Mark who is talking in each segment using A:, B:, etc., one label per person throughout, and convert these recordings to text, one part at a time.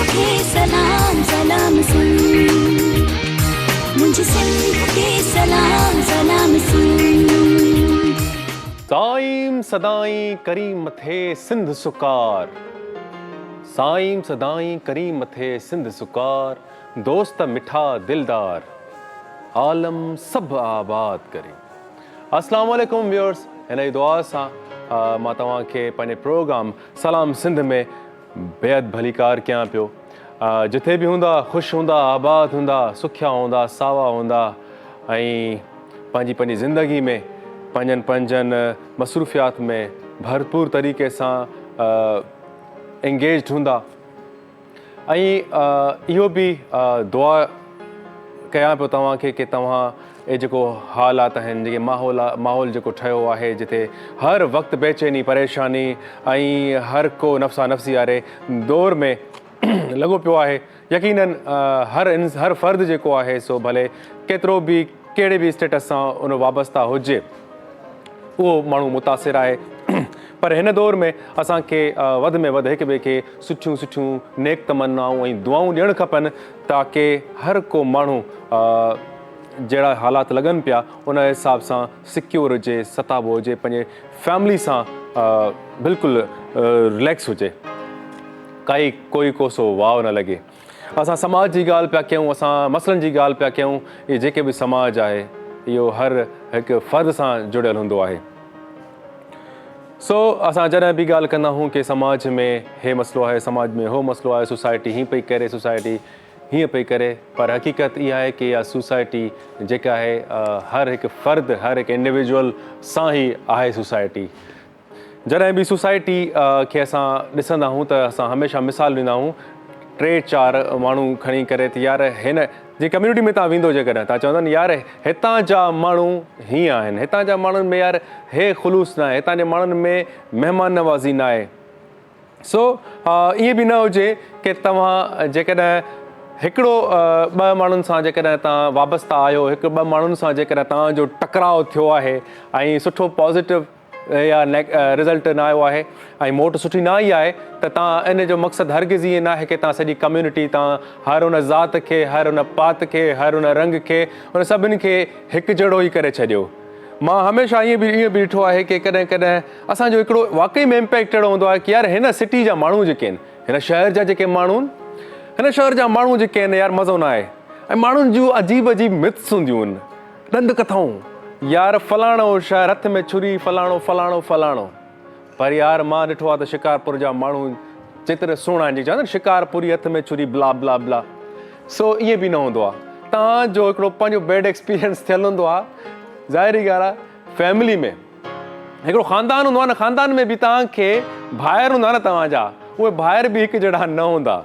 A: खे सलाम सलाम सुन, मुझे सिंध खे सलाम सलाम सुन।
B: साईं सदाई करी मथे सिंध सुकार, साईं सदाई करी मथे सिंध सुकार, दोस्त मिठा दिलदार, आलम सब आबाद करे। अस्सलाम वालेकुम व्यूअर्स, हिन जी दुआ सां मां तव्हांखे पंहिंजे प्रोग्राम सलाम सिंध में बेहद भलीकार कयां पियो। जिथे बि हूंदा ख़ुशि हूंदा, आबाद हूंदा, सुखिया हूंदा, सावा हूंदा ऐं पंहिंजी ज़िंदगी में पंहिंजनि मसरूफ़ियात में भरपूर तरीक़े सां एंगेज्ड हूंदा। ऐं इहो बि दुआ कयां पियो तव्हांखे कि तव्हां ये जेको हालात आहिनि, जेके माहौल जेको ठहियो आहे, जिथे हर वक़्तु बेचैनी, परेशानी ऐं हर को नफ़्सा नफ़्सी वारे दौर में लॻो पियो आहे। यकीनन हर फ़र्द जेको आहे सो भले केतिरो बि कहिड़े बि स्टेटस सां उन वाबस्ता हुजे, उहो माण्हू मुतासिर आहे। पर हिन दौर में असांखे वधि में वधि हिक ॿिए खे सुठियूं नेक तमन्नाऊं ऐं दुआऊं ॾियणु खपनि, ताकी हर को माण्हू जहिड़ा हालात लॻनि पिया उन हिसाब सां सिक्योर हुजे, सताबो हुजे, पंहिंजे फैमिली सां बिल्कुलु रिलैक्स हुजे, कोई कोसो वाव न लॻे। असां समाज जी ॻाल्हि पिया कयूं, असां मसइलनि जी ॻाल्हि पिया कयूं। इहे जेके बि समाज आहे इहो हर हिकु फ़र्द सां जुड़ियल हूंदो आहे। असां जॾहिं बि ॻाल्हि कंदा आहियूं कि समाज में हे मसइलो आहे, समाज में हो मसइलो आहे, सोसाइटी हीअं पई करे, सोसाइटी हीअं पई करे, पर हक़ीक़त इहा आहे कि इहा सोसाइटी जेका आहे हर हिकु फ़र्द, हर हिकु इंडिविजुअल सां ई आहे सोसाइटी। जॾहिं बि सोसाइटी खे असां ॾिसंदा आहियूं त असां हमेशह मिसाल ॾींदा आहियूं 3-4 माण्हू खणी करे त यार हिन जी कम्यूनिटी में तव्हां वेंदो जेकॾहिं तव्हां चवंदा आहिनि यार हितां जा माण्हू हीअं आहिनि, हितां जा माण्हुनि में यार हे ख़ुलूस न आहे, हितां जे माण्हुनि में महिमान नवाज़ी न आहे। ईअं बि न हुजे कि तव्हां जेकॾहिं हिकिड़ो 2 माण्हुनि सां जेकॾहिं तव्हां वाबस्ता आहियो, 1-2 माण्हुनि सां जेकॾहिं तव्हांजो टकराव थियो आहे ऐं सुठो पॉज़िटिव या रिज़ल्ट न आयो आहे ऐं मोट सुठी न आई आहे, त तव्हां इन जो मक़सदु हरगिज़ ईअं न आहे कि तव्हां सॼी कम्यूनिटी, तव्हां हर उन ज़ात खे, हर उन पात खे, हर उन रंग खे, उन सभिनी खे हिकु जहिड़ो ई करे छॾियो। मां हमेशह ईअं बि ॾिठो आहे कि कॾहिं कॾहिं असांजो हिकिड़ो वाक़ई में इम्पैक्ट अहिड़ो हूंदो आहे कि यार हिन सिटी जा माण्हू जेके आहिनि, हिन शहर जा जेके माण्हू आहिनि, हिन शहर जा माण्हू जेके आहिनि यार मज़ो न आहे। ऐं माण्हुनि जूं अजीब मिथ्स हूंदियूं आहिनि, ॾंद कथाऊं, यार फलाणो शहर हथ में छुरी, फलाणो। पर यार मां ॾिठो आहे त शिकारपुर जा माण्हू जेतिरे सुहिणा आहिनि, चवंदा आहिनि शिकारपुरी हथ में छुरी ब्ला ब्ला ब्ला। ईअं बि न हूंदो आहे। तव्हांजो हिकिड़ो पंहिंजो बैड एक्सपीरियंस थियल हूंदो आहे। ज़ाहिरी ॻाल्हि आहे, फैमिली में हिकिड़ो ख़ानदान हूंदो आहे न, ख़ानदान में बि तव्हांखे भाइर हूंदा न तव्हांजा, उहे भाइर बि हिकु जहिड़ा न हूंदा।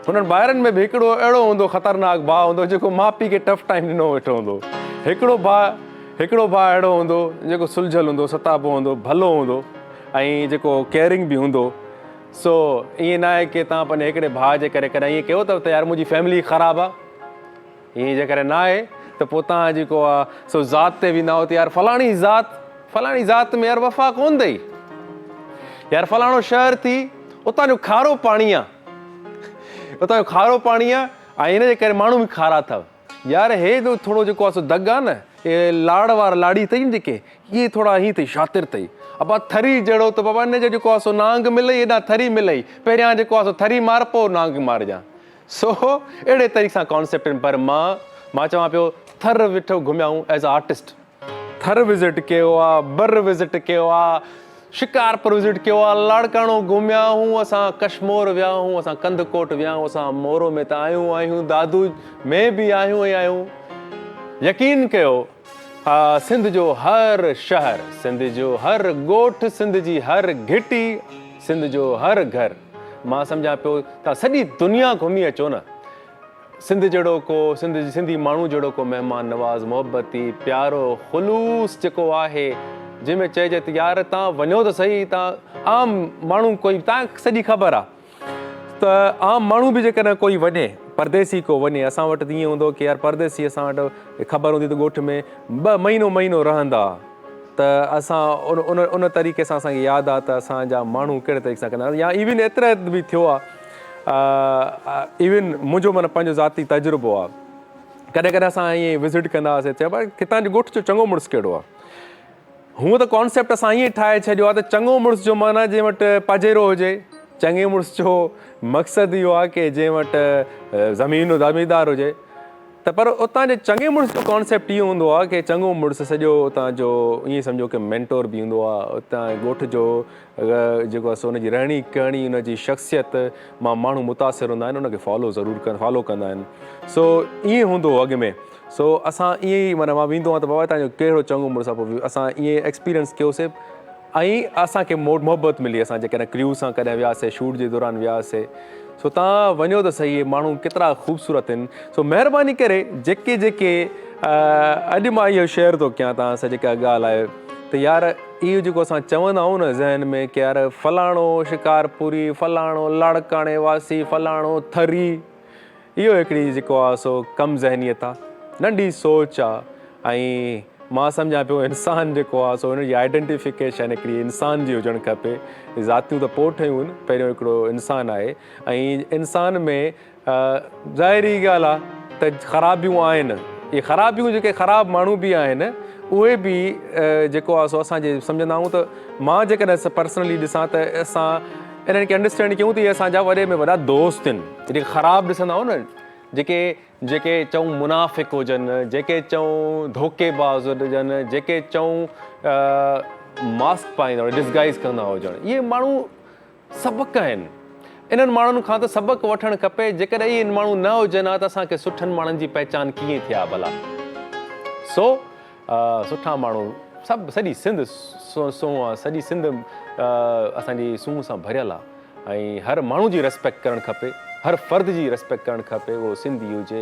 B: हुननि भाइरनि में बि हिकिड़ो अहिड़ो हूंदो ख़तरनाक भाउ हूंदो जेको माउ पीउ खे टफ टाइम ॾिनो वेठो हूंदो। हिकिड़ो भाउ अहिड़ो हूंदो जेको सुलझल हूंदो, सताबो हूंदो, भलो हूंदो ऐं जेको केयरिंग बि हूंदो। ईअं न आहे कि तव्हां पंहिंजे हिकिड़े भाउ जे करे कॾहिं ईअं कयो अथव त यार मुंहिंजी फैमिली ख़राबु आहे। ईअं जेकॾहिं न आहे त पोइ तव्हां जेको आहे ज़ात ते वेंदा हो त यार फलाणी ज़ात में यार वफ़ा कोन अथई, यार फलाणो शहर थी, उतां जो खारो पाणी आहे, ऐं हिन जे करे माण्हू बि खारा अथव। यार हे जो थोरो जेको आहे सो दग आहे न, हे लाड़ वारा लाड़ी अथई जेके, इहे थोरा हीअं अथई, शातिर अथई। अबा थरी जहिड़ो त बाबा हिन जो जेको आहे सो नांग मिलई, हेॾां थरी मिलई, पहिरियां जेको आहे सो थरी मार, पोइ नांग मारजांइ। अहिड़े तरीक़े सां कॉन्सेप्ट आहिनि। पर मां चवां पियो थर वेठो घुमियाऊं एज़ अ आर्टिस्ट, थर विज़िट कयो आहे, बर विज़िट कयो आहे, शिकारपुर विज़िट कयो आहे, लाड़काणो घुमिया आहियूं, असां कश्मीर विया आहियूं, असां कंदकोट विया आहियूं, असां मोरो में त आहियूं, दादू में बि आहियूं। यकीन कयो, सिंध जो हर शहर, सिंध जो हर ॻोठ, सिंध जी हर घिटी, सिंध जो हर घर, मां सम्झां पियो तव्हां सॼी दुनिया घुमी अचो न, सिंध जहिड़ो को सिंधी माण्हू जहिड़ो को महिमान नवाज़, मोहबती, प्यारो, ख़ुलूस जेको आहे, जंहिंमें चइजे त यार तव्हां वञो त सही, तव्हां आम माण्हू कोई, तव्हांखे सॼी ख़बर आहे त आम माण्हू बि जेकॾहिं कोई वञे, परदेसी को वञे, असां वटि त ईअं हूंदो कि यार परदेसी असां वटि ख़बर हूंदी त ॻोठ में 2 महीनो रहंदा, त असां उन तरीक़े सां असांखे यादि आहे त असांजा माण्हू कहिड़े तरीक़े सां कंदा। या इवन एतिरा बि थियो आहे इवन मुंहिंजो माना पंहिंजो ज़ाती तजुर्बो आहे कॾहिं कॾहिं असां ईअं विज़िट कंदा हुआसीं चयो भाई हितां जो ॻोठ जो चङो मुड़ुसु कहिड़ो आहे हूअं त कॉन्सेप्ट असां ईअं ठाहे छॾियो आहे त चङो मुड़ुसु जो माना जंहिं वटि पजेरो हुजे चङे मुड़ुस जो मक़सदु इहो आहे की जंहिं वटि ज़मीन ज़मीदार हुजे त पर उतां जे चङे मुड़ुस जो कॉन्सेप्ट इहो हूंदो आहे की चङो मुड़ुसु सॼो उतां जो ईअं सम्झो की मेंटोर बि हूंदो आहे उतां ॻोठ जो जेको आहे सो उनजी रहणी करणी उनजी शख़्सियत मां माण्हू मुतासिर हूंदा आहिनि उनखे फॉलो कंदा आहिनि सो ईअं हूंदो अॻु में सो असां ईअं ई माना मां वेंदो आहियां त बाबा तव्हांजो कहिड़ो चङो मुड़ुसु आहे पोइ असां ईअं एक्सपीरियंस कयोसीं ऐं असांखे मोहबत मिली असां जेकॾहिं क्रू सां कॾहिं वियासीं शूट जे दौरान वियासीं सो तव्हां वञो त सही माण्हू केतिरा ख़ूबसूरत आहिनि सो महिरबानी करे जेके अॼु मां इहो शेयर थो कयां तव्हां सां जेका ॻाल्हि आहे त यार इहो जेको असां चवंदा आहियूं न ज़हन में की यार फलाणो शिकारपुरी फलाणो लाड़काणे वासी फलाणो थरी इहो हिकिड़ी जेको आहे सो कम ज़हनियत आहे नंढी सोच आहे ऐं मां सम्झां पियो इंसानु जेको आहे सो हुनजी आइडेंटिफिकेशन हिकिड़ी इंसान जी हुजणु खपे ज़ातियूं त पोइ ठहियूं आहिनि पहिरियों हिकिड़ो इंसानु आहे ऐं इंसान में ज़ाहिरी ॻाल्हि आहे त ख़राबियूं आहिनि इहे ख़राबियूं जेके ख़राबु माण्हू बि आहिनि उहे बि जेको आहे सो असांजे सम्झंदा आहियूं त मां जेकॾहिं पर्सनली ॾिसां त असां इन्हनि खे अंडरस्टैंड कयूं त इहे असांजा वॾे में वॾा दोस्त आहिनि जेके ख़राबु ॾिसंदा आहियूं न जेके चऊं मुनाफ़िक हुजनि जेके चऊं धोखेबाज़ हुजनि जेके चऊं मास्क पाईंदा डिस्गाइज़ कंदा हुजनि इहे माण्हू सबक़ आहिनि इन्हनि माण्हुनि खां त सबक़ु वठणु खपे जेकॾहिं इहे माण्हू न हुजनि हा त असांखे सुठनि माण्हुनि जी पहचान कीअं थिया भला सो सुठा माण्हू सभु सॼी सिंध सूंहं आहे सॼी सिंध असांजी सूंहं सां भरियल आहे ऐं हर माण्हू जी रिस्पेक्ट करणु खपे हर फ़र्द जी रिस्पेक्ट करणु खपे उहो सिंधी हुजे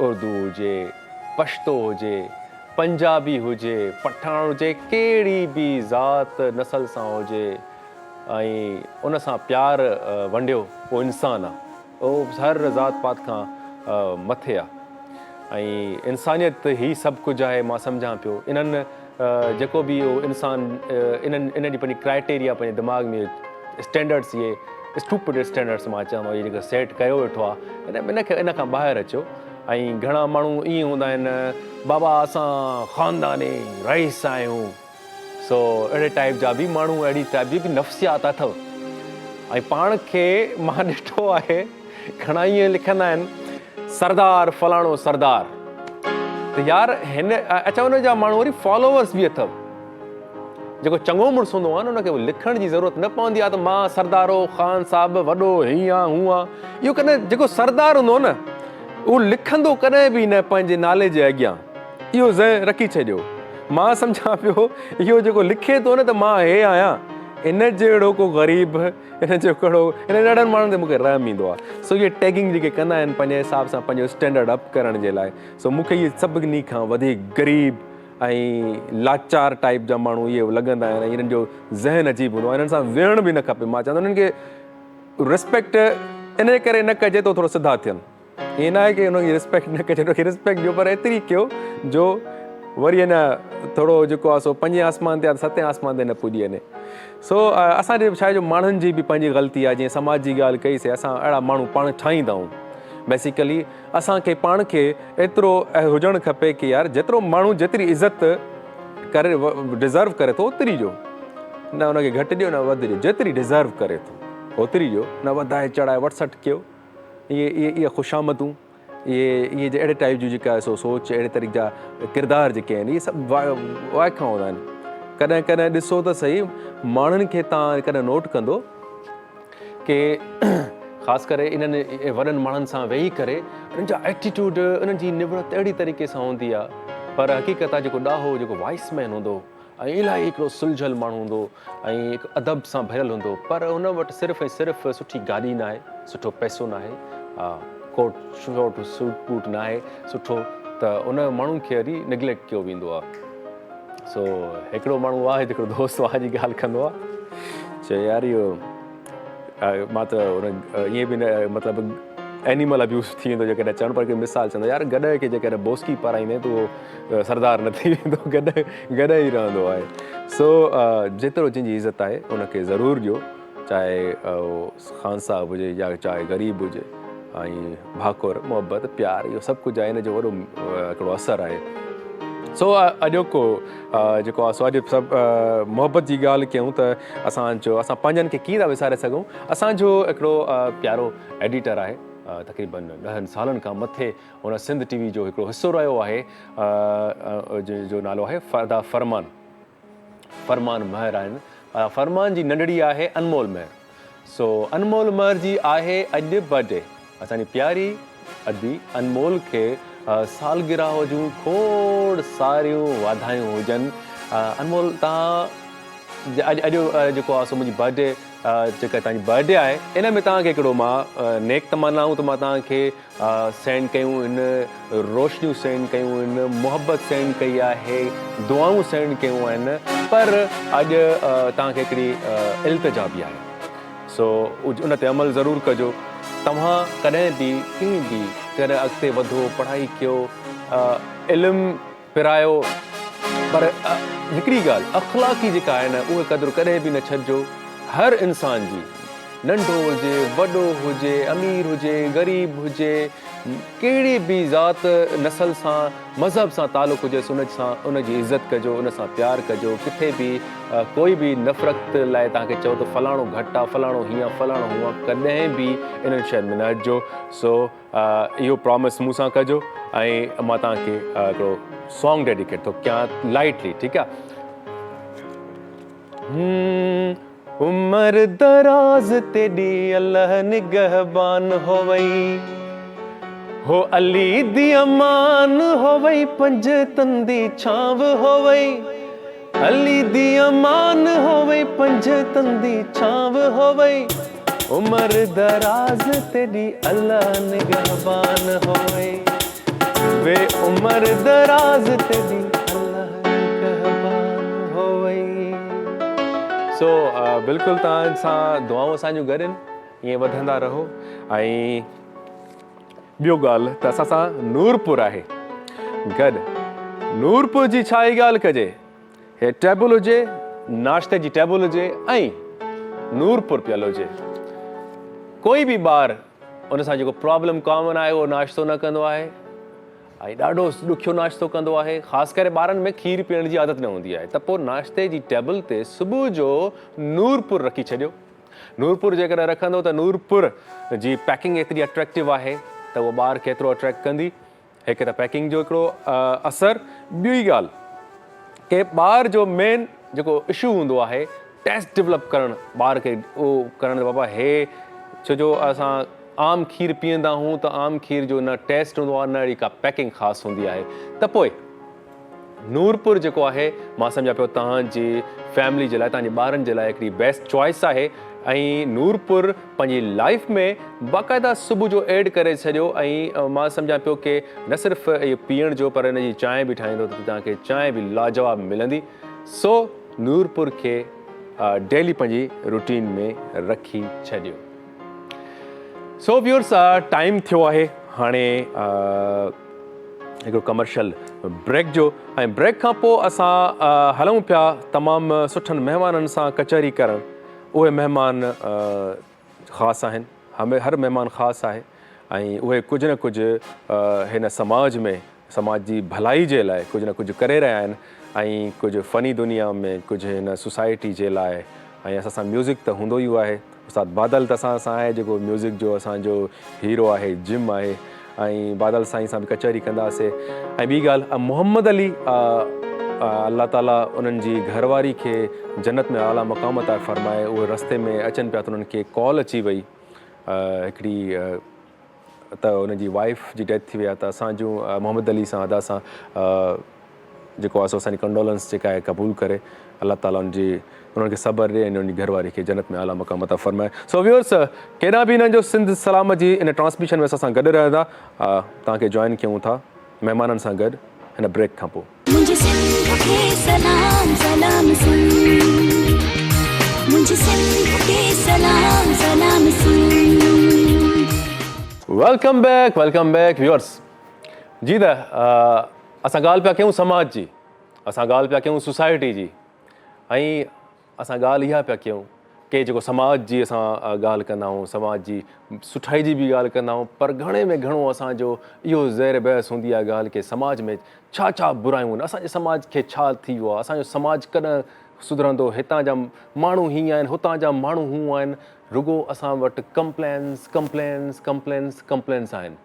B: उर्दू हुजे पश्तो हुजे पंजाबी हुजे पठान हुजे कहिड़ी बि ज़ात नसल सां हुजे ऐं उन सां प्यारु वंडियो उहो इंसानु आहे उहो हर ज़ात पात खां मथे आहे ऐं इंसानियत ई सभु कुझु आहे मां सम्झां पियो इन्हनि जेको बि इहो इंसानु इन जी पंहिंजी क्राइटेरिया पंहिंजे दिमाग़ में स्टैंडर्ड्स इहे स्टूपिड स्टैंडर्ड्स मां चवां इहे जेको सेट कयो वेठो आहे इन खां ॿाहिरि अचो ऐं घणा माण्हू ईअं हूंदा आहिनि बाबा असां ख़ानदानी रईस आहियूं सो अहिड़े टाइप जा बि माण्हू अहिड़ी टाइप जी बि नफ़्सियात अथव ऐं पाण खे मां ॾिठो आहे घणा ईअं लिखंदा आहिनि सरदार फलाणो सरदार त यार हिन अच्छा हुन जा माण्हू वरी फॉलोवर्स बि अथव जेको चङो मुड़ुसु हूंदो आहे न हुनखे लिखण जी ज़रूरत न पवंदी आहे त मां सरदारो ख़ान साहिबु वॾो हीअं आहे हूअं आहे इहो कॾहिं जेको सरदार हूंदो न उहो लिखंदो कॾहिं बि न पंहिंजे नाले जे अॻियां इहो ज़हन रखी छॾियो मां सम्झां पियो इहो जेको लिखे थो न त मां हे आहियां इन जहिड़ो को ग़रीब इन जहिड़ो इन ॾाढनि माण्हुनि ते मूंखे रहम ईंदो आहे सो इहे टैगिंग जेके कंदा आहिनि पंहिंजे हिसाब सां पंहिंजो स्टैंडर्ड अप करण जे लाइ सो मूंखे इहे सभिनी खां वधीक ग़रीब ऐं लाचार टाइप जा माण्हू इहे लॻंदा आहिनि ऐं इन्हनि जो ज़हन अजीब हूंदो आहे इन्हनि सां विहण बि न खपे मां चवंदो इन्हनि खे रिस्पेक्ट इन करे न कजे त थोरो सिधा थियनि ईअं न आहे की हुनजी रिस्पेक्ट न कजे हुनखे रिस्पेक्ट ॾियो पर एतिरी कयो जो वरी अञा थोरो जेको आहे सो 5 आसमान ते आहे 7 आसमान ते न पुॼी वञे सो असांजे छा आहे जो माण्हुनि जी बि पंहिंजी ग़लती आहे जीअं समाज जी ॻाल्हि कईसीं असां अहिड़ा माण्हू पाण ठाहींदा आहियूं बेसिकली असांखे पाण खे एतिरो हुजणु खपे की यार जेतिरो माण्हू जेतिरी इज़त करे डिज़र्व करे थो ओतिरी ॾियो न हुनखे घटि ॾियो न वधि ॾियो जेतिरी डिज़र्व करे थो ओतिरी ॾियो न वधाए चढ़ाए वठसठि कयो इहे ख़ुशामतूं इहे अहिड़े टाइप जूं जेका सोच अहिड़े तरीक़े जा किरदार जेके आहिनि इहे सभु वाइखा हूंदा आहिनि कॾहिं कॾहिं ॾिसो त सही माण्हुनि खे तव्हां कॾहिं नोट कंदो की ख़ासि करे इन्हनि वॾनि माण्हुनि सां वेही करे उन्हनि जा एटीट्यूड उन्हनि जी निवड़त अहिड़ी तरीक़े सां हूंदी आहे पर हक़ीक़त आहे जेको ॾाहो जेको वाइसमैन हूंदो ऐं इलाही हिकिड़ो सुलझल माण्हू हूंदो ऐं हिकु अदब सां भरियल हूंदो पर हुन वटि सिर्फ़ु ऐं सिर्फ़ु सुठी गाॾी न आहे सुठो पैसो न आहे कोट शॉट सूट बूट न आहे सुठो त उन माण्हू खे वरी निगलेक्ट कयो वेंदो आहे सो हिकिड़ो माण्हू आहे हिकिड़ो दोस्त आहे जी ॻाल्हि कंदो आहे चए यार इहो मां त हुन ईअं बि न मतिलबु एनिमल अब्यूज़ थी वेंदो जेकॾहिं चवणु पर मिसाल चवंदो यार गॾ खे जेकॾहिं बोस्की पाराईंदे त उहो सरदार न थी वेंदो गॾ ई रहंदो आहे सो जेतिरो जंहिंजी इज़त आहे उनखे ज़रूरु ॾियो चाहे ख़ान साहब हुजे या चाहे ग़रीब हुजे ऐं भाकुर मोहबत प्यार इहो सभु कुझु आहे हिन जो वॾो हिकिड़ो असरु आहे सो अॼोको जेको आहे सो अॼु सभु मोहबत जी ॻाल्हि कयूं त असां पंहिंजनि खे कीअं था विसारे सघूं असांजो हिकिड़ो प्यारो एडिटर आहे तक़रीबन 10 सालनि खां मथे हुन सिंध टीवी जो हिकिड़ो हिसो रहियो आहे जो नालो आहे फरमान महर आहिनि फरमान जी नंढड़ी आहे अनमोल महर सो अनमोल महर जी आहे अॼु बर्थडे असांजी प्यारी अदी अनमोल खे सालगिरह जूं खोड़ सारियूं वाधायूं हुजनि अनमोल तव्हां अॼु जेको आहे सो मुंहिंजी बर्थडे जेका तव्हांजी बर्थडे आहे इन में तव्हांखे हिकिड़ो मां नेक तमन्नाऊं त मां तव्हांखे सेंड कयूं इन रोशनियूं सेंड कयूं इन मोहबत सेंड कई आहे दुआऊं सेंड कयूं आहिनि पर अॼु तव्हांखे हिकिड़ी इल्तिजा बि आहे सो उन ते अमल ज़रूरु कजो तव्हां कॾहिं बि कीअं बि करे अॻिते वधो पढ़ाई कयो इल्मु पिरायो पर हिकिड़ी ॻाल्हि अख़लाक़ी जेका आहे न उहे क़दुरु कॾहिं बि न छॾिजो हर इंसान जी नंढो हुजे वॾो हुजे अमीर हुजे ग़रीब हुजे कहिड़ी बि ज़ात नसल सां मज़हब सां तालुक़ु हुजेसि उनजी इज़त कजो उन सां प्यारु कजो किथे बि कोई बि नफ़रत लाइ तव्हांखे चओ त फलाणो घटि आहे फलाणो हीअं फलाणो हूअं कॾहिं बि इन्हनि शयुनि में न अचिजो सो इहो प्रॉमिस मूं सां कजो ऐं मां तव्हांखे हिकिड़ो सॉन्ग डेडिकेट थो कयां लाइटली ठीकु आहे उमर दराज तेरी अल्लाह निगहबान हो वई हो अली दी अमान हो वई पंज तंदी छाव हो वई अली दी अमान हो वई पंज तंदी छाव हो वई उमर दराज तेरी अल्लाह निगहबान हो वई वे उमर दराज तेरी अल्लाह निगहबान हो वई सो बिल्कुलु तव्हां सां दुआऊं असांजूं गॾु आहिनि ईअं वधंदा रहो ऐं ॿियो ॻाल्हि त असां सां नूरपुर आहे गॾु नूरपुर जी छा ई ॻाल्हि कजे हे टेबल हुजे नाश्ते जी टेबल हुजे ऐं नूरपुर पियल हुजे कोई बि ॿार उन सां जेको प्रॉब्लम कॉमन आहे उहो नाश्तो न कंदो आहे ऐं ॾाढो ॾुखियो नाश्तो कंदो आहे ख़ासि करे ॿारनि में खीर पीअण जी आदत न हूंदी आहे त पोइ नाश्ते जी टेबल ते सुबुह जो नूरपुर रखी छॾियो नूरपुर जेकॾहिं रखंदो त नूरपुर जी पैकिंग एतिरी अट्रैक्टिव आहे त उहो ॿार केतिरो अट्रैक्ट कंदी हिकु त पैकिंग जो हिकिड़ो असरु ॿी ॻाल्हि के ॿार जो मेन जेको इशू हूंदो आहे टेस्ट डेवलप करणु ॿार खे उहो करणु बाबा हे छो जो असां आम खीर पीअंदा हूं त आम खीर जो न टेस्ट हूंदो आहे न अहिड़ी का पैकिंग ख़ासि हूंदी आहे त पोइ नूरपुर जेको आहे मां सम्झा पियो तव्हांजी फैमिली जे लाइ तव्हांजे ॿारनि जे लाइ हिकिड़ी बेस्ट चॉइस आहे ऐं नूरपुर पंहिंजी लाइफ में बाक़ाइदा सुबुह जो ऐड करे छॾियो ऐं मां सम्झा पियो की न सिर्फ़ु इहो पीअण जो पर हिन जी चांहि बि ठाहींदो त तव्हांखे चांहि बि लाजवाब मिलंदी सो नूरपुर खे डेली पंहिंजी रूटीन में रखी छॾियो सो व्यूअर्स टाइम थियो आहे हाणे हिकिड़ो कमर्शियल ब्रेक जो ऐं ब्रेक खां पोइ असां हलूं पिया तमामु सुठनि महिमाननि सां कचहरी करणु उहे महिमान ख़ासि आहिनि हर महिमान ख़ासि आहे ऐं उहे कुझु न कुझु हिन समाज में समाज जी भलाई जे लाइ कुझु न कुझु करे रहिया आहिनि ऐं कुझु फ़नी दुनिया में कुझु हिन सोसाइटी जे लाइ ऐं असां सां म्यूज़िक त हूंदो ई आहे उस्ताद बादल त असां सां आहे जेको म्यूज़िक जो असांजो हीरो आहे जिम आहे ऐं बादल साईं सां बि कचहरी कंदासीं ऐं ॿी ॻाल्हि मोहम्मद अली अल्लाह ताला उन्हनि जी घरवारी खे जन्नत में आला मक़ाम तां फ़रमाए उहे रस्ते में अचनि पिया त उन्हनि खे कॉल अची वई हिकिड़ी त उनजी वाइफ जी डेथ थी वई आहे त असांजूं मोहम्मद अली सां अदा सां जेको आहे सो असांजी कंडोलेंस जेका आहे क़बूल करे अल्लाह ताला उन्हनि खे सब्र ॾे ऐं उन्हनि जी घरवारी खे जन्नत में आला मक़ाम तां फ़रमाए सो व्यूअर्स केॾा बि हिननि जो सिंध सलाम जी इन ट्रांसमिशन में असां सां गॾु रहंदा तव्हांखे जॉइन कयूं था महिमाननि सां गॾु हिन ब्रेक खां पोइ
A: मुझे सिंध के सलाम सलाम मुझे सिंध के सलाम सलाम
B: वेलकम बैक व्यूअर्स जी त असां ॻाल्हि पिया कयूं समाज जी असां ॻाल्हि पिया कयूं सोसाइटी जी ऐं असां ॻाल्हि इहा पिया कयूं के जेको समाज जी असां ॻाल्हि कंदा आहियूं, समाज जी सुठाई जी बि ॻाल्हि कंदा आहियूं, पर घणे में घणो असांजो इहो ज़ेर बहस हूंदी आहे ॻाल्हि की समाज में छा छा बुरायूं आहिनि, असांजे समाज खे छा थी वियो आहे, असांजो समाज कॾहिं सुधरंदो, हितां जा माण्हू हीअं आहिनि, हुतां जा माण्हू हूअं आहिनि, रुगो असां वटि कंप्लेन्स आहिनि।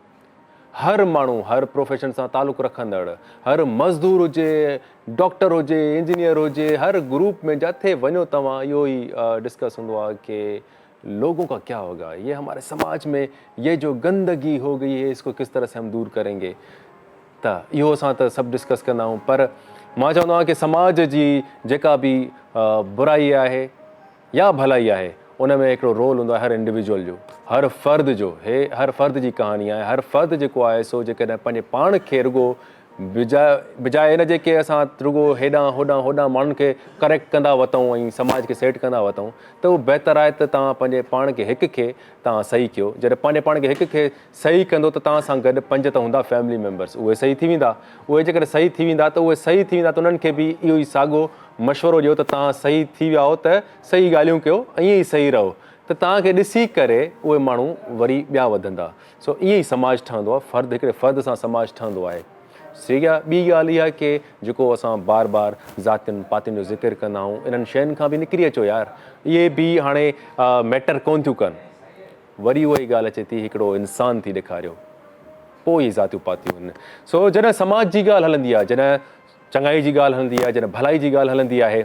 B: हर माण्हू, हर प्रोफेशन सां तालुक़ु रखंदड़, हर मज़दूर हुजे, डॉक्टर हुजे, इंजीनियर हुजे, हर ग्रुप में जिथे वञो तव्हां इहो ई डिस्कस हूंदो आहे कि लोगों का क्या होगा, ये हमारे समाज में ये जो गंदगी हो गई है इसको किस तरह से हम दूर करेंगे। त इहो असां त सभु डिस्कस कंदा आहियूं, पर मां चवंदो आहियां कि समाज जी जेका बि बुराई आहे या भलाई आहे उन में हिकिड़ो रोल हूंदो आहे हर इंडिविजुअल जो, हर फ़र्द जो। हर फ़र्द जी कहानी आहे। हर फ़र्द जेको आहे सो जेकॾहिं पंहिंजे पाण खे रुगो बिजाए इन जे के असां रुगो होॾां माण्हुनि खे करेक्ट कंदा वतऊं ऐं समाज खे सेट कंदा वतऊं, त उहो बहितर आहे त तव्हां पंहिंजे पाण खे हिक खे तव्हां सही कयो। जॾहिं पंहिंजे पाण खे हिक खे सही कंदो त तव्हां सां गॾु 5 त हूंदा फैमिली मेंबर्स, उहे सही थी वेंदा। उहे जेकॾहिं सही थी वेंदा त उहे सही थी वेंदा त उन्हनि खे बि इहो ई साॻियो मशवरो ॾियो त तव्हां सही थी विया हो त सही ॻाल्हियूं कयो, ईअं ई सही रहो, त तव्हांखे ॾिसी करे उहे माण्हू वरी ॿिया वधंदा। सो ईअं ई समाज ठहंदो आहे, फ़र्द हिकिड़े फ़र्द सां समाज ठहंदो आहे। ॿी ॻाल्हि इहा आहे कि जेको असां बार बार ज़ातियुनि पातियुनि जो ज़िक्र कंदा आहियूं, इन्हनि शयुनि खां बि निकिरी अचो यार, इहे बि हाणे मैटर कोन थियूं कनि। वरी उहा ई ॻाल्हि अचे थी, हिकिड़ो इंसानु थी ॾेखारियो, पोइ इहे ज़ातियूं पातियूं आहिनि। सो जॾहिं समाज जी ॻाल्हि हलंदी आहे, जॾहिं चङाई जी ॻाल्हि हलंदी आहे, जॾहिं भलाई जी ॻाल्हि हलंदी आहे,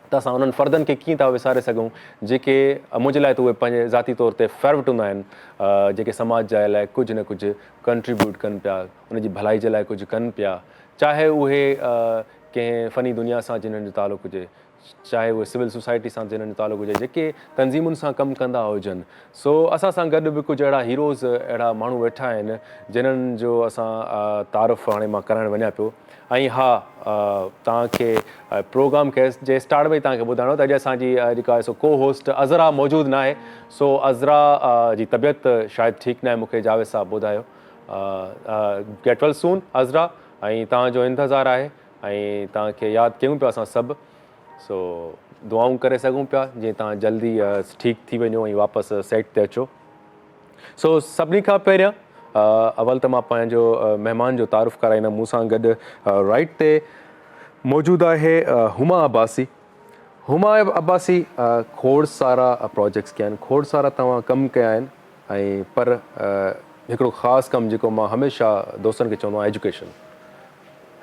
B: त असां उन्हनि फ़र्दनि खे कीअं था विसारे सघूं जेके मुंहिंजे लाइ त उहे पंहिंजे ज़ाती तौर ते फेवरेट हूंदा आहिनि, जेके समाज जे लाइ कुझु न कुझु कंट्रीब्यूट कनि पिया, उनजी भलाई जे लाइ कुझु कनि पिया, चाहे उहे कंहिं फ़नी दुनिया सां जिन्हनि जो तालुक़ु हुजे, चाहे उहे सिविल सोसाइटी सां जिन्हनि जो तालुक़ु हुजे, जेके तंज़ीमुनि सां कमु कंदा हुजनि। सो असां सां गॾु बि कुझु अहिड़ा हीरोज़, अहिड़ा माण्हू वेठा आहिनि जिन्हनि जो असां तारीफ़ हाणे मां करणु वञा पियो। ऐं हा, तव्हांखे प्रोग्राम खे जे स्टार्ट में ई तव्हांखे ॿुधाइणो त अॼु असांजी जेका आहे सो को होस्ट अज़रा मौजूदु न आहे। सो अज़रा जी तबियत शायदि ठीकु न आहे, मूंखे जावेद साहब ॿुधायो। गेट वेल सून अज़रा, ऐं तव्हांजो इंतज़ारु आहे ऐं तव्हांखे यादि कयूं पिया असां सभु। सो दुआऊं करे सघूं पिया जीअं तव्हां जल्दी ठीकु थी वञो ऐं वापसि सेट ते अचो। सो सभिनी खां पहिरियां अवल त मां पंहिंजो महिमान जो तारुफ़ कराईंदुमि। मूंसां गॾु राइट ते मौजूदु आहे हुमा अब्बासी। हुमा अब्बासी खोड़ सारा प्रोजेक्ट्स कया आहिनि, खोड़ सारा तव्हां कमु कया आहिनि, ऐं पर हिकिड़ो ख़ासि कमु जेको मां हमेशह दोस्तनि खे चवंदो आहियां, एजुकेशन।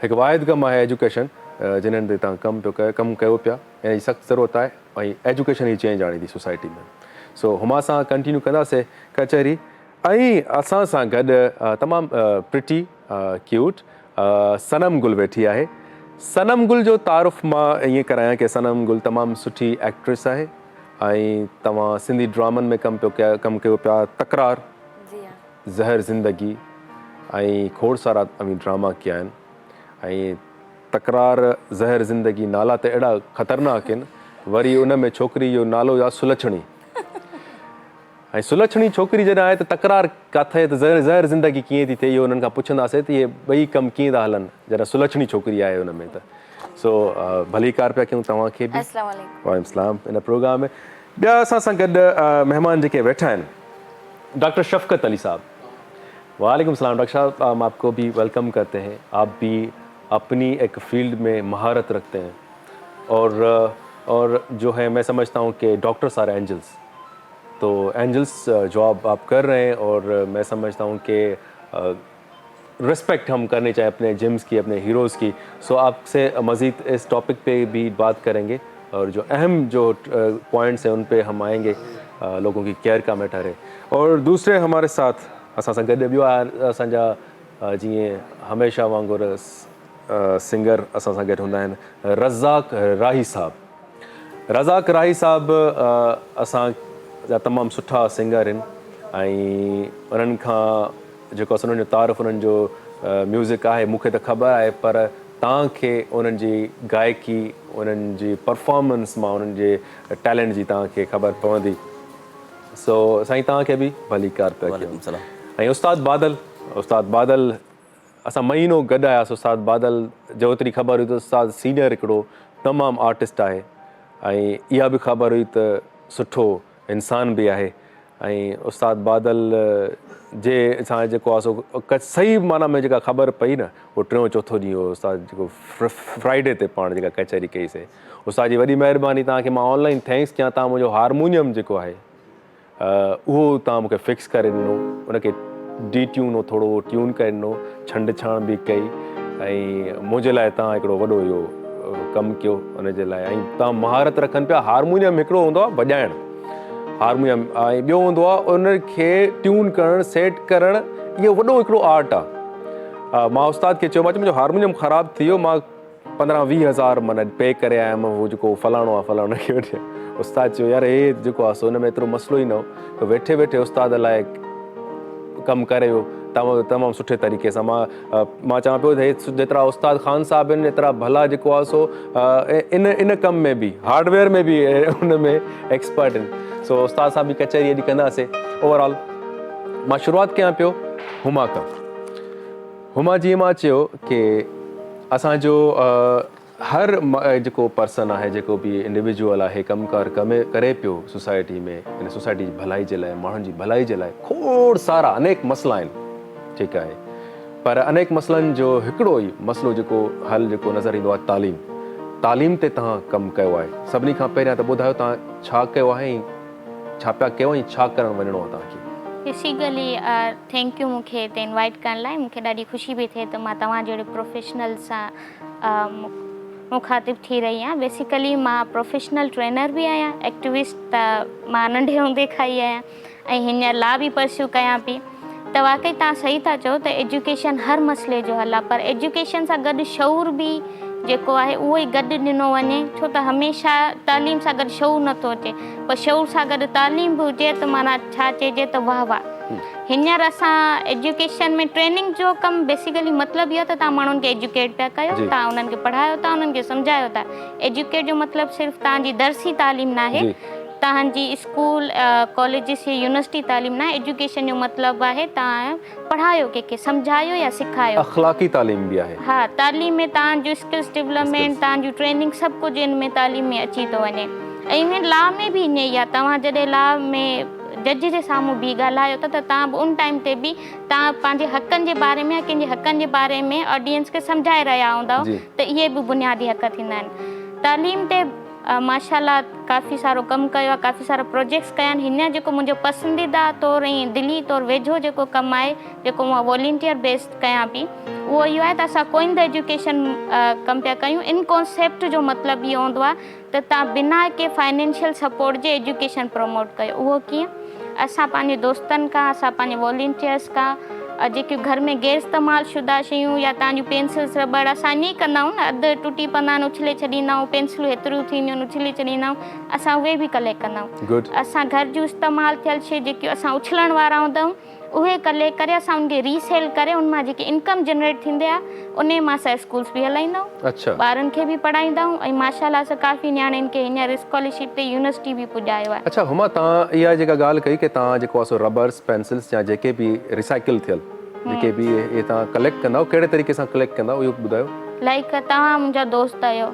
B: हिकु वाहिद कमु आहे एजुकेशन, जिन्हनि ते तव्हां कमु कयो पिया, हिन जी सख़्तु ज़रूरत आहे ऐं एजुकेशन ई चेंज आणींदी सोसाइटी में। सो हुमा सां कंटिन्यू कंदासीं कचहरी। ऐं असां सां गॾु तमामु प्रिटी क्यूट सनम गुल वेठी आहे। सनम गुल जो तारुफ़ मां ईअं करायां कि सनम गुल तमामु सुठी एक्ट्रेस आहे ऐं तव्हां सिंधी ड्रामनि में कमु कयो पिया, तकरार, ज़हर ज़िंदगी ऐं खोड़ सारा ड्रामा कया आहिनि। ऐं तकरार, ज़हर ज़िंदगी नाला त अहिड़ा ख़तरनाक आहिनि, वरी उन में छोकिरी जो नालो आहे सुलक्षणी, ऐं सुलक्षणी छोकिरी जॾहिं आहे त तकरार किथे त ज़हर ज़िंदगी कीअं थी थिए, इहो उन्हनि खां पुछंदासीं त इहे ॿई कमु कीअं था हलनि जॾहिं सुलक्षणी छोकिरी आहे हुन में। त सो भलीकार पिया कयूं तव्हांखे बि। वालेकुम सलाम। इन प्रोग्राम में ॿिया असां सां गॾु महिमान जेके वेठा आहिनि, डॉक्टर शफ़क़त अली साहब। वालेकुम सलाम डॉक्टर साहब, हम आपको भी वेलकम करते हैं। आप भी अपनी एक फील्ड में महारत रखते हैं और जो है मैं समझता हूँ कि डॉक्टर्स आर एंजल्स, तो एंजल्स जॉब आप कर रहे हैं और मैं समझता हूँ कि रिस्पेक्ट हम करनी चाहिए अपने जिम्स की, अपने हीरोज़ की। सो आपसे मज़ीद इस टॉपिक पे भी बात करेंगे और जो अहम जो पॉइंट्स हैं उन पे हम आएंगे, लोगों की केयर का मैटर है। और दूसरे हमारे साथ असां सां गॾु ॿियो आहे असांजा जीअं हमेशह वांगुरु सिंगर असां सां गॾु हूंदा आहिनि, रज़ाक राही साहब। रज़ाक राही साहब असां जा तमामु सुठा सिंगर आहिनि ऐं उन्हनि खां जेको असां उन्हनि जो तारीफ़, उन्हनि जो म्यूज़िक आहे, मूंखे त ख़बर आहे, पर तव्हांखे उन्हनि जी गायकी, उन्हनि जी परफॉर्मेंस मां, उन्हनि जे टैलेंट जी तव्हांखे ख़बर पवंदी। सो साईं तव्हांखे बि भलीकार पिया कयो। ऐं उस्ताद बादल असां महीनो गॾु आयासीं। उस्ताद बादल जो ओतिरी ख़बर हुई त उस्ताद सीनियर हिकिड़ो तमामु आर्टिस्ट आहे, ऐं इहा बि ख़बर हुई त सुठो इंसान भी आहे ऐं उस्ताद बादल जे सां जेको आहे सो सही माना में जेका ख़बर पई न उहो टियों चौथो ॾींहुं हो उस्ताद जेको फ्राइडे ते पाण जेका कचहरी कईसीं उस्ताद जी वॾी महिरबानी तव्हांखे मां ऑनलाइन थैंक्स कयां तव्हां मुंहिंजो हारमोनियम जेको आहे उहो तव्हां मूंखे फिक्स करे ॾिनो उनखे ट्यून थोरो ट्यून करे ॾिनो छंड छाण बि कई ऐं मुंहिंजे लाइ तव्हां हिकिड़ो वॾो इहो कमु कयो उनजे लाइ ऐं तव्हां महारत रखनि पिया हारमोनियम हिकिड़ो हूंदो आहे वॼाइणु हारमोनियम ऐं ॿियो हूंदो आहे उनखे ट्यून करणु सेट करणु इहो वॾो हिकिड़ो आर्ट आहे मां उस्ताद खे चयो मां मुंहिंजो हारमोनियम ख़राबु थी वियो मां 15-20 हज़ार माना पे करे आयुमि उहो जेको फलाणो आहे फलाणो खे वठी उस्ताद चयो यार हे जेको आहे सो हुन में एतिरो मसइलो ई न हो त वेठे वेठे उस्ताद लाइ कमु करे वियो तमामु सुठे तरीक़े सां मां चवां पियो त जेतिरा उस्ताद ख़ान साहिब आहिनि एतिरा भला जेको आहे सो इन कम में बि हार्डवेयर में बि उन में एक्सपर्ट आहिनि सो उस्ताद सां बि कचहरी एॾी कंदासीं ओवरऑल मां शुरूआति कयां पियो हुमा खां हुमा जीअं मां चयो की असांजो हर जेको पर्सन आहे जेको बि इंडिविजुअल आहे कमकार करे पियो सोसाइटी में इन सोसाइटी जी भलाई जे लाइ माण्हुनि जी भलाई जे लाइ खोड़ सारा अनेक मसइला आहिनि ठीकु आहे पर अनेक मसइलनि जो हिकिड़ो ई मसइलो जेको हल जेको नज़र ईंदो आहे तालीम ते तव्हां कमु कयो आहे सभिनी खां पहिरियां त ॿुधायो तव्हां छा कयो आहे ऐं छा पिया कयो ऐं छा करणु वञिणो आहे तव्हांखे
C: बेसिकली थैंक यू मूंखे हिते इनवाइट करण लाइ मूंखे ॾाढी ख़ुशी बि थिए त मां तव्हां जहिड़े प्रोफेशनल सां मुखातिब थी रही आहियां बेसिकली मां प्रोफेशनल ट्रेनर बि आहियां एक्टिविस्ट त मां नंढे हूंदे खां ई आहियां ऐं हींअर ला बि परस्यू कयां पई त वाक़ई तव्हां सही था चओ त एजुकेशन हर मसइले जो हल आहे पर एजुकेशन सां गॾु शऊर बि जेको आहे उहो ई गॾु ॾिनो वञे छो त हमेशह तालीम सां गॾु शऊर नथो अचे पर शऊर सां गॾु तालीम बि हुजे त माना छा चइजे त वाह वाह हींअर असां एजुकेशन में ट्रेनिंग जो कमु बेसिकली मतिलबु इहो त तव्हां माण्हुनि खे एजुकेट पिया कयो तव्हां उन्हनि खे पढ़ायो था उन्हनि खे सम्झायो था एजुकेट जो मतिलबु सिर्फ़ु तव्हांजी दर्सी तालीम न आहे तव्हांजी स्कूल कॉलेजिस या यूनिवर्सिटी तालीम न एजुकेशन जो मतिलबु आहे तव्हां पढ़ायो कंहिंखे सम्झायो या सिखायो
B: अखलाक़ी तालीम बि आहे
C: हा तालीम में तव्हांजो स्किल्स डेवलपमेंट तव्हांजो ट्रेनिंग सभु कुझु इन में तालीम में अची थो वञे ऐं इन लॉ में बि ईअं ई आहे तव्हां जॾहिं लॉ में जज जे साम्हूं बि ॻाल्हायो था त तव्हां बि उन टाइम ते बि तव्हां पंहिंजे हक़नि जे बारे में या कंहिंजे हक़नि जे बारे में ऑडियंस खे सम्झाए रहिया हूंदव त इहे बि बुनियादी हक़ थींदा आहिनि तालीम ते माशाल्लाह काफ़ी सारो कमु कयो आहे काफ़ी सारा प्रोजेक्ट्स कया आहिनि हींअर जेको मुंहिंजो पसंदीदा तौरु ऐं दिली तौरु वेझो जेको कमु आहे जेको मां वॉलंटियर बेस्ड कयां पई उहो इहो आहे त असां कोइन द एजुकेशन कमु पिया कयूं इन कॉन्सेप्ट जो मतिलबु इहो हूंदो आहे त तव्हां बिना के फाइनेंशियल सपोर्ट जे एजुकेशन प्रमोट कयो उहो कीअं असां पंहिंजे दोस्तनि खां असां पंहिंजे वॉलंटियर्स खां जेके घर में गैर इस्तेमालु शुदा शयूं या तव्हांजूं पेंसिल्स रबड़ असां ईअं ई कंदा आहियूं न अधु टुटी पवंदा आहिनि उछले छॾींदा आहियूं पेंसिलूं हेतिरियूं थींदियूं आहिनि उछले छॾींदा आहियूं असां उहे बि कलेक्ट कंदा आहियूं असां घर जूं इस्तेमालु थियल शइ जेकियूं असां उछलण वारा हूंदा आहियूं उहे कलेक्ट करे असां उनखे रीसेल करे उन मां जेकी इनकम जनरेट थींदी आहे उन मां असां स्कूल्स बि हलाईंदा आहियूं ॿारनि खे बि पढ़ाईंदा आहियूं ऐं माशाल्लाह असां काफ़ी नियाणियुनि खे हींअर स्कॉलरशिप ते यूनिवर्सिटी बि पुॼायो आहे
B: अच्छा हुमा तव्हां इहा जेका ॻाल्हि कई की तव्हां जेको आहे सो रबर्स पेंसिल्स या जेके बि रिसाइकिल थियल जेके बि इहे तव्हां कलेक्ट कंदा कहिड़े तरीक़े सां कलेक्ट कंदा इहो ॿुधायो
C: लाइक तव्हां मुंहिंजा दोस्त आहियो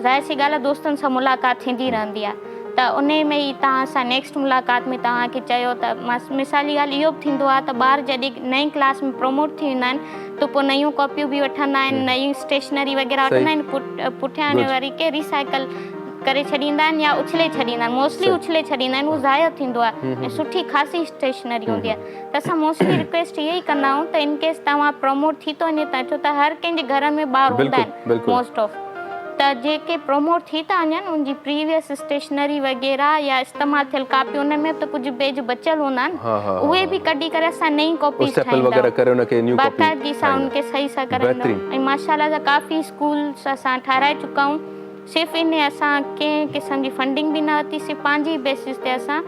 C: ज़ाहिर सी ॻाल्हि आहे दोस्तनि सां मुलाक़ात थींदी रहंदी आहे त उन में ई तव्हां सां नेक्स्ट मुलाक़ात में तव्हांखे चयो त मिसाली ॻाल्हि इहो बि थींदो आहे त ॿार जॾहिं नई क्लास में प्रमोट थी वेंदा आहिनि त पोइ नयूं कॉपियूं बि वठंदा आहिनि नयूं स्टेशनरी वग़ैरह वठंदा आहिनि पुठियां वरी के रिसाइकल करे छॾींदा आहिनि या उछले छॾींदा आहिनि मोस्टली उछले छॾींदा आहिनि उहो ज़ाया थींदो आहे ऐं सुठी ख़ासी स्टेशनरी हूंदी आहे त असां मोस्टली रिक्वेस्ट इहो ई कंदा आहियूं त इन केस तव्हां प्रमोट थी थो वञे छो त हर कंहिंजे घरनि में ॿार हूंदा आहिनि मोस्ट ऑफ त जेके प्रमोट थी था वञनि उनजी प्रीवियस स्टेशनरी वग़ैरह या इस्तेमालु थियल कापियूं उन में त कुझु पेज बचियल हूंदा आहिनि उहे बि कढी करे असां नई कॉपीज़ ठाहींदा बाक़ाइदगी सां उनखे सही सां कराईंदा ऐं माशाल्लाह जा काफ़ी स्कूल्स असां ठाराए चुका आहियूं सिर्फ़ु इन असां कंहिं क़िस्म जी फंडिंग बि न वरिती सिर्फ़ु पंहिंजी बेसिस ते असां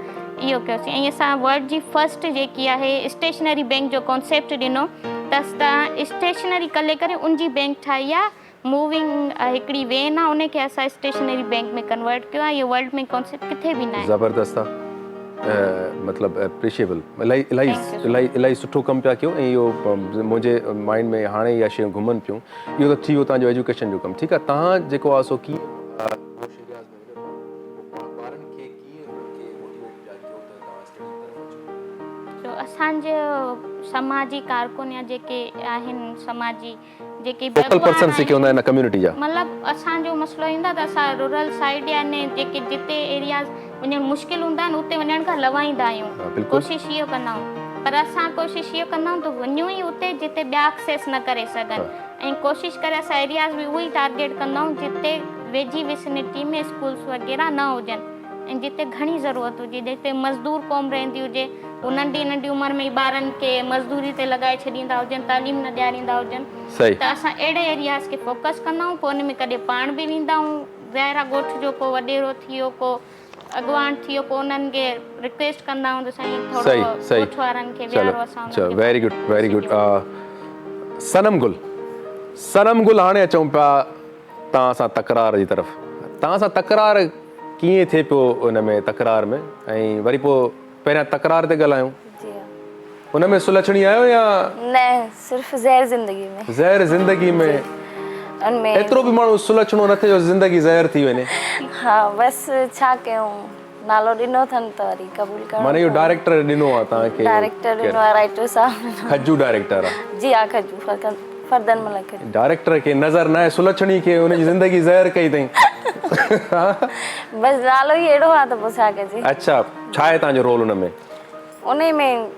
C: इहो कयोसीं ऐं असां वर्ल्ड जी फस्ट जेकी आहे स्टेशनरी बैंक जो कॉन्सेप्ट ॾिनो त असां स्टेशनरी कले करे उनजी बैंक ठाही आहे मूविंग हिकिड़ी वेन आहे उनखे असां स्टेशनरी बैंक में कन्वर्ट कयो आहे इहो वर्ल्ड में कॉन्सेप्ट किथे बि न आहे
B: ज़बरदस्त आहे मतिलबु एप्रिशिएबल इलाही सुठो कमु पिया कयो ऐं इहो मुंहिंजे माइंड में हाणे इहा शयूं घुमनि पियूं इहो त थी वियो तव्हांजो एजुकेशन जो कमु ठीकु आहे तव्हां जेको आहे सो कीअं
C: असांजे समाजी कारकुन या जेके आहिनि समाजी जेके
B: लोकल पर्सन जेके हूंदा आहिनि कम्युनिटी जा
C: मतिलबु असांजो मसइलो ईंदो आहे त असां रूरल साइड या ने जेके जिते एरियाज़ वञणु मुश्किल हूंदा आहिनि उते वञण खां लवाईंदा आहियूं कोशिशि इहो कंदा आहियूं पर असां कोशिशि इहो कंदा आहियूं त वञूं ई उते जिते ॿिया एक्सेस न करे सघनि ऐं कोशिशि करे असां एरियाज़ बि उहो ई टारगेट कंदा आहियूं जिते वेझी विसिनिटी में स्कूल्स वग़ैरह न हुजनि ऐं जिते घणी ज़रूरत हुजे जिते मज़दूर क़ौम रहंदी हुजे नंढी नंढी उमिरि में ई ॿारनि खे मज़दूरी ते लॻाए छॾींदा हुजनि तालीम न ॾियारींदा हुजनि त असां अहिड़े एरियाज़ खे फोकस कंदा आहियूं पोइ हुन में कॾहिं पाण बि वेंदा आहियूं ज़ाहिर आहे ॻोठ जो को वॾेरो थी वियो को अॻवान थी वियो पोइ उन्हनि खे रिक्वेस्ट कंदा आहियूं त साईं थोरो ॻोठ वारनि खे विहारो असां
B: वेरी गुड सनम गुल हाणे अचूं पिया तव्हां सां तकरार जी तरफ़ तव्हां सां तकरार कीअं थिए पियो उन में तकरार में ऐं वरी पोइ पहिरियां तकरार ते ॻाल्हायूं उन में सुलझणी आयो या
D: न सिर्फ़ ज़हर ज़िंदगी में उनमें
B: एतिरो बि माण्हू सुलझणो न थिए जो ज़िंदगी ज़हर थी वञे
D: हा बसि छा कयूं नालो ॾिनो अथनि त वरी क़बूल करणो
B: माने इहो डायरेक्टर ॾिनो आहे तव्हांखे
D: डायरेक्टर ॾिनो आहे राइटर साहब
B: खजू डायरेक्टर आहे
D: जी हा खजू फरदन मलक
B: डायरेक्टर खे नज़र न आहे सुलझणी खे हुनजी ज़िंदगी ज़हर कई अथई
D: बसि नालो ई अहिड़ो आहे त पोइ छा कजे
B: अच्छा छा आहे तव्हांजो रोल उन में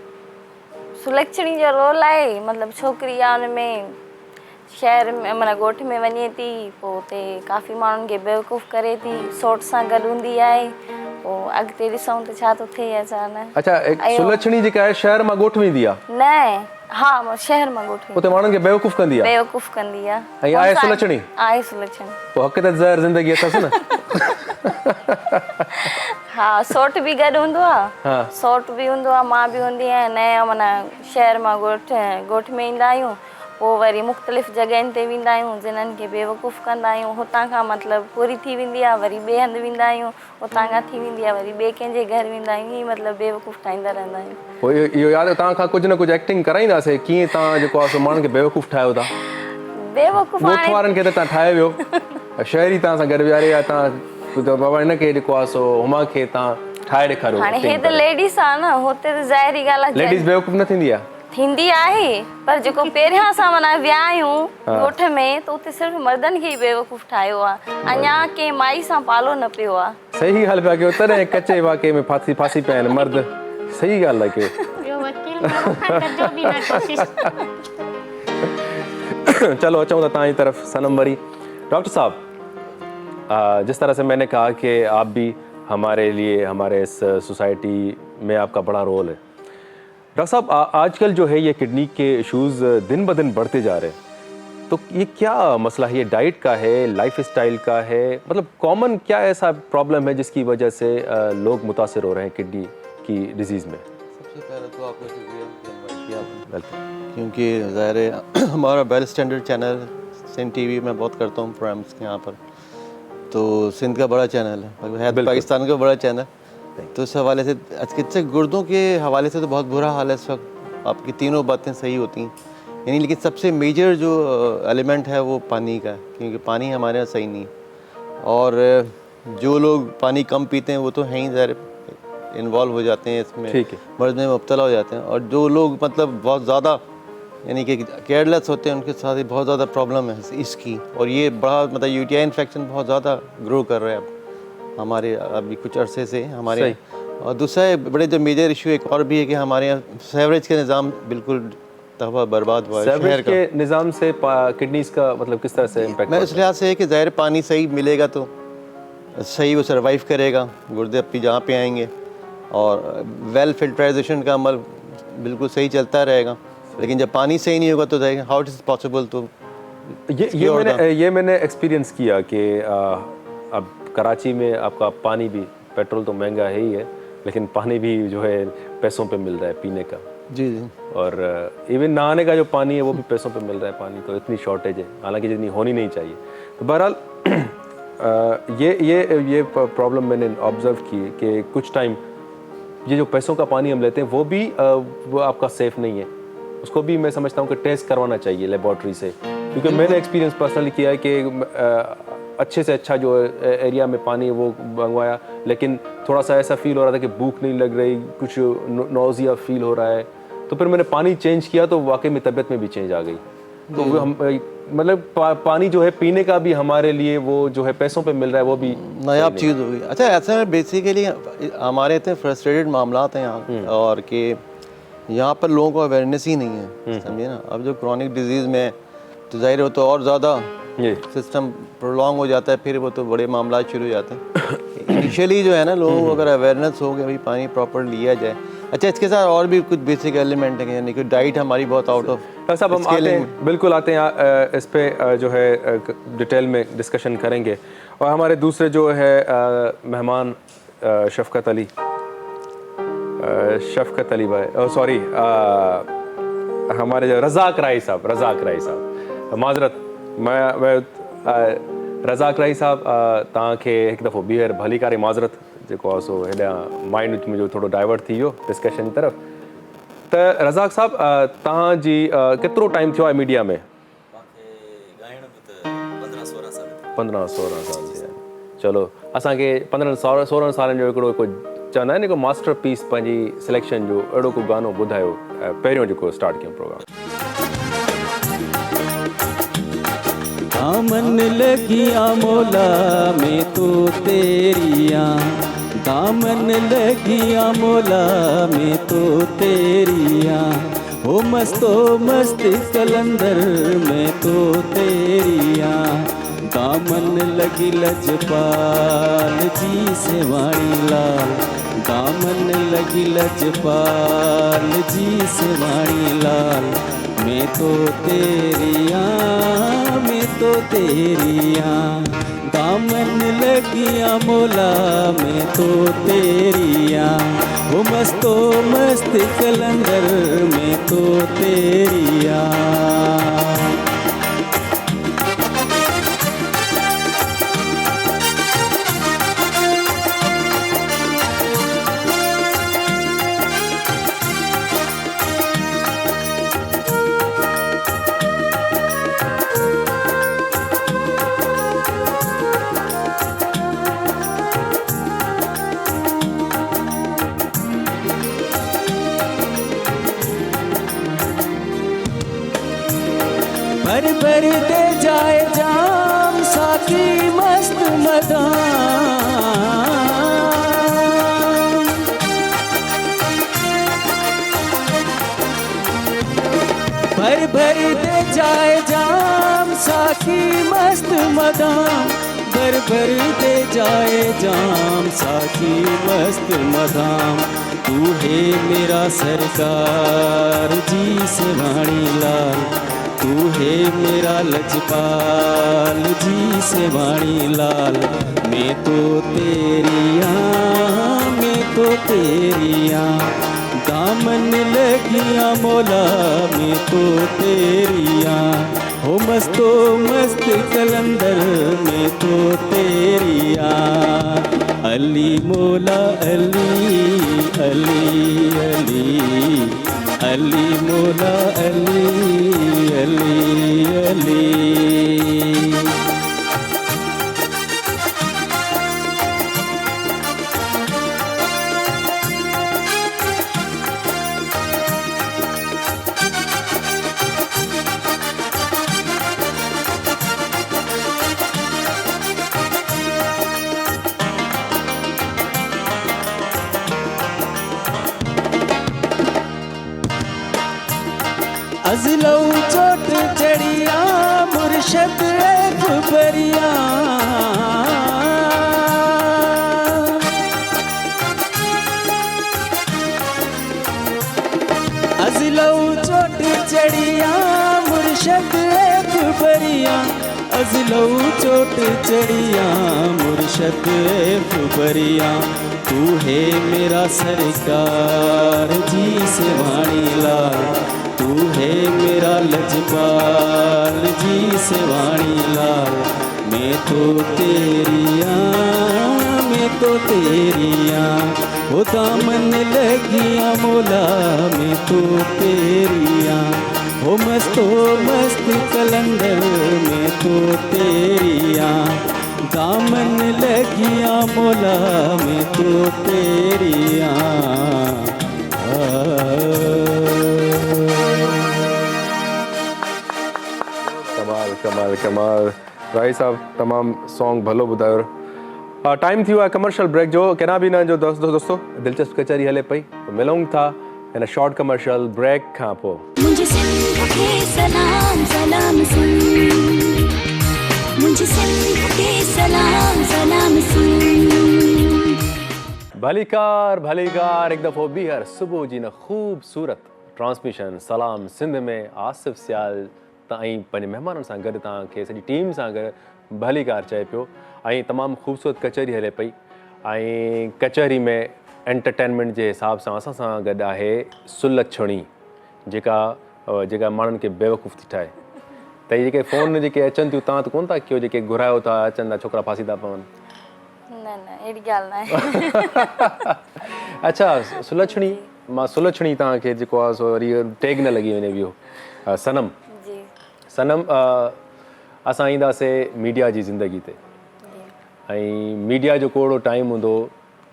D: सुलक्षणी जो रोल आहे मतिलबु छोकिरी आहे हुनमें शहर में माना ॻोठ में वञे थी पोइ हुते काफ़ी माण्हुनि खे बेवकूफ़ करे थी सोट सां गॾु हूंदी आहे पोइ अॻिते ॾिसूं त छा थो थिए या छा न
B: अच्छा सुलझणी जेका आहे शहर मां ॻोठ वेंदी आहे
D: न हा मां शहर मां ॻोठ
B: उते माण्हुनि खे बेवकूफ़ कंदी आहे
D: बेवकूफ़ कंदी आहे
B: ऐं आहे सुलझणी
D: आहे सुलक्षणी
B: पोइ हक़ीक़त ज़हर ज़िंदगी अथसि न
D: हा सोट बि गॾु हूंदो आहे सोट बि हूंदो आहे मां बि हूंदी आहियां नया माना शहर मां ॻोठ में ईंदा आहियूं पोइ वरी मुख़्तलिफ़ जॻहियुनि ते वेंदा आहियूं जिन्हनि खे बेवकूफ़ कंदा आहियूं हुतां खां मतिलबु पूरी थी वेंदी आहे वरी ॿिए हंधि वेंदा आहियूं हुतां खां थी वेंदी आहे वरी ॿिए कंहिंजे घर वेंदा आहियूं ईअं मतिलबु बेवकूफ़ ठाहींदा रहंदा आहियूं
B: पोइ इहो यादि तव्हां खां कुझु न कुझु एक्टिंग कराईंदासीं कीअं तव्हां जेको आहे माण्हुनि खे बेवकूफ़ ठाहियो था
D: बेवकूफ़
B: ॻोठ वारनि खे त तव्हां ठाहे वियो शहरी तव्हां सां गॾु विहारे या तव्हां बाबा हिन खे जेको आहे सो हुमा खे तव्हां ठाहे ॾेखारियो
D: हाणे हे त लेडीस आहे न हुते त ज़ाहिरी ॻाल्हि आहे
B: लेडीस बेवकूफ़ न थींदी आहे
D: थींदी आहे पर जेको पहिरियां असां माना विया आहियूं ॻोठ में त उते सिर्फ़ु मर्दनि खे ई बेवकूफ़ ठाहियो आहे अञा कंहिं माई सां पालो न पियो आहे
B: सही ॻाल्हि पिया कयो तॾहिं कचे वाक़े में फासी पिया आहिनि मर्द सही ॻाल्हि आहे चलो अचूं था तव्हांजी तरफ़ सनम वरी डॉक्टर साहब जिस तरह से मैंने कहा कि आप भी हमारे लिए हमारे इस सोसाइटी में आपका बड़ा रोल है डॉक्टर साहब आजकल जो है ये किडनी के इश्यूज़ दिन ब दिन बढ़ते जा रहे हैं तो ये क्या मसला है ये डाइट का है लाइफ स्टाइल का है मतलब कॉमन क्या ऐसा प्रॉब्लम है जिसकी वजह से लोग मुतासिर हो रहे हैं किडनी की डिजीज़ में
E: सबसे पहले तो आपको शुक्रिया क्योंकि ज़ाहिर है हमारा वेल स्टैंडर्ड चैनल सिंध टीवी में बहुत करता हूँ प्रोग्राम्स यहाँ पर तो सिंध का बड़ा चैनल है पाकिस्तान का बड़ा चैनल तो इस हवाले से चिकित्सक गुर्दों के हवाले से तो बहुत बुरा हाल है इस वक्त आपकी तीनों बातें सही होती हैं यानी लेकिन सबसे मेजर जो एलिमेंट है वो पानी का है क्योंकि पानी हमारे यहाँ सही नहीं है और जो लोग पानी कम पीते हैं वो तो हैं ही ज़ाहिर इन्वॉल्व हो जाते हैं इसमें मर्ज में मुब्तला हो जाते हैं और जो लोग मतलब बहुत ज़्यादा यानी कि केयरलेस होते हैं उनके साथ ही बहुत ज़्यादा प्रॉब्लम है इसकी और ये बड़ा मतलब यूटीआई इन्फेक्शन बहुत ज़्यादा ग्रो कर रहा है अब हमारे अभी कुछ अरसे से हमारे और दूसरा बड़े जो मेजर इशू एक और भी है कि हमारे यहाँ सेवरेज के निज़ाम बिल्कुल तबाह बर्बाद हुआ है
B: सेवरेज के निज़ाम से किडनीज़ का मतलब किस तरह से इम्पैक्ट
E: मैं इस लिहाज से है कि ज़ाहिर पानी सही मिलेगा तो सही वो सर्वाइव करेगा गुर्दे अपनी जहाँ पे आएंगे और वेल फिल्ट्राइजेशन का अमल बिल्कुल सही चलता रहेगा लेकिन जब पानी सही नहीं होगा तो हाउ इट इज़ पॉसिबल तो
B: ये मैंने एक्सपीरियंस किया कि अब कराची में आपका पानी भी पेट्रोल तो महंगा है ही है लेकिन पानी भी जो है पैसों पे मिल रहा है पीने का
E: जी
B: और इवन नहाने का जो पानी है वो भी पैसों पे मिल रहा है पानी तो इतनी शॉर्टेज है हालांकि जितनी होनी नहीं चाहिए तो बहरहाल ये प्रॉब्लम मैंने ऑब्ज़र्व की कि कुछ टाइम ये जो पैसों का पानी हम लेते हैं वो भी वो आपका सेफ़ नहीं है उसको भी मैं समझता हूँ कि टेस्ट करवाना चाहिए लेबॉर्ट्री से क्योंकि मैंने एक्सपीरियंस पर्सनली किया है कि अच्छे से अच्छा जो एरिया में पानी है वो मंगवाया लेकिन थोड़ा सा ऐसा फील हो रहा था कि भूख नहीं लग रही कुछ नौजिया फील हो रहा है तो फिर मैंने पानी चेंज किया तो वाकई में तबीयत में भी चेंज आ गई। तो वो हम मतलब पानी जो है पीने का भी हमारे लिए वो जो है पैसों पे मिल रहा है वो भी
E: नायाब चीज़ होगी। अच्छा, ऐसा है बेसिकली हमारे इतने फ्रस्ट्रेटेड मामलात हैं यहाँ और कि यहाँ पर लोगों को अवेयरनेस ही नहीं है, समझिए ना। अब जो क्रॉनिक डिजीज़ में तो जाहिर हो तो और ज़्यादा सिस्टम प्रोलॉन्ग हो जाता है, फिर वो तो बड़े मामला शुरू हो जाते हैं। इनिशियली जो है ना लोगों को अगर अवेयरनेस हो कि भाई पानी प्रॉपर लिया जाए। अच्छा, इसके साथ और भी कुछ बेसिक एलिमेंट हैं, यानी कि डाइट हमारी बहुत आउट ऑफ
B: सब हम आते हैं, बिल्कुल आते हैं इस पे जो है डिटेल में डिस्कशन करेंगे। और हमारे दूसरे जो है मेहमान शफ़क़त अली भाई, सॉरी हमारे जो रज़ाक राई साहब माजरत मैं रज़ाक राई साहब तव्हांखे हिकु दफ़ो ॿीहर भली करे माजरत जेको आहे सो हेॾा माइंड मुंहिंजो थोरो डाइवर्ट थी वियो डिस्कशन जी तरफ़। त रज़ाक साहब तव्हांजी केतिरो टाइम थियो आहे मीडिया में? 15-16 साल थी आहिनि। चलो असांखे 15-16 सालनि जो हिकिड़ो कोई चवंदा आहिनि हिकु मास्टर पीस पंहिंजी सिलेक्शन जो अहिड़ो को गानो ॿुधायो पहिरियों जेको स्टार्ट कयूं प्रोग्राम।
F: दामन लगिया मौला में तो तेरिया, दामन लगिया मौला में तो तेरिया, हो मस्तो मस्त कलंदर में तो तेरिया, दामन लगी लजपाल जी से वाणी लाल, दामन लगी लजपाल जी से वाणी लाल, मैं तो तेरिया मैं तो तेरिया, दामन लगिया मौला मैं तो तेरिया, वो मस्तो मस्त कलंदर मैं तो तेरिया। भर भर दे जाए जाम साकी मस्त मदाम, भर भर दे जाए जाम साकी मस्त मदाम, भर भर दे जाए जाम साकी मस्त मदाम, तू है मेरा सरकार जी से वाणी लाल, तू है मेरा लजपाल जी से वाणी लाल, मैं तो तेरिया मैं तो तेरिया, दामन लगिया मौला मैं तो तेरिया, हो मस्तो मस्त कलंदर मैं तो तेरिया, अली मौला अली अली अली अली मौला अली अली अली। अज़लो चोट चढ़िया मुर्शद एक बरिया, अज़लो चोट चढ़िया मुर्शद एक बरिया, अज़लो चोट चढ़िया मुर्शद एक बरिया, तू है मेरा सरकार जी से वाणी लाल, तू है मेरा लजपाल जी से वाणी लाल, मैं तो तेरिया मैं तो तेरिया, वो दामन लगिया मौला मैं तो तेरिया, वो मस्तो मस्त कलंदर मैं तो तेरिया, दामन लगिया मौला मैं तो तेरिया।
B: कमाल कमाल राही साहब तमामु सॉन्ग भलो ॿुधायो। टाइम थी वियो आहे कमर्शियल ब्रेक जो। केना बि न जो दोस्तों दिलचस्प कचहरी हले पई, मिलूं था हिन शॉर्ट कमर्शियल ब्रेक खां पोइ।
A: मुझे सिंध के सलाम सलाम सुन, मुझे सिंध के सलाम सलाम सुन।
B: भलीकार एक दफ़ो ॿीहर सुबुह जी न ख़ूबसूरत ट्रांसमिशन सलाम सिंध में आसिफ़ सियाल ऐं पंहिंजे महिमाननि सां गॾु तव्हांखे सॼी टीम सां गॾु भलीकार चए पियो ऐं तमामु ख़ूबसूरत कचहरी हले पई ऐं कचहरी में एंटरटेनमेंट जे हिसाब सां असां सां गॾु आहे सुलक्षणी जेका माण्हुनि खे बेवकूफ़ थी ठाहे। त इहे जेके फ़ोन जेके अचनि थियूं तव्हां त कोन था कयो, जेके घुरायो था अचनि था छोकिरा फासी था पवनि?
D: न अहिड़ी ॻाल्हि न आहे।
B: अच्छा सुलक्षणी, मां सुलक्षणी तव्हांखे जेको आहे सो वरी टैग न लॻी वञे ॿियो। सनम सनम असां ईंदासीं मीडिया जी ज़िंदगी ते ऐं मीडिया जो को अहिड़ो टाइम हूंदो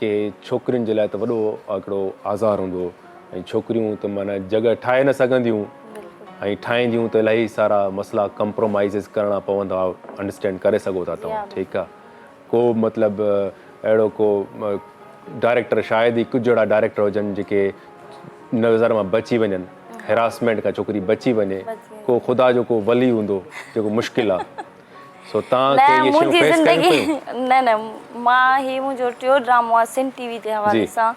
B: की छोकिरियुनि जे लाइ त वॾो हिकिड़ो आज़ारु हूंदो ऐं छोकिरियूं त माना जॻह ठाहे न सघंदियूं ऐं ठाहींदियूं त इलाही सारा मसइला कंप्रोमाइज़ करणा पवंदा। अंडरस्टैंड करे सघो था तव्हां, ठीकु आहे। को मतिलबु अहिड़ो को डायरेक्टर शायदि ई कुझु अहिड़ा डायरेक्टर हुजनि जेके नज़र मां बची वञनि, हेरासमेंट खां छोकिरी बची वञे, को ख़ुदा जो को वली हूंदो जेको मुश्किल आहे। सो तव्हांखे इहे शयूं फेस करियूं पियूं?
D: न मां ही मुंहिंजो टियों ड्रामो आहे सिंध टीवी जे हवाले सां।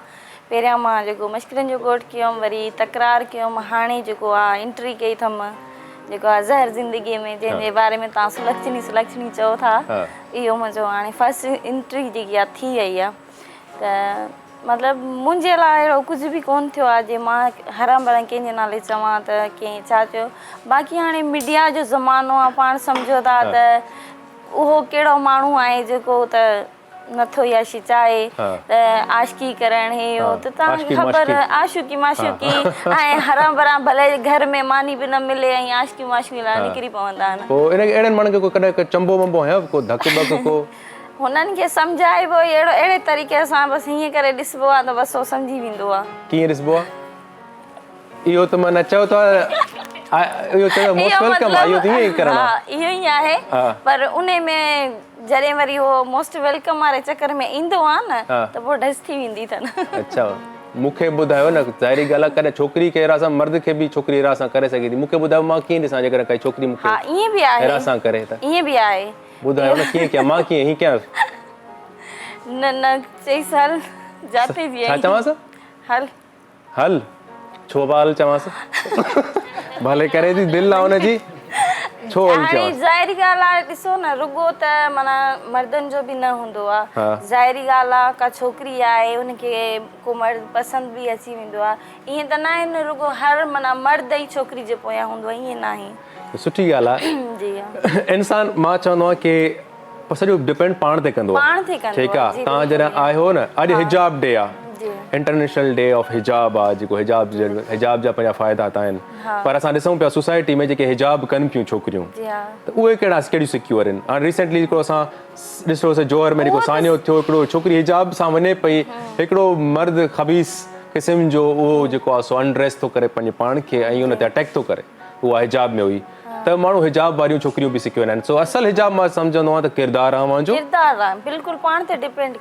D: पहिरियां मां जेको मश्किलनि जो ॻोठ कयुमि, वरी तकरार कयुमि, हाणे जेको आहे एंट्री कई अथमि जेको आहे ज़हर ज़िंदगीअ में, जंहिंजे बारे में तव्हां सुलक्षणी चओ था। इहो मुंहिंजो हाणे फस्ट एंट्री जेकी आहे थी वई आहे। त मतिलबु मुंहिंजे लाइ अहिड़ो कुझु बि कोन थियो आहे जे मां हराम भरा कंहिंजे नाले चवां त कंहिं छा चयो। बाक़ी हाणे मीडिया जो ज़मानो आहे, पाण सम्झो था त उहो कहिड़ो माण्हू आहे जेको त नथो या चाहे त आशिकी करणु हे हो, त तव्हांखे ख़बर आशुकी माशुकी ऐं हराम भरा भले घर में मानी बि न मिले ऐं आशिकी माशुकी लाइ निकिरी पवंदा आहिनि।
B: पोइ इन अहिड़नि माण्हुनि खे कॾहिं चंबो वंबो हयो, को धक बक को
D: हुननि खे सम्झाइबो अहिड़े तरीक़े सां, बसि हीअं करे ॾिसबो आहे त बसि उहो सम्झी वेंदो आहे। कीअं ॾिसबो आहे?
B: इहो त माना चओ था इहो मोस्ट वेलकम आहे, इहो त ईअं ई करणो आहे।
D: इहो ई आहे, पर उन में जॾहिं वरी उहो मोस्ट वेलकम वारे चकर में ईंदो आहे न त पोइ डस थी वेंदी अथनि।
B: अच्छा मूंखे ॿुधायो न, ज़ाहिरी ॻाल्हि आहे कॾहिं छोकिरी खे अहिड़ा सां मर्द खे बि छोकिरी अहिड़ा सां करे सघे थी। मूंखे ॿुधायो मां कीअं ॾिसां जेकॾहिं काई छोकिरी मूंखे
D: ईअं बि आहे
B: अहिड़ा सां करे त?
D: ईअं बि आहे,
B: ॿुधायो न कीअं कयां, मां कीअं हीअं कयां?
D: न चईस हल जाते जी
B: छा चवांसि? हल छो हल चवांसि? भले करे थी दिलि आहे हुनजी, छो हल चवांसि?
D: ज़ाहिरी ॻाल्हि आहे, ॾिसो न रुॻो त माना मर्दनि जो बि न हूंदो आहे। ज़ाहिरी ॻाल्हि आहे का छोकिरी आहे उनखे को मर्द पसंदि बि अची वेंदो आहे। ईअं त न आहे न रुॻो हर माना मर्द ई छोकिरी जे पोयां हूंदो आहे, ईअं न आहे।
B: सुठी ॻाल्हि आहे। जी इंसान मां चवंदो आहियां की सॼो डिपेंड पाण ते कंदो आहे, ठीकु आहे। तव्हां जॾहिं आयो न, अॼु हिजाब डे आहे, इंटरनेशनल डे ऑफ हिजाब आहे, जेको हिजाब जा पंहिंजा फ़ाइदा त आहिनि, पर असां ॾिसूं पिया सोसाइटी में जेके हिजाब कनि पियूं छोकिरियूं त उहे कहिड़ियूं सिक्योर आहिनि। हाणे रिसेंटली हिकिड़ो असां ॾिसोसीं जोहर में जेको सानियो थियो, हिकिड़ो छोकिरी हिजाब सां वञे पई, हिकिड़ो मर्द ख़बीस क़िस्म जो उहो जेको आहे सो अनड्रेस थो करे पंहिंजे पाण खे ऐं उन ते अटैक थो करे, उहा हिजाब में हुई। त माण्हू हिजाब वारियूं छोकिरियूं बि सिक्योर आहिनि। सो असुलु हिजाब मां सम्झंदो आहियां त किरदारु आहे मुंहिंजो,
D: बिल्कुलु पाण ते डिपेंड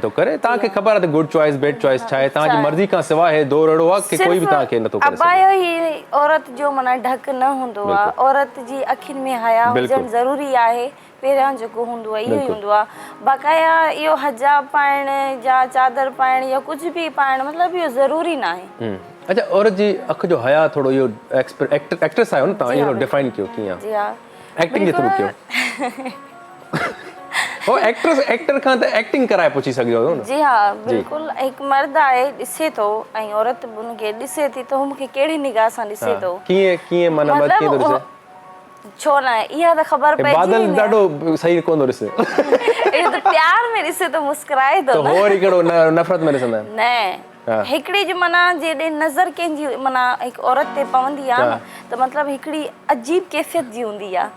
B: थो करे। तव्हांखे ख़बर आहे त गुड चॉइस बेड चॉइस छा आहे, तव्हांजी मर्ज़ी खां सवाइ हे दौर अहिड़ो आहे की कोई बि तव्हांखे नथो करे सघे।
D: अबायो ई औरत जो माना ढक न हूंदो आहे, औरत जी अखियुनि में हया हुजणु ज़रूरी आहे। पहिरियां जेको हूंदो आहे इहो ई हूंदो आहे। बाक़ाया इहो हिजाब पाइण या चादर पाइण या कुझु बि पाइण मतिलबु इहो ज़रूरी न आहे।
B: अच्छा औरत जी अख जो हया थोरो इहो एक्ट्रेस आहियो न तव्हां, इहो डिफाइन कयो कीअं आहे?
D: जी हा,
B: एक्टिंग जे थ्रू कयो। हो एक्टर खां त एक्टिंग कराए पुछी सघियो हो न?
D: जी हा बिल्कुलु। हिकु मर्द आहे ॾिसे थो ऐं औरत बि उनखे ॾिसे थी त हू मूंखे कहिड़ी निगाह सां ॾिसे थो,
B: कीअं माना मर्द कीअं थो ॾिसे?
D: छो न इहा त ख़बर पए
B: बादल ॾाढो सही कोन थो ॾिसे,
D: इहो त प्यार में ॾिसे थो, मुस्कुराए थो,
B: त होर हिकिड़ो नफ़रत में ॾिसंदा आहिनि
D: न। हिकिड़ी जी माना जेॾे नज़र कंहिंजी माना हिकु औरत ते पवंदी आहे न त मतिलबु हिकिड़ी अजीब कैफ़ियत जी हूंदी आहे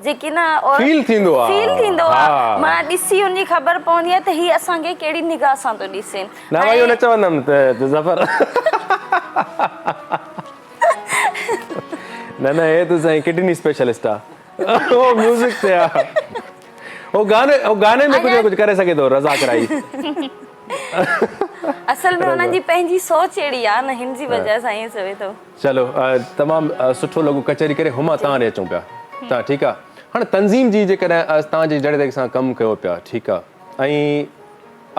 D: जेकी न
B: फील थींदो
D: आहे, माना ॾिसी उनजी ख़बर पवंदी आहे त हीअ असांखे कहिड़ी निगाह सां थो ॾिसे।
B: न भाई उन चवंदमि त ज़फर न हे त साईं किडनी स्पेशलिस्ट आहे। वो म्यूजिक से यार वो गाने में कुछ ना कुछ करे सके तो रज़ा कराई
D: असल में उन्हनि जी पंहिंजी सोच अहिड़ी आहे न, हिन जी वजह सां ईअं चवे थो।
B: चलो तमामु सुठो लॻो कचहरी करे हुमा तव्हां ॾे अचूं पिया तव्हां ठीकु आहे। हाणे तंज़ीम जी जेकॾहिं तव्हांजी जड़े सां कमु कयो पिया ठीकु आहे, ऐं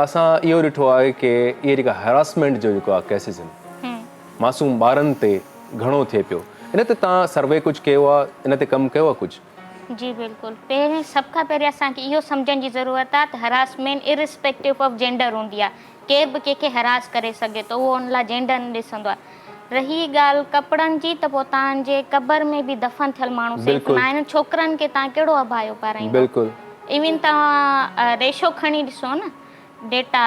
B: असां इहो ॾिठो आहे की इहे जेका हैरासमेंट जो जेको आहे केसिस आहिनि मासूम ॿारनि ते घणो थिए पियो, इन ते तव्हां सर्वे कुझु कयो आहे, इन ते कमु कयो आहे कुझु?
C: जी बिल्कुलु। पहिरें सभ खां पहिरीं असांखे इहो सम्झण जी ज़रूरत आहे त हरासमेंट इरिस्पेक्टिव ऑफ जेंडर हूंदी आहे। केर बि कंहिंखे हरास करे सघे थो, उहो उन लाइ जेंडर न ॾिसंदो आहे। रही ॻाल्हि कपिड़नि जी त पोइ तव्हांजे क़बर में बि दफ़न थियल माण्हू सेफ न आहिनि। छोकिरनि खे तव्हां कहिड़ो अभायो पाराईंदो?
B: बिल्कुलु।
C: इवन तव्हां रेशो खणी ॾिसो न, data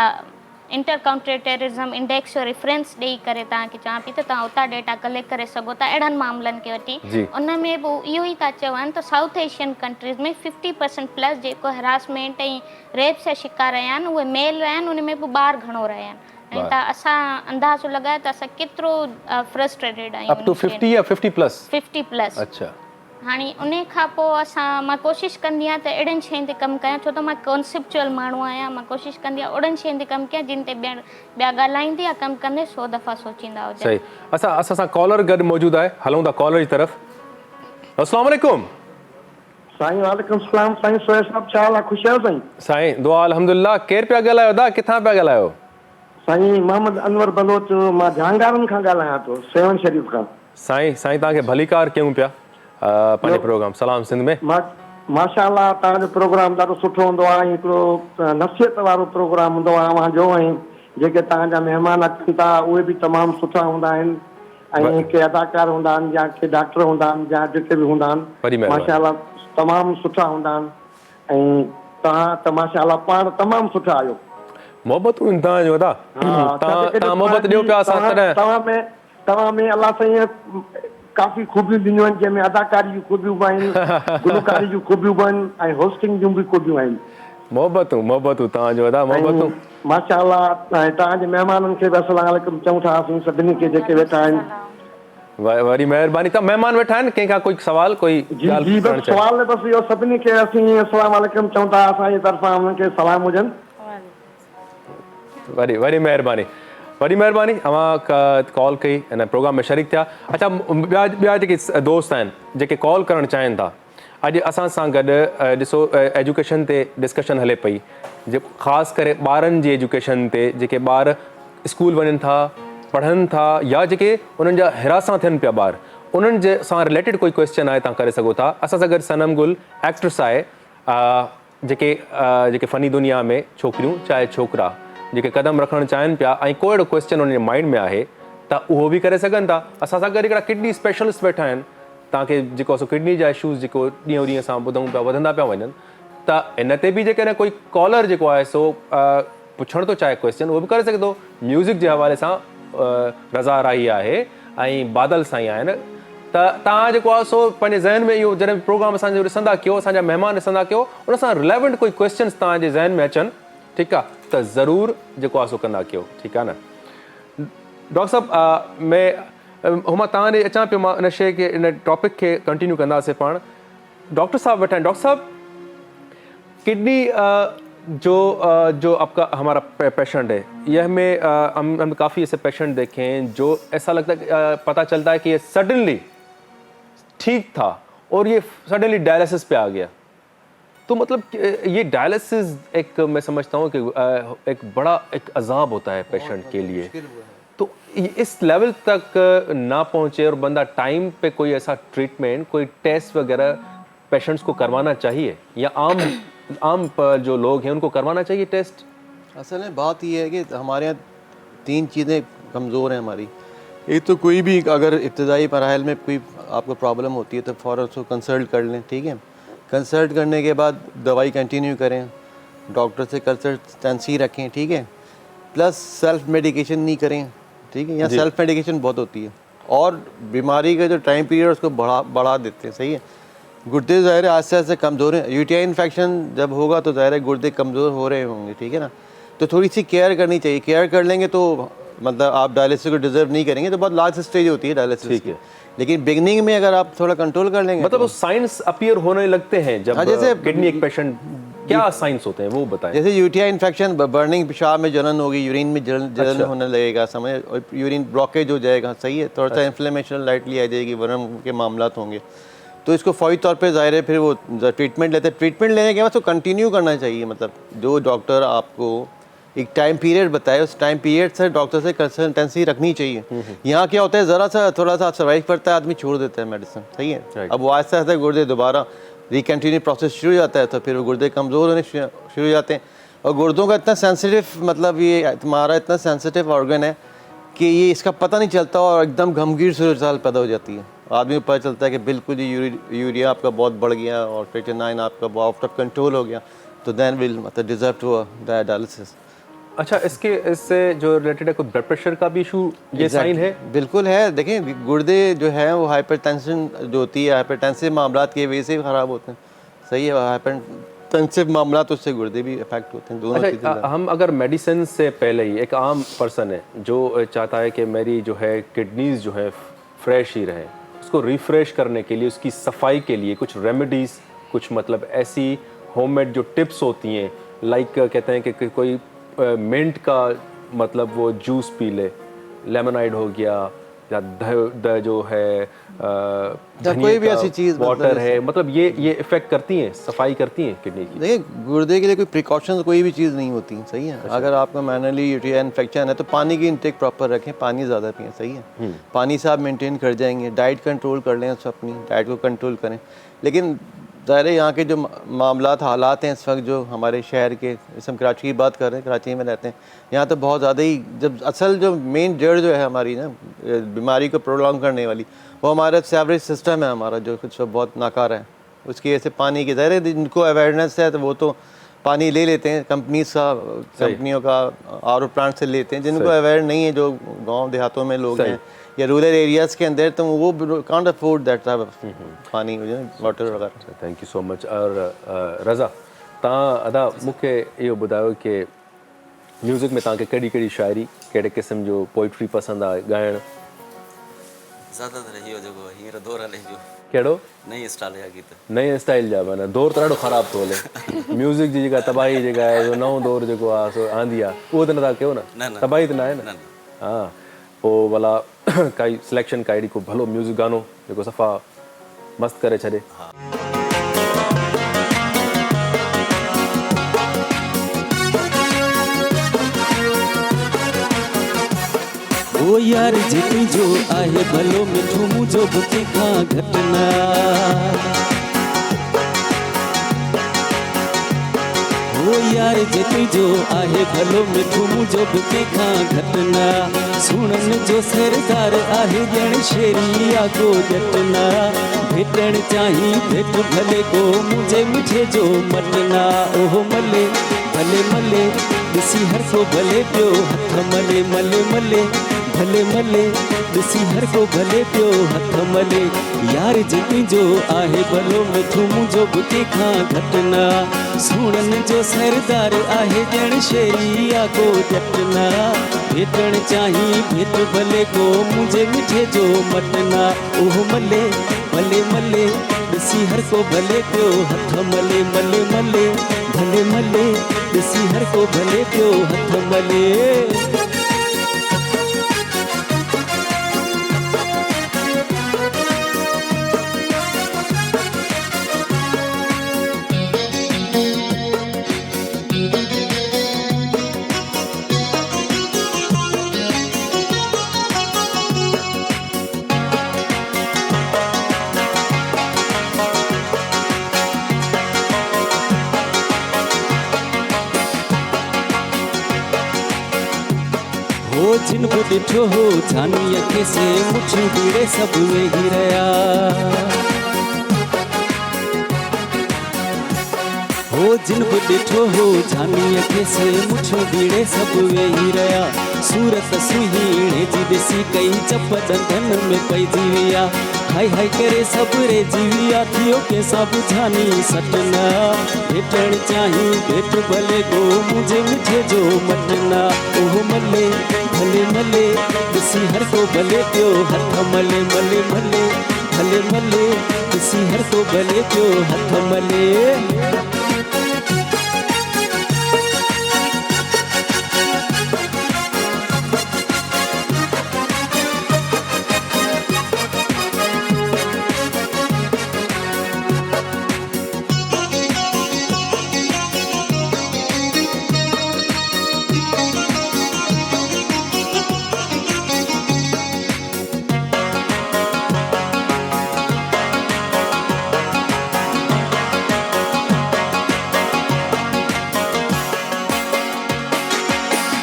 C: inter counter terrorism index जो रेफरेंस ॾेई करे तव्हांखे चवां पई त तव्हां उतां डेटा कलेक्ट करे सघो था अहिड़नि मामलनि खे वठी। उन में बि इहो ई था चवनि त साउथ एशियन कंट्रीज़ में 50% प्लस जेको हरासमेंट ऐं रेप जा शिकार रहिया आहिनि उहे मेल रहिया आहिनि, उन में बि ॿार घणो रहिया आहिनि। ऐं त असां अंदाज़ो लॻाए त असां केतिरो फ्रस्ट्रेटेड आहियूं।
B: अप टू 50 या 50 प्लस? 50
C: प्लस।
B: अच्छा।
C: हाणे उन खां पोइ मां कोशिशि कंदी आहियां त अहिड़नि शयुनि ते कमु कयां, छो त मां कॉन्सेप्चुअल माण्हू आहियां। मां कोशिशि कंदी आहियां अहिड़नि शयुनि ते कमु कयां जिन ते ॿिया ॻाल्हाईंदे या कमु कंदे 100 दफ़ा सोचींदा हुजनि।
B: सही। असां सां कॉलर गॾु मौजूदु आहे, हलूं था कॉलर जी तरफ़। अस्सलाम वालेकुम।
G: साईं वालेकुम सलाम। साईं सोहेल साहब छा हाल आहे? ख़ुशि आहियो साईं?
B: साईं दुआ अल्हम्दुलिल्लाह। केरु पिया ॻाल्हायो दा, किथां पिया ॻाल्हायो?
G: साईं मोहम्मद अनवर बलोच, मां झांगारनि खां ॻाल्हायां थो, सेवन शरीफ खां।
B: साईं तव्हांखे भलीकार कयूं पिया पंहिंजे प्रोग्राम सलाम सिंध में।
G: माशाअल्लाह तव्हांजो प्रोग्राम ॾाढो सुठो हूंदो आहे, हिकिड़ो नसीहत वारो प्रोग्राम हूंदो आहे अव्हांजो, ऐं जेके तव्हांजा महिमान अचनि था उहे बि तमामु सुठा हूंदा आहिनि, ऐं के अदाकार हूंदा आहिनि या के डॉक्टर हूंदा आहिनि या जेके बि हूंदा आहिनि, माशाअल्लाह तमामु सुठा हूंदा आहिनि। ऐं तव्हां त माशाअल्लाह पाण तमामु सुठा आहियो।
B: मोहबतूं तव्हांजो दा, तव्हां मोहबत ॾियो पिया असां तॾहिं।
G: तव्हां में अलाह साईं काफ़ी खूबियूं ॾिनियूं आहिनि, जंहिंमें अदाकारी जूं खूबियूं बि आहिनि, गुलकारी जूं खूबियूं बि आहिनि, ऐं होस्टिंग जूं बि खूबियूं आहिनि।
B: मोहबतूं तव्हांजो अदा, मोहबतूं
G: माशाअल्लाह। ऐं तव्हांजे महिमाननि खे बि अस्सलाम वालेकुम चऊं था असीं सभिनी खे जेके वेठा आहिनि।
B: वरी महिरबानी। तव्हां महिमान वेठा आहिनि, कंहिंखां कोई सवाल कोई
G: जी बस सवाल बसि इहो सभिनी खे असीं अस्सलाम वालेकुम चऊं था, असांजी तरफ़ां उन्हनि खे सलाम हुजनि।
B: वरी महिरबानी। अवां कॉल कई हिन प्रोग्राम में शरीक थिया। अच्छा ॿिया जेके दोस्त आहिनि जेके कॉल करणु चाहिनि था, अॼु असां सां गॾु ॾिसो एजुकेशन ते डिस्कशन हले पई, ख़ासि करे ॿारनि जी एजुकेशन ते, जेके ॿार स्कूल वञनि था, पढ़नि था, या जेके उन्हनि जा हिरासा थियनि पिया ॿार, उन्हनि जे सां रिलेटेड कोई क्वेश्चन आहे तव्हां करे सघो था। असां सां गॾु सनम गुल एक्ट्रेस आहे, जेके फ़नी दुनिया में छोकिरियूं चाहे छोकिरा जेके क़दम रखणु चाहिनि पिया ऐं को अहिड़ो क्वेश्चन उन जे माइंड में आहे त उहो बि करे सघनि था। असां सां गॾु हिकिड़ा किडनी स्पेशलिस्ट वेठा आहिनि, तव्हांखे जेको असां किडनी जा इशूज़ जेको ॾींहों ॾींहं असां ॿुधूं पिया वधंदा पिया वञनि, त इन ते बि जेकॾहिं कोई कॉलर जेको आहे सो पुछणु थो चाहे क्वेश्चन, उहो बि करे सघे थो। म्यूज़िक जे हवाले सां रज़ा राही आहे ऐं बादल साईं आहिनि, त तव्हां जेको आहे सो पंहिंजे ज़हन में इहो जॾहिं प्रोग्राम असांजो ॾिसंदा कयो, असांजा महिमान ॾिसंदा कयो, उन सां रिलेवेंट कोई क्वेश्चन्स तव्हांजे ज़हन में अचनि, ठीकु आहे, त ज़रूरु जेको आहे सो कंदा कयो, ठीकु आहे न। डॉक्टर साहब हुमा तव्हां ॾे अचां पियो, मां इन शइ खे इन टॉपिक खे कंटिन्यू कंदासीं पाण। डॉक्टर साहब वेठा आहिनि। डॉक्टर साहब किडनी जो आपका हमारा पेशेंट है, यह में हम काफ़ी ऐसे पेशेंट देखे हैं जो ऐसा लगता है पता चलता है कि ये सडनली ठीक था और ये सडनली डायलिसिस पे आ गया। तो मतलब ये डायलिसिस एक मैं समझता हूँ कि एक बड़ा एक अजाब होता है पेशेंट के लिए, तो इस लेवल तक ना पहुँचे और बंदा टाइम पे कोई ऐसा ट्रीटमेंट, कोई टेस्ट वगैरह पेशेंट्स को करवाना चाहिए, या आम जो लोग हैं उनको करवाना चाहिए टेस्ट?
E: असल में बात ये है कि हमारे यहाँ 3 चीज़ें कमज़ोर हैं हमारी। एक तो कोई भी अगर इब्तदाई मराहल में कोई आपको प्रॉब्लम होती है तो फ़ौरन उसको कंसल्ट कर लें, ठीक है। कंसल्ट करने के बाद दवाई कंटिन्यू करें, डॉक्टर से कंसल्टेंसी रखें, ठीक है। प्लस सेल्फ मेडिकेशन नहीं करें, ठीक है। यहाँ सेल्फ मेडिकेशन बहुत होती है और बीमारी का जो टाइम पीरियड उसको बढ़ा देते हैं, सही है। गुर्दे ज़ाहिर है आस्ते आस्ते कमज़ोर हैं, यूटीआई इन्फेक्शन जब होगा तो ज़ाहिर है गुर्दे कमज़ोर हो रहे होंगे, ठीक है ना। तो थोड़ी सी केयर करनी चाहिए। केयर कर लेंगे तो मतलब आप डायलिसिस को डिज़र्व नहीं करेंगे, तो बहुत लास्ट स्टेज होती है डायलिसिस की। लेकिन बिगनिंग में अगर आप थोड़ा कंट्रोल कर लेंगे
B: मतलब वो साइंस अपीयर होने लगते हैं जब
E: जैसे
B: किडनी एक पेशेंट, क्या साइंस होते हैं वो बताएं।
E: जैसे यूटीआई इन्फेक्शन, बर्निंग, पेशाब में जलन होगी, यूरिन में जलन होने लगेगा, समझ, और यूरिन ब्लॉकेज हो जाएगा, सही है, थोड़ा सा इन्फ्लेमेशन लाइटली आ जाएगी, वर्म के मामला होंगे, तो इसको फौरी तौर पे ज़ाहिर है फिर वो ट्रीटमेंट लेते हैं। ट्रीटमेंट लेने के बाद तो कंटिन्यू करना चाहिए, मतलब जो डॉक्टर आपको एक टाइम पीरियड बताए उस टाइम पीरियड से डॉक्टर से कंसल्टेंसी रखनी चाहिए। यहाँ क्या होता है, ज़रा सा थोड़ा सा सर्वाइव करता है आदमी, छोड़ देता है मेडिसिन, सही है। अब वो आहिस्ता आहिस्ता गुर्दे दोबारा रिकंटिन्यू प्रोसेस शुरू हो जाता है, तो फिर वो गुर्दे कमज़ोर होने शुरू हो जाते हैं। और गुर्दों का इतना सेंसिटिव, मतलब ये तुम्हारा इतना सेंसिटिव ऑर्गन है कि ये इसका पता नहीं चलता और एकदम गमगीर सूरत पैदा हो जाती है। आदमी को पता चलता है कि बिल्कुल यूरिया आपका बहुत बढ़ गया और क्रिएटिनिन आपका आउट ऑफ कंट्रोल हो गया, तो देन विल मतलब डिजर्व टू डायलिसिस।
B: अच्छा, इससे जो रिलेटेड है कोई ब्लड प्रेशर का भी इशू ये साइन है?
E: बिल्कुल है। देखें गुर्दे जो है वो हाइपरटेंशन जो होती है, हाइपरटेंसिव मामला की वजह से ख़राब होते हैं, सही है। हाइपरटेंसिव मामला तो उससे गुर्दे भी इफेक्ट होते हैं, दोनों चीज़ें।
B: हम अगर मेडिसिन से पहले ही, एक आम पर्सन है जो चाहता है कि मेरी जो है किडनीज जो है फ्रेश ही रहे, उसको रिफ्रेश करने के लिए, उसकी सफाई के लिए कुछ रेमेडीज़, कुछ मतलब ऐसी होममेड जो टिप्स होती हैं, लाइक कहते हैं कि कोई मिंट का मतलब वो जूस पी ले, लेमनाइड हो गया, या जो है
E: कोई भी ऐसी चीज़,
B: वाटर है, मतलब ये इफेक्ट करती हैं, सफाई करती हैं किडनी की।
E: देखिए गुर्दे के लिए कोई प्रिकॉशंस कोई भी चीज़ नहीं होती, सही है। अगर आपका मैनुअली यूटीआई इन्फेक्शन है तो पानी की इंटेक प्रॉपर रखें, पानी ज़्यादा पिएं, सही है। पानी से आप मेंटेन कर जाएंगे, डाइट कंट्रोल कर लें, तो अपनी डाइट को कंट्रोल करें। लेकिन ज़ाहिर है यहाँ के जो मामलात हालात हैं इस वक्त, जो हमारे शहर के, हम कराची की बात कर रहे हैं, कराची में रहते हैं, यहाँ तो बहुत ज़्यादा ही, जब असल जो मेन जड़ जो है हमारी ना बीमारी को प्रोलॉन्ग करने वाली, वो हमारा सेवरेज सिस्टम है हमारा, जो कुछ बहुत नाकारा है। उसकी वजह से पानी की, ज़ाहिर है जिनको अवेयरनेस है तो वो तो पानी ले लेते हैं, कंपनियों का आरओ प्लांट से लेते हैं। जिनको अवेयर नहीं है, जो गांव देहातों में लोग हैं या रूरल एरियाज़ के अंदर, तो वो can't afford that type of pani, water वगैरह।
B: Thank you so much. और रज़ा, तव्हां अदा मूंखे इहो ॿुधायो कि म्यूज़िक में तव्हांखे कहिड़ी कहिड़ी शाइरी, कहिड़े क़िस्म जो पोइट्री पसंदि आहे ॻाइणु?
H: ज़्यादातर इहो जेको हींअर दौर हले जो
B: कहिड़ो
H: नई स्टाइल जा गीत,
B: नए स्टाइल जा, माना दौर त ॾाढो ख़राबु थो हले। म्यूज़िक जी जेका तबाही जेका आहे, जो नओं दौर जेको आहे सो आंदी आहे, उहो त नथा कयो न, तबाही त न आहे न। हाँ, पोइ भला काई सिलेक्शन काई को भलो म्यूज़िक गानो जेको सफ़ा मस्तु करे छॾे।
F: ओ यार जेकी जो आहे भलो मिठो मुझो बुके खां घटना, ओ यार जेकी जो आहे भलो मिठो मुझो बुके खां घटना, सुणन जो सरदार आहे ॼण शेरी आगो जटना, भेटण चाही भेट भले को मुझे मिठे जो मटना, ओहो मले भले मले ॾिसी हर को भले पियो हथ मले, मले मले भले मले ॾिसी हर को भले पियो हथ मले, यार जेकी जो आहे भलो मिठो मुझो बुके खां घटना, सुणन जो सरदार आहे ॼण शेरी आगो जटना, भेटण चाही भेट भले को मुझे मिठे जो मटना, ओह मले भले मले ॾिसी हर को भले पियो हथ मले, मले मले भले मले ॾिसी हर को भले पियो हथ मले। जिन को ॾिठो हो झानी अखे से मुठियूं बीड़े सभु वेही रहिया, हो जिन को ॾिठो हो झानी अखे से मुठियूं बीड़े सभु वेही रहिया, सूरत सुहीणे जी ॾिसी कई चप दंदन में पइजी विया, हाय हाय करे सबरे जीविया थियो के सब जानी सटना भेटण चाही भेट भले को मुझे मिठे जो मटना ओह मले भले मले किसी हर को भले त्यो हथ मले मले मले भले मले किसी हर को भले त्यो हथ मले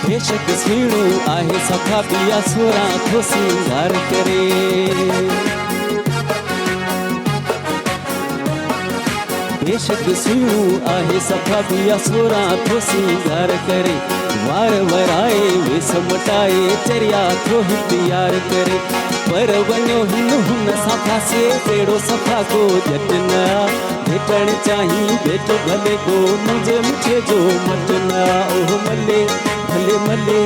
F: बेशक सीणो आहे सफा पिया सोरा थो सिंगार करे बेशक सीणो आहे सफा पिया सोरा थो सिंगार करे वार वराए वेस मटाए चरिया थो प्यार करे पर वञो हिन हुन सफा से तेड़ो सफा को जटना भेटण चाही भेट भले को मुझे मिठे जो मटना ओह मले भले मले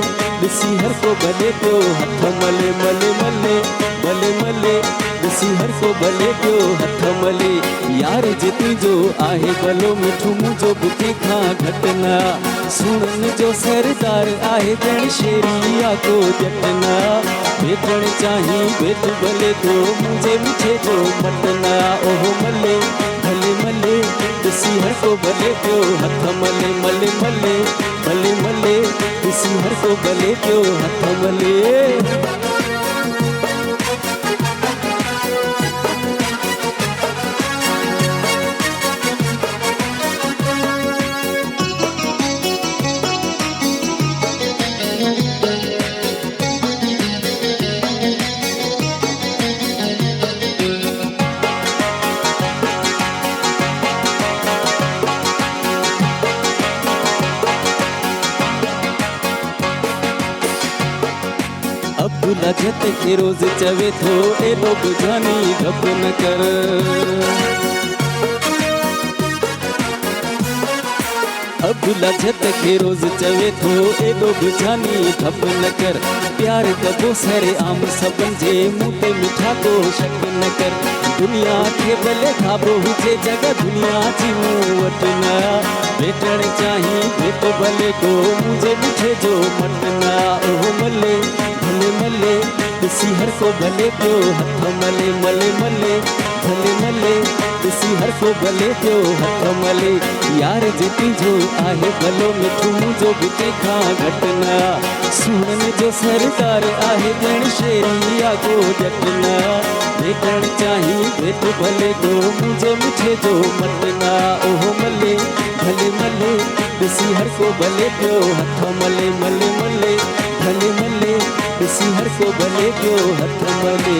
F: ॾिसी हर को भले पियो हथ मले मले मले भले मले ॾिसी हर को भले पियो हथ मले यार जिती जो आहे भलो मिठो मुंहिंजो बुके खां घटना सुणन जो सरदार आहे ॼण शेरिया को जटना भेटण चाही भेट भले को मुंहिंजे मिठे जो मटना ओह मले भले मले ॾिसी हर को भले पियो हथ मले मले मले भले मले ॾिसी हर को भले पियो हथ मले अब्दुल्ला जत के रोज चवे थो एडो बुझानी घप न कर अब्दुल्ला जत के रोज चवे थो एडो बुझानी घप न कर प्यार कबो सरे आम सबन जे मुंह ते मिठा को शक न कर दुनिया के भले खाबो हुजे जगह दुनिया जी मूं वट न भेटण चाही भेट भले को मुझे मिठे जो मटना ओह मले भले मले ॾिसी हर को भले पियो हथ मले मले मले भले मले ॾिसी हर को भले पियो हथ मले यार जिती जो आहे भलो मिठो मुंहिंजो बुके खां घटना सुणन जो सरदार आहे ॼण शेरिया को जटना भेटण चाही भेट भले को मुंहिंजे मिठे जो मटना ओह मले भले मले ॾिसी हर को भले पियो हथ मले मले मले भले मले ॾिसी हर को भले पियो हथ मले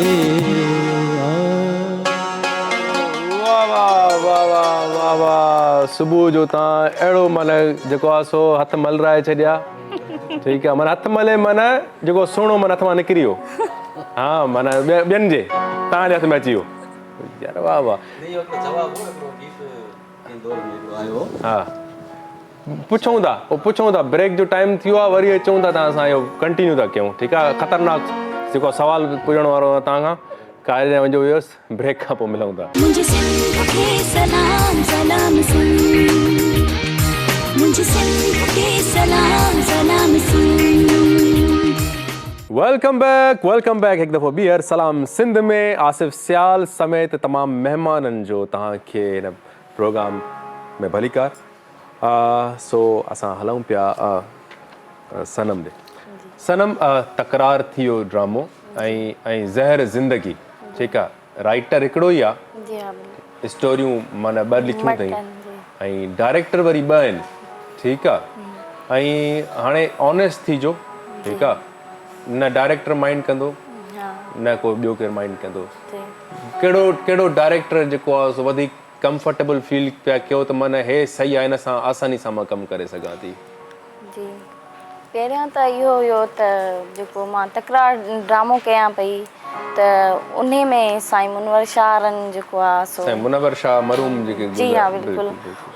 B: वाह वाह वाह वाह वाह वाह सुबुह जो तव्हां अहिड़ो माना जेको आहे सो हथ मलराए छॾिया ठीकु आहे माना हथ मले माना जेको सुहिणो माना हथ मां निकिरी वियो हा माना ॿियनि जे तव्हांजे हथ में अची वियो यार वाह वाह हा पुछूं था ब्रेक जो टाइम थियो आहे वरी अचूं था तव्हां सां इहो कंटिन्यू था कयूं ठीकु आहे ख़तरनाक जेको सवाल पुछण वारो आहे तव्हां खां काइदे वञो वियोसि ब्रेक खां पोइ मिलूं था
A: मुझे सिंध के सलाम सलाम सुन मुझे सिंध के सलाम सलाम सुन
B: वेलकम बैक हिकु दफ़ो ॿीहर सलाम सिंध में आसिफ़ सियाल समेत तमामु महिमाननि जो तव्हांखे हिन प्रोग्राम में भलीकार सो असां हलूं पिया सनम ॾे सनम तकरार थी वियो ड्रामो ऐं ज़हर ज़िंदगी ठीकु आहे राइटर हिकिड़ो ई आहे स्टोरियूं माना ॿ लिखियूं अथई ऐं डायरेक्टर वरी ॿ आहिनि ठीकु आहे ऐं हाणे ऑनेस्ट थी जो ठीकु आहे न डायरेक्टर माइंड कंदो न को ॿियो केरु माइंड कंदो कहिड़ो डायरेक्टर जेको आहे सो वधीक कंफर्टेबल फील पिया कयो त माना हे सही आहे हिन सां आसानी सां मां कमु करे सघां थी
D: जी पहिरियों त इहो हुयो त जेको मां तकरार ड्रामो कयां पई त उन में साईं मुनवर शाहरनि जेको आहे सो
B: साईं मुनवर शाह मरूम जेके
D: जी हाँ बिल्कुलु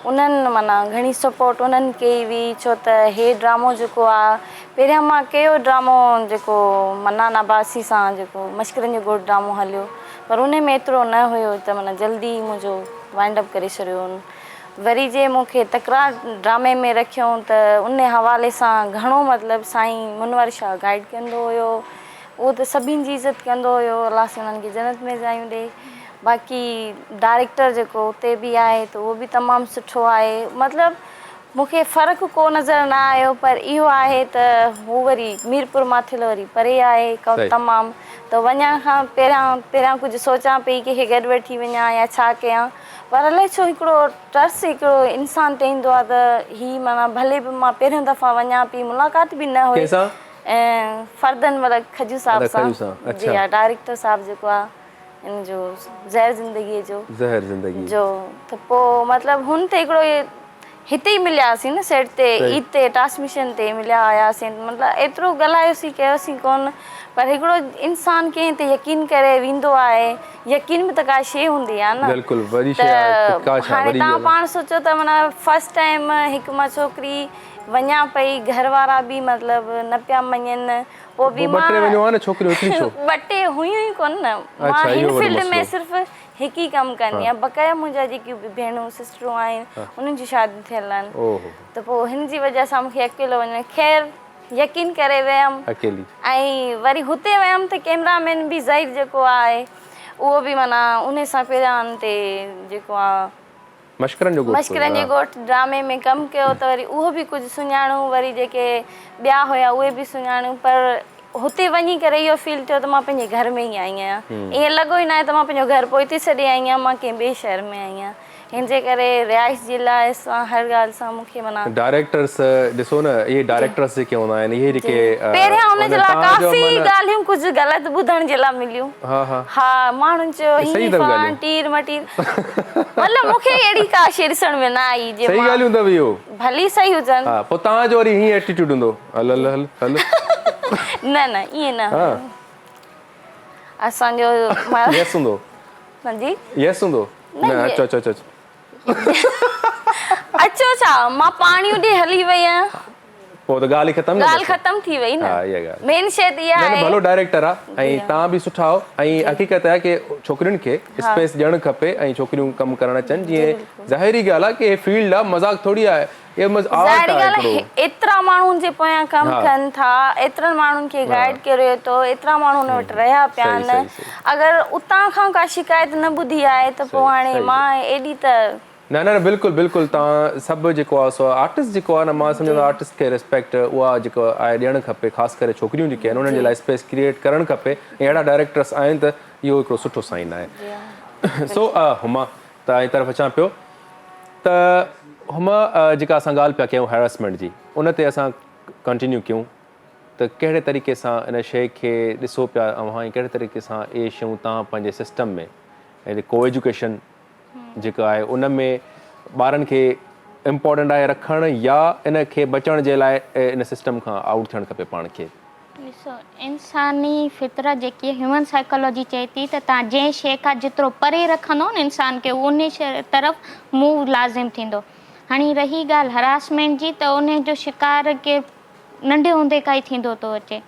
D: उन्हनि माना घणी सपोर्ट उन्हनि कई हुई छो त हे ड्रामो जेको आहे पहिरियां मां कयो ड्रामो जेको मन्नान अब्बासी सां जेको मश्करनि जो ॻोठु ड्रामो हलियो पर उन में एतिरो न हुयो त माना जल्दी मुंहिंजो वाइंड अप करे छॾियो वरी जे मूंखे तकरार ड्रामे में रखियऊं त उन हवाले सां घणो मतिलबु साईं मुनवर शाह गाइड कंदो हुयो उहो त सभिनि जी इज़त कंदो हुयो अलाह सां उन्हनि खे जन्नत में जायूं ॾे बाक़ी डायरेक्टर जेको उते बि आहे त उहो बि तमामु सुठो आहे मतिलबु मूंखे फ़र्क़ु को नज़र न आयो पर इहो आहे त हू वरी मीरपुर माथिल वरी परे आहे तमामु त वञण खां पहिरियां कुझु सोचां पई की गॾु वठी वञा या छा कयां पर अलाए छो हिकिड़ो ट्रस्ट हिकिड़ो इंसान ते ईंदो आहे त हीअ माना भले बि मां पहिरियों दफ़ा वञा पई मुलाक़ात बि न हुई ऐं फर्दन मतिलबु खजू साहिब सां जी हा डायरेक्टर साहिबु जेको आहे इन जो ज़हर ज़िंदगी जो त पोइ मतिलबु हुन ते हिकिड़ो हिते ई मिलियासीं न सेट ते ईद ते ट्रांसमिशन ते मिलिया हुआसीं मतिलबु एतिरो ॻाल्हायोसीं कयोसीं कोन पर हिकिड़ो इंसान कंहिं ते यकीन करे वेंदो आहे यकीन बि त का शइ हूंदी आहे न त हाणे तव्हां पाण सोचो त माना फस्ट टाइम हिकु मां छोकिरी वञा पई घर वारा बि मतिलबु न पिया मञनि पोइ बि मां ॿ टे हुयूं ई कोन न मां हिन फील्ड में सिर्फ़ु हिकु ई कमु कंदी आहियां बक़ाया मुंहिंजा जेकी भेणूं सिस्टरूं आहिनि उन्हनि जी शादी थियल आहिनि त पोइ हिन जी वजह सां मूंखे अकेलो वञणु ख़ैर यकीन करे वियमि ऐं वरी हुते वियमि त कैमरामैन बि ज़हीर जेको आहे उहो बि माना उन सां पहिरियां ते जेको आहे मश्करनि जो ॻोठु ड्रामे में कमु कयो त वरी उहो बि कुझु सुञाणूं वरी जेके ॿिया हुया उहे बि सुञाणूं पर हुते वञी करे इहो फील थियो त मां पंहिंजे घर में ई आई आहियां ईअं लॻो ई न आहे त मां पंहिंजो घर पोइ हिते छॾे आई आहियां मां कंहिं ॿिए शहर में आई आहियां हिन जे करे रिहाइश जे लाइ हर ॻाल्हि सां मूंखे माना
B: डायरेक्टर्स ॾिसो न इहे डायरेक्टर्स जेके हूंदा आहिनि इहे जेके
D: पहिरियां हुन जे लाइ काफ़ी ॻाल्हियूं कुझु ग़लति ॿुधण जे लाइ मिलियूं हा माण्हुनि चयो हीअ टीर मटीर मतिलबु मूंखे अहिड़ी का शइ ॾिसण में न आई
B: सही ॻाल्हियूं अथव इहो
D: भली सही हुजनि
B: पोइ तव्हांजो वरी हीअं एटीट्यूड हूंदो हल हल हल हल
D: न ईअं न असांजो
B: यस हूंदो
D: जी
B: यस हूंदो न अचो अचो अचो
D: अचो छा मां पाणी ॾे हली वई आहियां
B: पोइ त ॻाल्हि
D: ख़तम थी वई न मेन शइ त इहा आहे
B: भलो डायरेक्टर आहे ऐं तव्हां बि सुठा हो ऐं हक़ीक़त आहे की छोकिरियुनि खे स्पेस ॾियणु खपे ऐं छोकिरियूं कमु करणु अचनि जीअं ज़ाहिरी ॻाल्हि आहे की हे फील्ड आहे मज़ाक थोरी आहे
D: एतिरा माण्हुनि जे पोयां कमु कनि था एतिरनि माण्हुनि खे गाइड करे थो एतिरा माण्हू हुन वटि रहिया पिया आहिनि अगरि उतां खां का शिकायत न ॿुधी आहे त पोइ हाणे मां एॾी त
B: न बिल्कुलु बिल्कुलु तव्हां सभु जेको आहे सो आर्टिस्ट जेको आहे न मां सम्झंदो आर्टिस्ट खे रिस्पेक्ट उहा जेको आहे ॾियणु खपे ख़ासि करे छोकिरियूं जेके आहिनि उन्हनि जे लाइ स्पेस क्रिएट करणु खपे ऐं अहिड़ा डायरेक्टर्स आहिनि त इहो हिकिड़ो सुठो साइन आहे सो हुमा तव्हांजी तरफ़ अचां पियो त हुमा जेका असां ॻाल्हि पिया कयूं हैरेसमेंट जी उन ते असां कंटिन्यू कयूं त कहिड़े तरीक़े सां इन शइ खे ॾिसो पिया ऐं कहिड़े तरीक़े सां इहे शयूं तव्हां पंहिंजे सिस्टम में ऐं को एजुकेशन जेका आहे उन में ॿारनि खे इम्पोर्टेंट आहे रखणु या इन खे बचण जे लाइ इन सिस्टम खां आउट थियणु खपे पाण खे
C: ॾिसो इंसानी फितरत जेकी ह्यूमन साइकोलॉजी चए थी त तव्हां जंहिं शइ खां जेतिरो परे रखंदो न इंसान खे उन शइ तरफ़ मूव लाज़िम थींदो हाणे रही ॻाल्हि हरासमेंट जी त उन जो शिकार के नंढे हूंदे खां ई थींदो थो अचे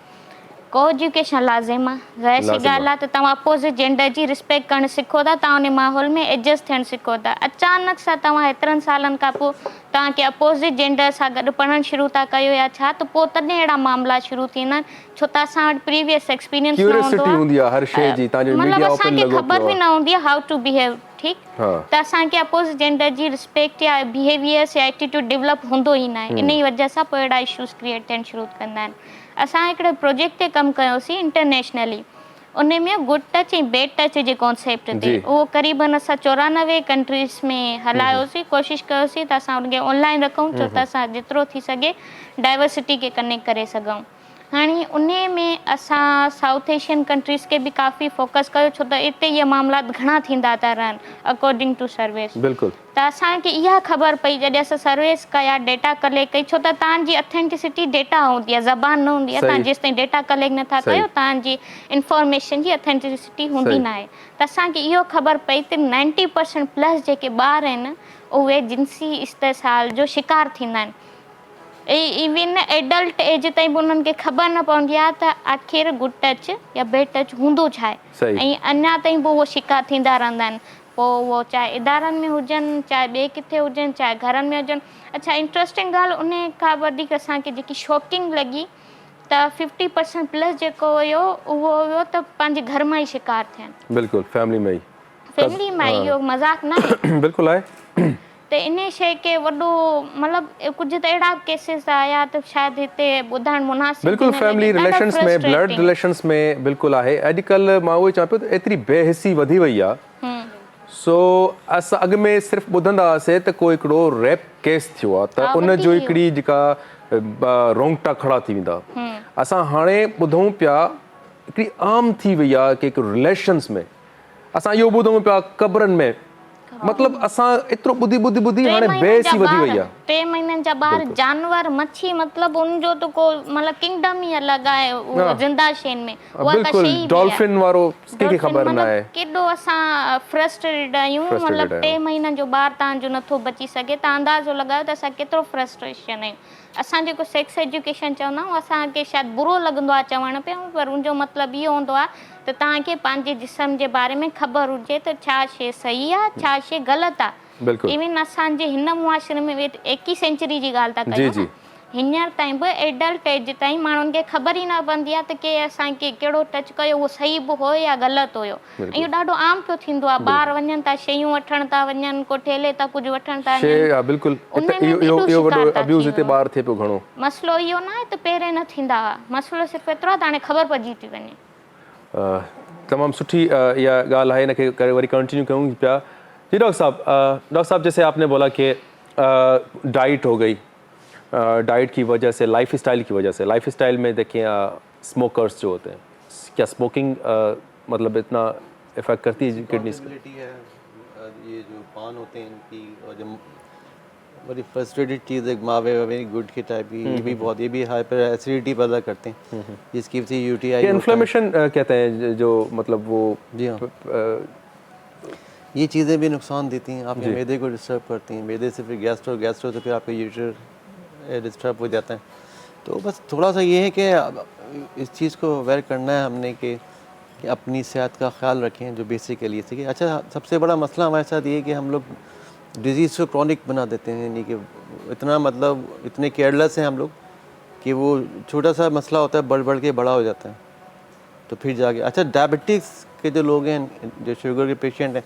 C: को एजुकेशन लाज़िम आहे ज़ाहिर सी ॻाल्हि आहे त तव्हां अपोज़िट जेंडर जी रिस्पेक्ट करणु सिखो था तव्हां उन माहौल में एडजस्ट थियणु सिखो था अचानक सां तव्हां हेतिरनि सालनि खां पोइ तव्हांखे अपोज़िट जेंडर सां गॾु पढ़णु शुरू था कयो या छा त पोइ तॾहिं अहिड़ा मामला शुरू थींदा आहिनि छो त असां वटि प्रीवियस एक्सपीरियंस न हूंदो आहे मतिलबु असांखे ख़बर बि न हूंदी आहे हाउ टू बिहेव ठीकु त असांखे अपोज़िट जेंडर जी रिस्पेक्ट या बिहेवियर्स या एटीट्यूड डेवलप हूंदो ई न आहे इन जी वजह सां पोइ अहिड़ा इशूज़ क्रिएट थियणु शुरू कंदा आहिनि असां हिकिड़े प्रोजेक्ट ते कमु कयोसीं इंटरनेशनली उन में गुड टच ऐं बैड टच जे कॉन्सेप्ट ते उहो क़रीबन असां 94 कंट्रीज़ में हलायोसीं कोशिशि कयोसीं त असां उनखे ऑनलाइन रखूं छो त असां जेतिरो थी सघे डाइवर्सिटी खे कनेक्ट करे सघूं हाणे उन में असां साउथ एशियन कंट्रीज़ खे बि काफ़ी फोकस कयो, छो त हिते इहे मामला घणा थींदा था रहनि अकॉर्डिंग टू सर्विस।
B: बिल्कुलु।
C: त असांखे इहा ख़बर पई जॾहिं असां सर्विस कया, डेटा कलेक्ट कई, छो त तव्हांजी अथेंटिसिटी डेटा हूंदी आहे, ज़बान न हूंदी आहे। तव्हां जेसिताईं डेटा कलेक्ट नथा कयो तव्हांजी इंफॉर्मेशन जी अथेंटिसिटी हूंदी न आहे। त असांखे इहो ख़बर पई त 90% प्लस जेके ॿार आहिनि उहे जिन्सी इस्तेसाल जो शिकार थींदा आहिनि। इवन एडल्ट एज ताईं बि उन्हनि खे ख़बर न पवंदी आहे त आख़िर गुड टच या बैड टच हूंदो छा आहे, ऐं अञा ताईं बि उहो शिकार थींदा रहंदा आहिनि। पोइ उहो चाहे इदारनि में हुजनि, चाहे ॿिए किथे हुजनि, चाहे घरनि में हुजनि। अच्छा, इंट्रस्टिंग ॻाल्हि उन खां वधीक असांखे जेकी शॉकिंग लॻी त 50% प्लस जेको हुयो उहो हुयो त पंहिंजे घर मां ई शिकार थियनि।
B: बिल्कुलु, फैमिली में ई,
C: फैमिली मां ई, इहो मज़ाक न आहे।
B: बिल्कुलु आहे।
C: त इन शइ खे वॾो मतिलबु कुझु त अहिड़ा केसिस आया त शायदि हिते ॿुधाइणु मुनासिबु।
B: बिल्कुलु, फैमिली रिलेशन्स में, ब्लड रिलेशन्स में बिल्कुलु आहे। अॼुकल्ह मां उहो चवां पियो त एतिरी बेहिसी वधी वई आहे। सो असां अॻु में सिर्फ़ु ॿुधंदा हुआसीं त को हिकिड़ो रेप केस थियो आहे त उन जो हिकिड़ी जेका रोंगटा खड़ा थी वेंदा। असां हाणे ॿुधूं पिया हिकिड़ी आम थी वई आहे की हिकु रिलेशन्स में असां इहो ॿुधूं पिया क़बरनि में, मतलब असां एतिरो ॿुधी हाणे बेहिसी वधी वई आहे।
C: 3 महीननि जा ॿार, जानवर, मच्छी, मतलब उनजो त को मतलब किंगडम ई अलॻि आहे उहो जिंदा शयुनि में।
B: बिल्कुलु, डॉल्फिन वारो कंहिंखे ख़बर न आहे।
C: केॾो असां फ्रस्ट्रेटेड आहियूं, मतलब 3 महीननि जो ॿार तव्हांजो नथो बची सघे, तव्हां अंदाज़ो लॻायो त असां केतिरो फ्रस्ट्रेशन आहियूं। असां जेको सेक्स एजुकेशन चवंदा आहियूं, असांखे शायदि बुरो लॻंदो आहे चवणु पिया, पर उनजो मतिलबु इहो हूंदो आहे त तव्हांखे पंहिंजे जिस्म जे बारे में ख़बर हुजे त छा शइ सही आहे, छा शइ ग़लति आहे। इवन असांजे हिन मुआशिरे में 21 सेंचुरी जी ॻाल्हि था कयूं, हींअर ताईं बि एडल्ट एज ताईं माण्हुनि खे ख़बर ई न पवंदी आहे त के असांखे कहिड़ो टच कयो, उहो सही बि हुयो या ग़लति हुयो। इहो ॾाढो आम पियो थींदो आहे। ॿार वञनि था, शयूं वठण था वञनि, को ठेले था कुझु वठण था वञनि। मसइलो इहो न आहे त पहिरें न थींदा हुआ, मसइलो सिर्फ़ु एतिरो आहे त हाणे ख़बर पइजी थी वञे।
B: तमामु सुठी इहा ॻाल्हि आहे, हिनखे करे वरी कंटिन्यू कयूं पिया। जी डॉक्टर साहब जैसे आपने बोला कि डाइट हो गई, डाइट की वजह से, लाइफस्टाइल की वजह से, लाइफस्टाइल में देखिए स्मोकर्स जो होते हैं, क्या स्मोकिंग मतलब इतना इफेक्ट करती है किडनीज को?
E: ये जो पान होते हैं इनकी, और जो बड़ी फ्रस्ट्रेटेड चीज़ है, मावे वेरी गुड की टाइप की, ये भी बहुत, ये भी हाइपर एसिडिटी पैदा करते हैं जिसकी वजह से यूटीआई,
B: इन्फ्लेमेशन कहते हैं जो, मतलब वो। जी हाँ,
E: ये चीज़ें भी नुकसान देती हैं, आपके मैदे को डिस्टर्ब करती हैं, मैदे से फिर गैस्ट्रो से फिर आपका यूटर डिस्टर्ब हो जाता है। तो बस थोड़ा सा ये है कि इस चीज़ को अवेयर करना है हमने कि अपनी सेहत का ख्याल रखें, जो बेसिकली है। अच्छा, सबसे बड़ा मसला हमारे साथ ये है कि हम लोग डिजीज़ को क्रॉनिक बना देते हैं, यानी कि इतना मतलब इतने केयरलेस हैं हम लोग कि वो छोटा सा मसला होता है बढ़ के बड़ा हो जाता है, तो फिर जाके। अच्छा, डायबिटिक्स के जो लोग हैं, जो शुगर के पेशेंट हैं,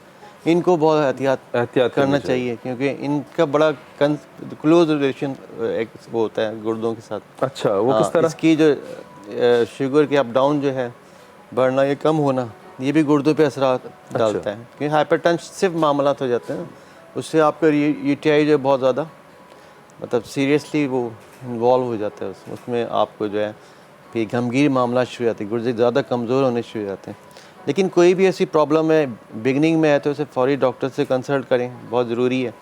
E: इनको बहुत एहतियात करना चाहिए, क्योंकि इनका बड़ा क्लोज रिलेशन वो होता है गुर्दों के साथ।
B: अच्छा, वो किस तरह?
E: इसकी जो शुगर के अप डाउन जो है, बढ़ना या कम होना, ये भी गुर्दों पे असर डालता है, क्योंकि हाइपरटेंसिव मामला हो जाते हैं, उससे आपका यूटीआई जो बहुत ज़्यादा मतलब सीरियसली वो इन्वॉल्व हो जाता है उसमें आपको जो है फिर गंभीर मामला शुरू हो जाते हैं, गुर्दे ज़्यादा कमज़ोर होने शुरू हो जाते हैं। लेकिन कोई भी ऐसी प्रॉब्लम है बिगनिंग में है तो उसे फौरी डॉक्टर से कंसल्ट करें, बहुत ज़रूरी है।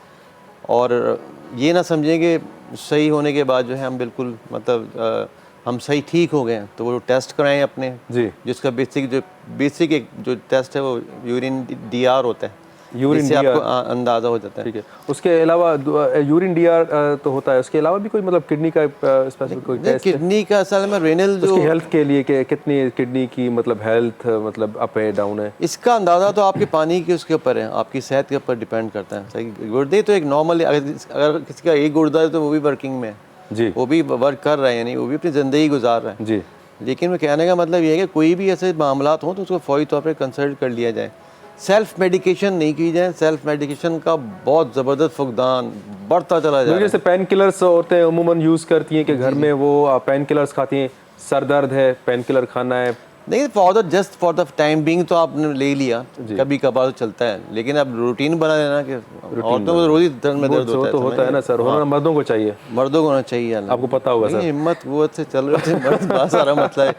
E: और ये ना समझें कि सही होने के बाद जो है हम बिल्कुल मतलब हम सही ठीक हो गए हैं, तो वो टेस्ट कराएं अपने जी, जिसका बेसिक एक जो टेस्ट है वो यूरिन डीआर होता है, यूरिन डीआर आपको अंदाज़ा हो जाता है।
B: ठीक है, उसके अलावा यूरिन डीआर तो होता है, उसके अलावा भी कोई मतलब किडनी का स्पेसिफिक कोई टेस्ट?
E: किडनी का असल में रेनल जो
B: हेल्थ के लिए कि कितनी किडनी की मतलब हेल्थ मतलब अप है डाउन है,
E: इसका अंदाज़ा तो आपके पानी के उसके ऊपर है, आपकी सेहत के ऊपर डिपेंड करता है। सही, गुर्दे तो एक नॉर्मल, अगर किसी का एक गुर्दा है तो वो भी वर्किंग में है जी, वो भी वर्क कर रहा है, यानी वो भी अपनी ज़िंदगी गुजार रहा है जी। लेकिन मैं कहने का मतलब ये है कि कोई भी ऐसे मामलात हों तो उसको फौरी तौर पर कंसल्ट कर लिया जाए, सेल्फ मेडिकेशन नहीं की जाए। सेल्फ मेडिकेशन का बहुत ज़बरदस्त फुकदान बढ़ता चला जाए।
B: जैसे पेन किलर्स औरतें उमूमन यूज़ करती हैं कि घर में वो पेन किलर्स खाती हैं, सर दर्द है पेन किलर खाना है,
E: नहीं, just for the time being तो आपने ले लिया, कभी कभार तो चलता है, लेकिन अब रूटीन बना लेना कि औरतों को रोज दर्द में दर्द
B: तो होता है ना सर, होना मर्दों को चाहिए,
E: मर्दों को होना चाहिए।
B: आपको पता होगा सर,
E: हिम्मत वो से चल रहे थे मर्द, बहुत सारा मसला है,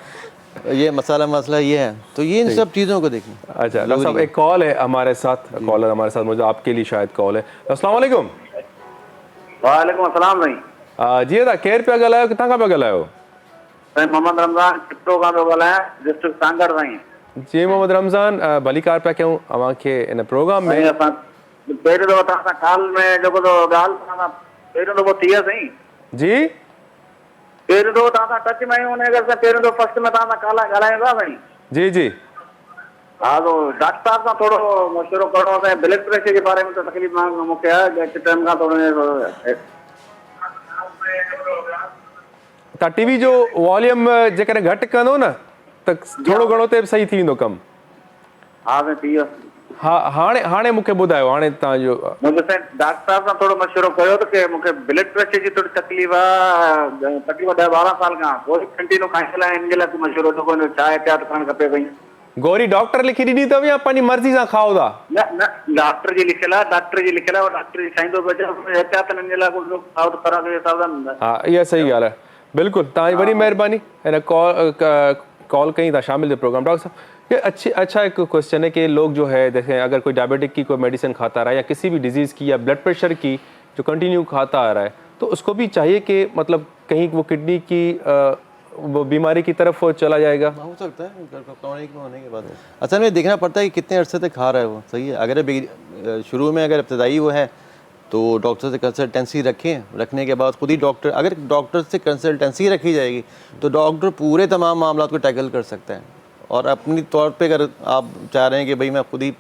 E: ये मसला ये है, तो ये इन सब चीज़ों को देखना।
B: अच्छा डॉक्टर साहब, एक कॉल है हमारे साथ, कॉलर हमारे साथ मुझे आपके लिए शायद कॉल है। अस्सलाम वालेकुम।
I: वालेकुम अस्सलाम भाई।
B: जी दा केर पे ॻाल्हायो, किथां खां पिया ॻाल्हायो?
I: मोहम्मद रमज़ान टिप्टो खां पियो ॻाल्हायां, डिस्ट्रिक्ट सांगड़ साईं।
B: जी मोहम्मद रमज़ान, भली कार पिया कयूं अव्हांखे इन प्रोग्राम में।
I: असां पहिरियों दफ़ो तव्हां सां कॉल में जेको ॻाल्हि तव्हां पहिरियों दफ़ो थी आहे साईं।
B: जी
I: पहिरियों दफ़ो तव्हां सां टच में आहियूं, हुन करे पहिरियों दफ़ो फर्स्ट में तव्हां सां ॻाल्हायूं था साईं।
B: जी जी
I: हाँ, तो डॉक्टर साहब सां थोरो मशवरो करिणो आहे, ब्लड प्रेशर जे बारे में त तकलीफ़ मूंखे आहे, टाइम खां थोरो
B: तव्हां टीवी जो वॉल्यूम जेकॾहिं घटि कंदो न त थोरो घणो ते सही थी वेंदो कमु।
I: हा साईं थी वियो।
B: हा हाणे मूंखे ॿुधायो, हाणे तव्हांजो
I: मुंहिंजो साईं डॉक्टर साहब सां थोरो मशवरो कयो त की मूंखे ब्लड प्रेशर जी थोरी तकलीफ़ आहे, तकलीफ़ 10-12 साल खां, गोरी कंटिन्यू खाईंदल आहे, इन जे लाइ मशवरो थो कयो, छा एहतियात करणु खपे भई?
B: गोरी डॉक्टर लिखी ॾिनी अथव या पंहिंजी मर्ज़ी सां खाओ था?
I: न न, डॉक्टर जी लिखियल आहे, डॉक्टर जी खाईंदो पियो, एहतियात इन जे लाइ कुझु खाओ त करा के हिसाब सां।
B: हा इहा सही ॻाल्हि आहे, बिल्कुलु। तव्हांजी वॾी महिरबानी हिन कॉल कहीं था शामिल थे प्रोग्राम। डॉक्टर साहब ये अच्छा एक क्वेश्चन है कि लोग जो है देखें, अगर कोई डायबिटिक की कोई मेडिसिन खाता रहा है या किसी भी डिजीज़ की या ब्लड प्रेशर की जो कंटिन्यू खाता आ रहा है, तो उसको भी चाहिए कि मतलब कहीं वो किडनी की वो बीमारी की तरफ वो चला जाएगा?
E: हो सकता है होने के बाद असल में देखना पड़ता है कि कितने अरसे तक खा रहा है वो, सही है। अगर शुरू में अगर इब्तदाई वो है तो डॉक्टर से कंसल्टेंसी रखने के बाद खुद ही डॉक्टर, अगर डॉक्टर से कंसल्टेंसी रखी जाएगी तो डॉक्टर पूरे तमाम मामला को टैकल कर सकता है। और अपनी तौर पे अगर आप चाह रहे हैं कि भाई मैं खुद ही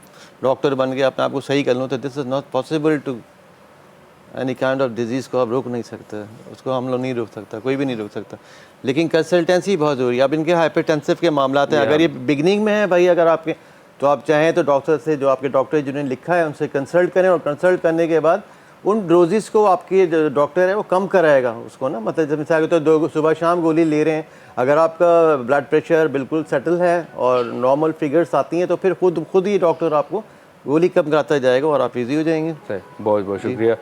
E: डॉक्टर बन के अपने आप को सही कर लूँ, तो this is not possible to any kind of disease को आप रोक नहीं सकते, उसको हम लोग नहीं रोक सकता, कोई भी नहीं रोक सकता, लेकिन कंसल्टेंसी बहुत ज़रूरी है। अब इनके हाइपरटेंसिव के मामला हैं, अगर ये बिगनिंग में है भाई, अगर आपके तो आप चाहें तो डॉक्टर से, जो आपके डॉक्टर जिन्होंने लिखा है उनसे कंसल्ट करें, और कंसल्ट करने के बाद उन डोजेस को आपके जो डॉक्टर है वो कम कराएगा उसको ना, मतलब जब मिसाल तो 2 सुबह शाम गोली ले रहे हैं, अगर आपका ब्लड प्रेशर बिल्कुल सेटल है और नॉर्मल फिगर्स आती हैं तो फिर खुद ही डॉक्टर आपको गोली कम कराता जाएगा और आप इजी हो जाएंगे।
B: सही, बहुत बहुत शुक्रिया।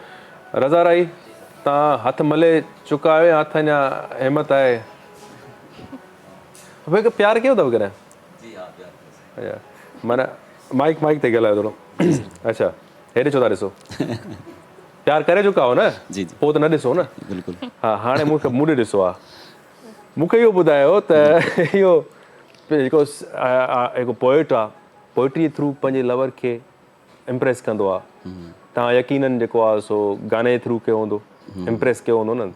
B: रज़ा राई, तव्हां हथ मले चुका आहियो, हथ अञा हिमत आहे? भाई प्यार कयो अथव कॾहिं?
H: जी हाँ प्यार।
B: अच्छा माना माइक ते ॻाल्हायो थोरो। अच्छा हेॾे छो था ॾिसो? प्यार करे चुका हो न?
F: जी जी।
B: पोइ त न ॾिसो न।
F: बिल्कुलु।
B: हा हाणे मूंखे मूं ॾे ॾिसो आहे। मूंखे इहो ॿुधायो त इहो जेको पोइट आहे, पोइट्री थ्रू पंहिंजे लवर खे इम्प्रेस कंदो आहे। तव्हां यकीनन जेको आहे सो गाने थ्रू कयो हूंदो, इम्प्रेस कयो हूंदो न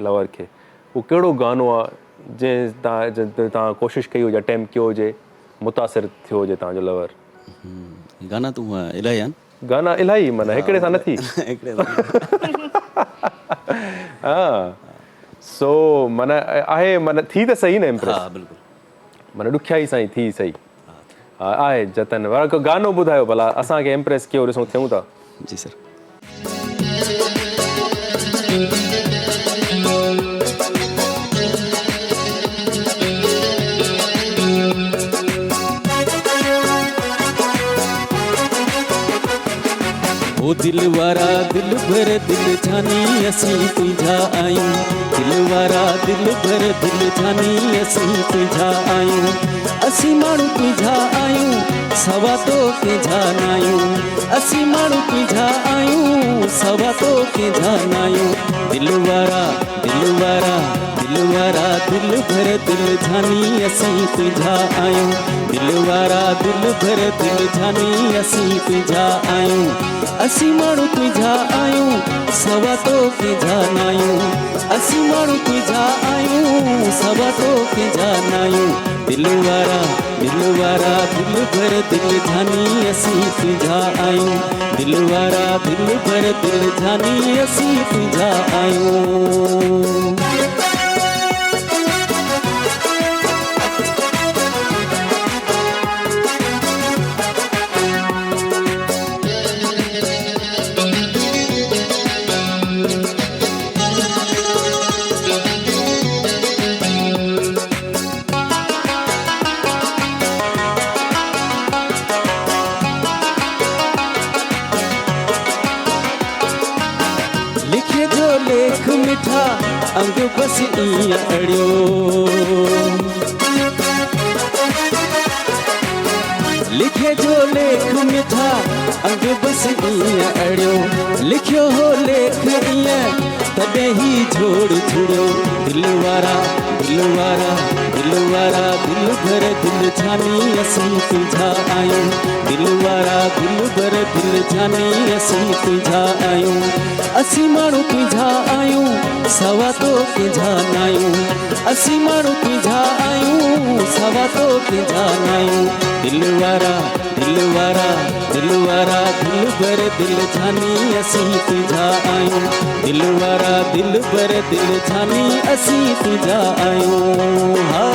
B: लवर खे। उहो कहिड़ो गानो आहे जंहिं तव्हां कोशिशि कई हुजे, अटैम्प्ट कयो हुजे, मुतासिर थियो हुजे तव्हांजो लवर?
F: गाना तो इलाही आहिनि,
B: गाना इलाही, माना हिकिड़े सां नथी। हा सो माना आहे, माना थी त सही न इम्प्रेस?
F: हा बिल्कुलु,
B: माना ॾुखियाई सां ई थी सही। हा आहे जतन वारा को गानो ॿुधायो भला, असांखे इम्प्रेस कयो, ॾिसूं थियूं था।
F: जी सर। ओ दिल वारा दिल भर दिल जानी असीं तुझा आयूं, दिल वारा दिल भर दिल जानी असीं तुझा आयूं, असीं माण्हू तुझा आयूं सवा तो के जानायूं, असीं माण्हू तुझा आयूं सवा तो के जानायूं, दिल वारा दिल वारा दिल वारा दिल भर दिल जानी असीं तुझा आयूं, दिल वारा दिल भर दिल जानी असीं तुझा आयूं, असीं माण्हू तुझा आयूं सवा तो के जानायूं, असीं माण्हू तुझा आयूं सवा तो के जानायूं, दिल वारा दिल भर दिल जानी असीं तुझा आयूं, दिल वारा दिल भर दिल जानी असीं तुझा आयूं। लेख मिठा अंग बस ईअं अड़ियो लिखे जो लेख मिठा अंग बस ईअं अड़ियो लिखियो हो लेख ईअं तॾहिं ही झोड़ जुड़ियो दिल वारा दिल वारा दिल वारा दिल भर दिल जानी असीं तुंहिंजा आहियूं दिल वारा दिल भर दिल जानी असीं तुंहिंजा आहियूं असीं माण्हू तुंहिंजा आहियूं सवा तो कंहिंजा न आहियूं असीं माण्हू तुंहिंजा आहियूं सवा तो कंहिंजा न आहियूं दिल वारा दिल वारा दिल वारा दिल भर दिल जानी असीं तुंहिंजा आहियूं दिल वारा दिल भर दिल जानी असीं तुंहिंजा आहियूं हा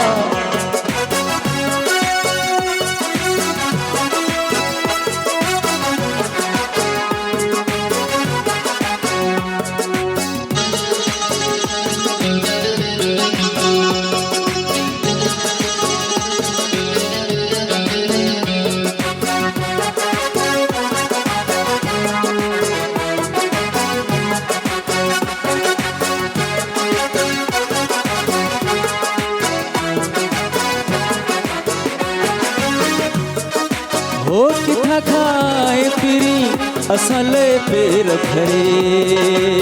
F: हो किथा खाए फिरी असां ले पेर भरे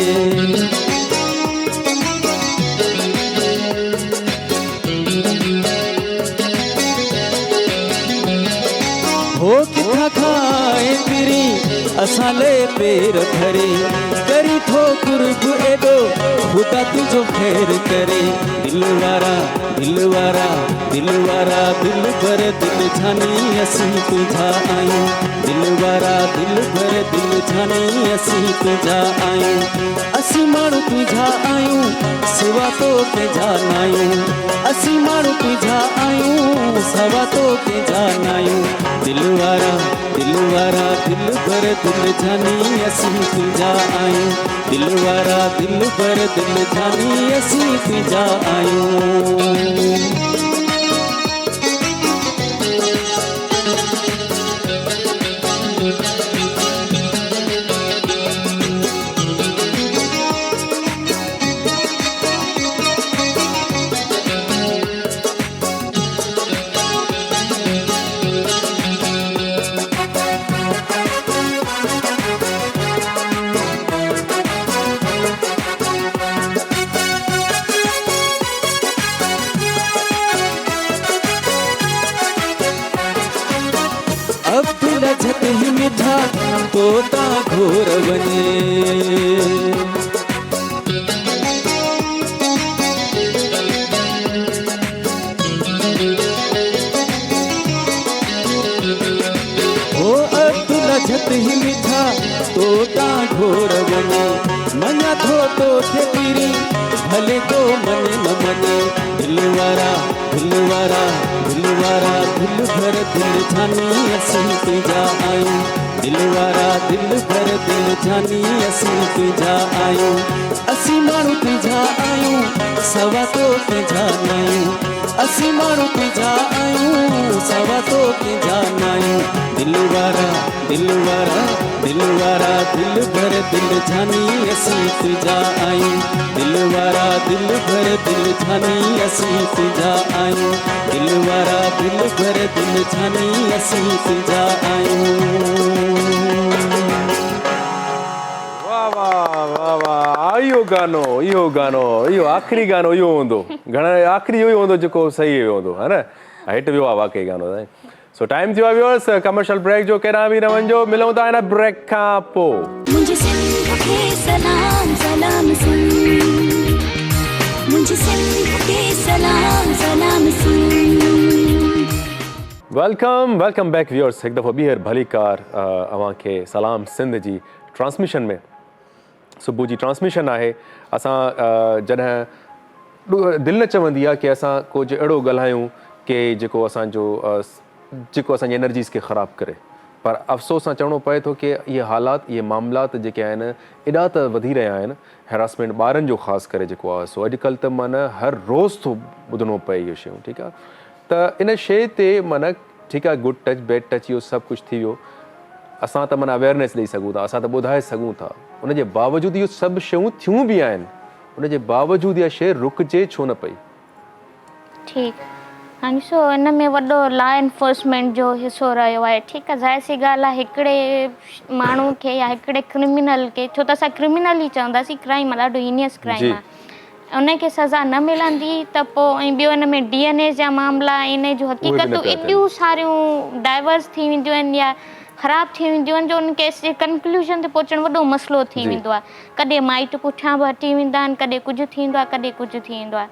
F: हो किथा खाए फिरी असां ले पेर भरे करी थो कुर्ब एॾो ख़ुदा तुंहिंजो ख़ैर करे दिल वारा दिल वारा दिल वारा दिल भर दिल जानी असीं तुंहिंजा आहियूं दिल वारा दिल भर दिल जानी असीं तुंहिंजा आहियूं असीं माण्हू तुंहिंजा आहियूं सिवा तो कंहिंजा न आहियूं असीं माण्हू तुंहिंजा आहियूं सवा तो कंहिंजा न आहियूं दिल वारा दिल वारा दिल भर दिल जानी असीं तुंहिंजा आहियूं दिल वारा दिल भर दिल जानी असीं तुंहिंजा आहियूं झट ही मिठा तोता घोर वञे ओ अब्दुल झट ही मिठा तोता घोर वञे मञा थो तो थे पीरी भले तो मने न मने दिल वारा दिल वारा दिल वारा दिल भर दिल जानी असीं तुंहिंजा आहियूं दिल वारा दिल भर दिल जानी असीं तुंहिंजा आहियूं असीं माण्हू तुंहिंजा आहियूं सवा तो कंहिंजा न आहियूं असीं माण्हू तुंहिंजा आहियूं सवा तो कंहिंजा न आहियूं दिल वारा दिल वारा दिल वारा दिल भर दिल जानी असीं तुंहिंजा आहियूं दिल वारा दिल भर दिल जानी असीं तुंहिंजा आहियूं दिल वारा दिल भर दिल जानी असीं तुंहिंजा आहियूं
B: वाह वाह वाह वाह इहो गानो इहो आख़िरी गानो इहो हूंदो घणा आख़िरी इहो ई हूंदो जेको सही वियो हूंदो है न हिट वियो आहे वाक़ई गानो सो टाइम थियो आहे व्यूअर्स कमर्शियल ब्रेक जो केॾांहुं बि न वञिजो मिलूं था हिन ब्रेक खां पोइ
A: मुंहिंजे सिंध खे सलाम सलाम मुंहिंजे सिंध खे सलाम सलाम
B: वेलकम बैक व्यूअर्स हिकु दफ़ो ॿीहर भली कार अव्हांखे सलाम सिंध जी ट्रांसमिशन में सुबुह जी ट्रांसमिशन आहे असां जॾहिं दिलि न चवंदी आहे की असां कुझु अहिड़ो ॻाल्हायूं की जेको असांजी एनर्जीज़ खे ख़राबु करे पर अफ़सोस सां चवणो पए थो की इहे हालात इहे मामलात जेके आहिनि एॾा त वधी रहिया आहिनि हैरासमेंट ॿारनि जो ख़ासि करे जेको आहे सो अॼुकल्ह त माना हर रोज़ थो ॿुधणो पए इहो शयूं ठीकु आहे त इन शइ ते माना ठीकु आहे गुड टच बैड टच इहो सभु कुझु थी वियो असां त माना अवेयरनेस ॾेई सघूं था, असां त ॿुधाए सघूं था, उनजे बावजूदि इहो सभु शयूं थियूं बि आहिनि, उनजे बावजूदि इहा शइ रुकिजे छो न पई?
C: ठीकु, हाणे ॾिसो हिन में वॾो लॉ एनफोर्समेंट जो हिसो रहियो आहे। ठीकु आहे, ज़ाहिर सी ॻाल्हि आहे हिकिड़े माण्हू खे या हिकिड़े क्रिमिनल खे, छो त असां क्रिमिनल ई चवंदासीं, क्राइम आहे, ॾाढो हीनियस क्राइम आहे, उनखे सज़ा न मिलंदी त पोइ ऐं ॿियो हिन में DNA जा मामला, इन जूं हक़ीक़तूं एॾियूं सारियूं डाइवर्स थी वेंदियूं आहिनि या ख़राबु थी वेंदियूं आहिनि जो उन केस जे कंक्लूजन ते पहुचणु वॾो मसइलो थी वेंदो आहे। कॾहिं माइट पुठियां बि हटी वेंदा आहिनि, कॾहिं कुझु थींदो आहे, कॾहिं कुझु थी वेंदो आहे।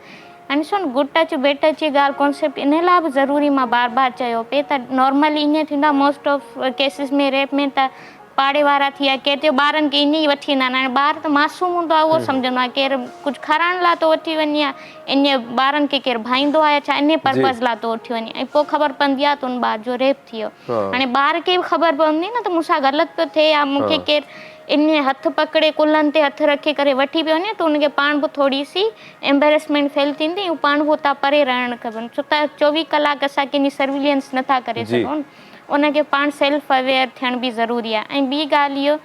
C: हाणे ॾिसो न, गुड टच बेड टच जी ॻाल्हि कॉन्सेप्ट इन लाइ बि ज़रूरी, मां बार बार चयो पिए त नॉर्मली ईअं थींदो आहे मोस्ट ऑफ केसिस में रेप में त पाड़े वारा थी विया, केरु थियो ॿारनि खे ईअं ई वठी वेंदा आहिनि। हाणे ॿार त मासूम हूंदो आहे, उहो सम्झंदो आहे केरु कुझु खाराइण लाइ थो वठी वञे या इन ॿारनि खे केरु भाईंदो आहे छा, इन पर्पज़ लाइ थो वठी वञे, ऐं पोइ ख़बर पवंदी आहे त उन ॿार जो रेप थी वियो। हाणे ॿार खे बि ख़बर पवंदी न त मूंसां ग़लति पियो थिए या मूंखे केरु इन हथु पकिड़े कुल्हनि ते हथु रखी करे वठी पियो वञे त उनखे पाण बि थोरी सी एम्बेरसमेंट फील थींदी, ऐं पाण बि उतां परे रहणु खपनि, छो त 24 कलाक असां कंहिंजी सर्विलेंस नथा करे सघूं, उनखे पाण सेल्फ अवेयर थियण बि ज़रूरी आहे। ऐं ॿी ॻाल्हि इहो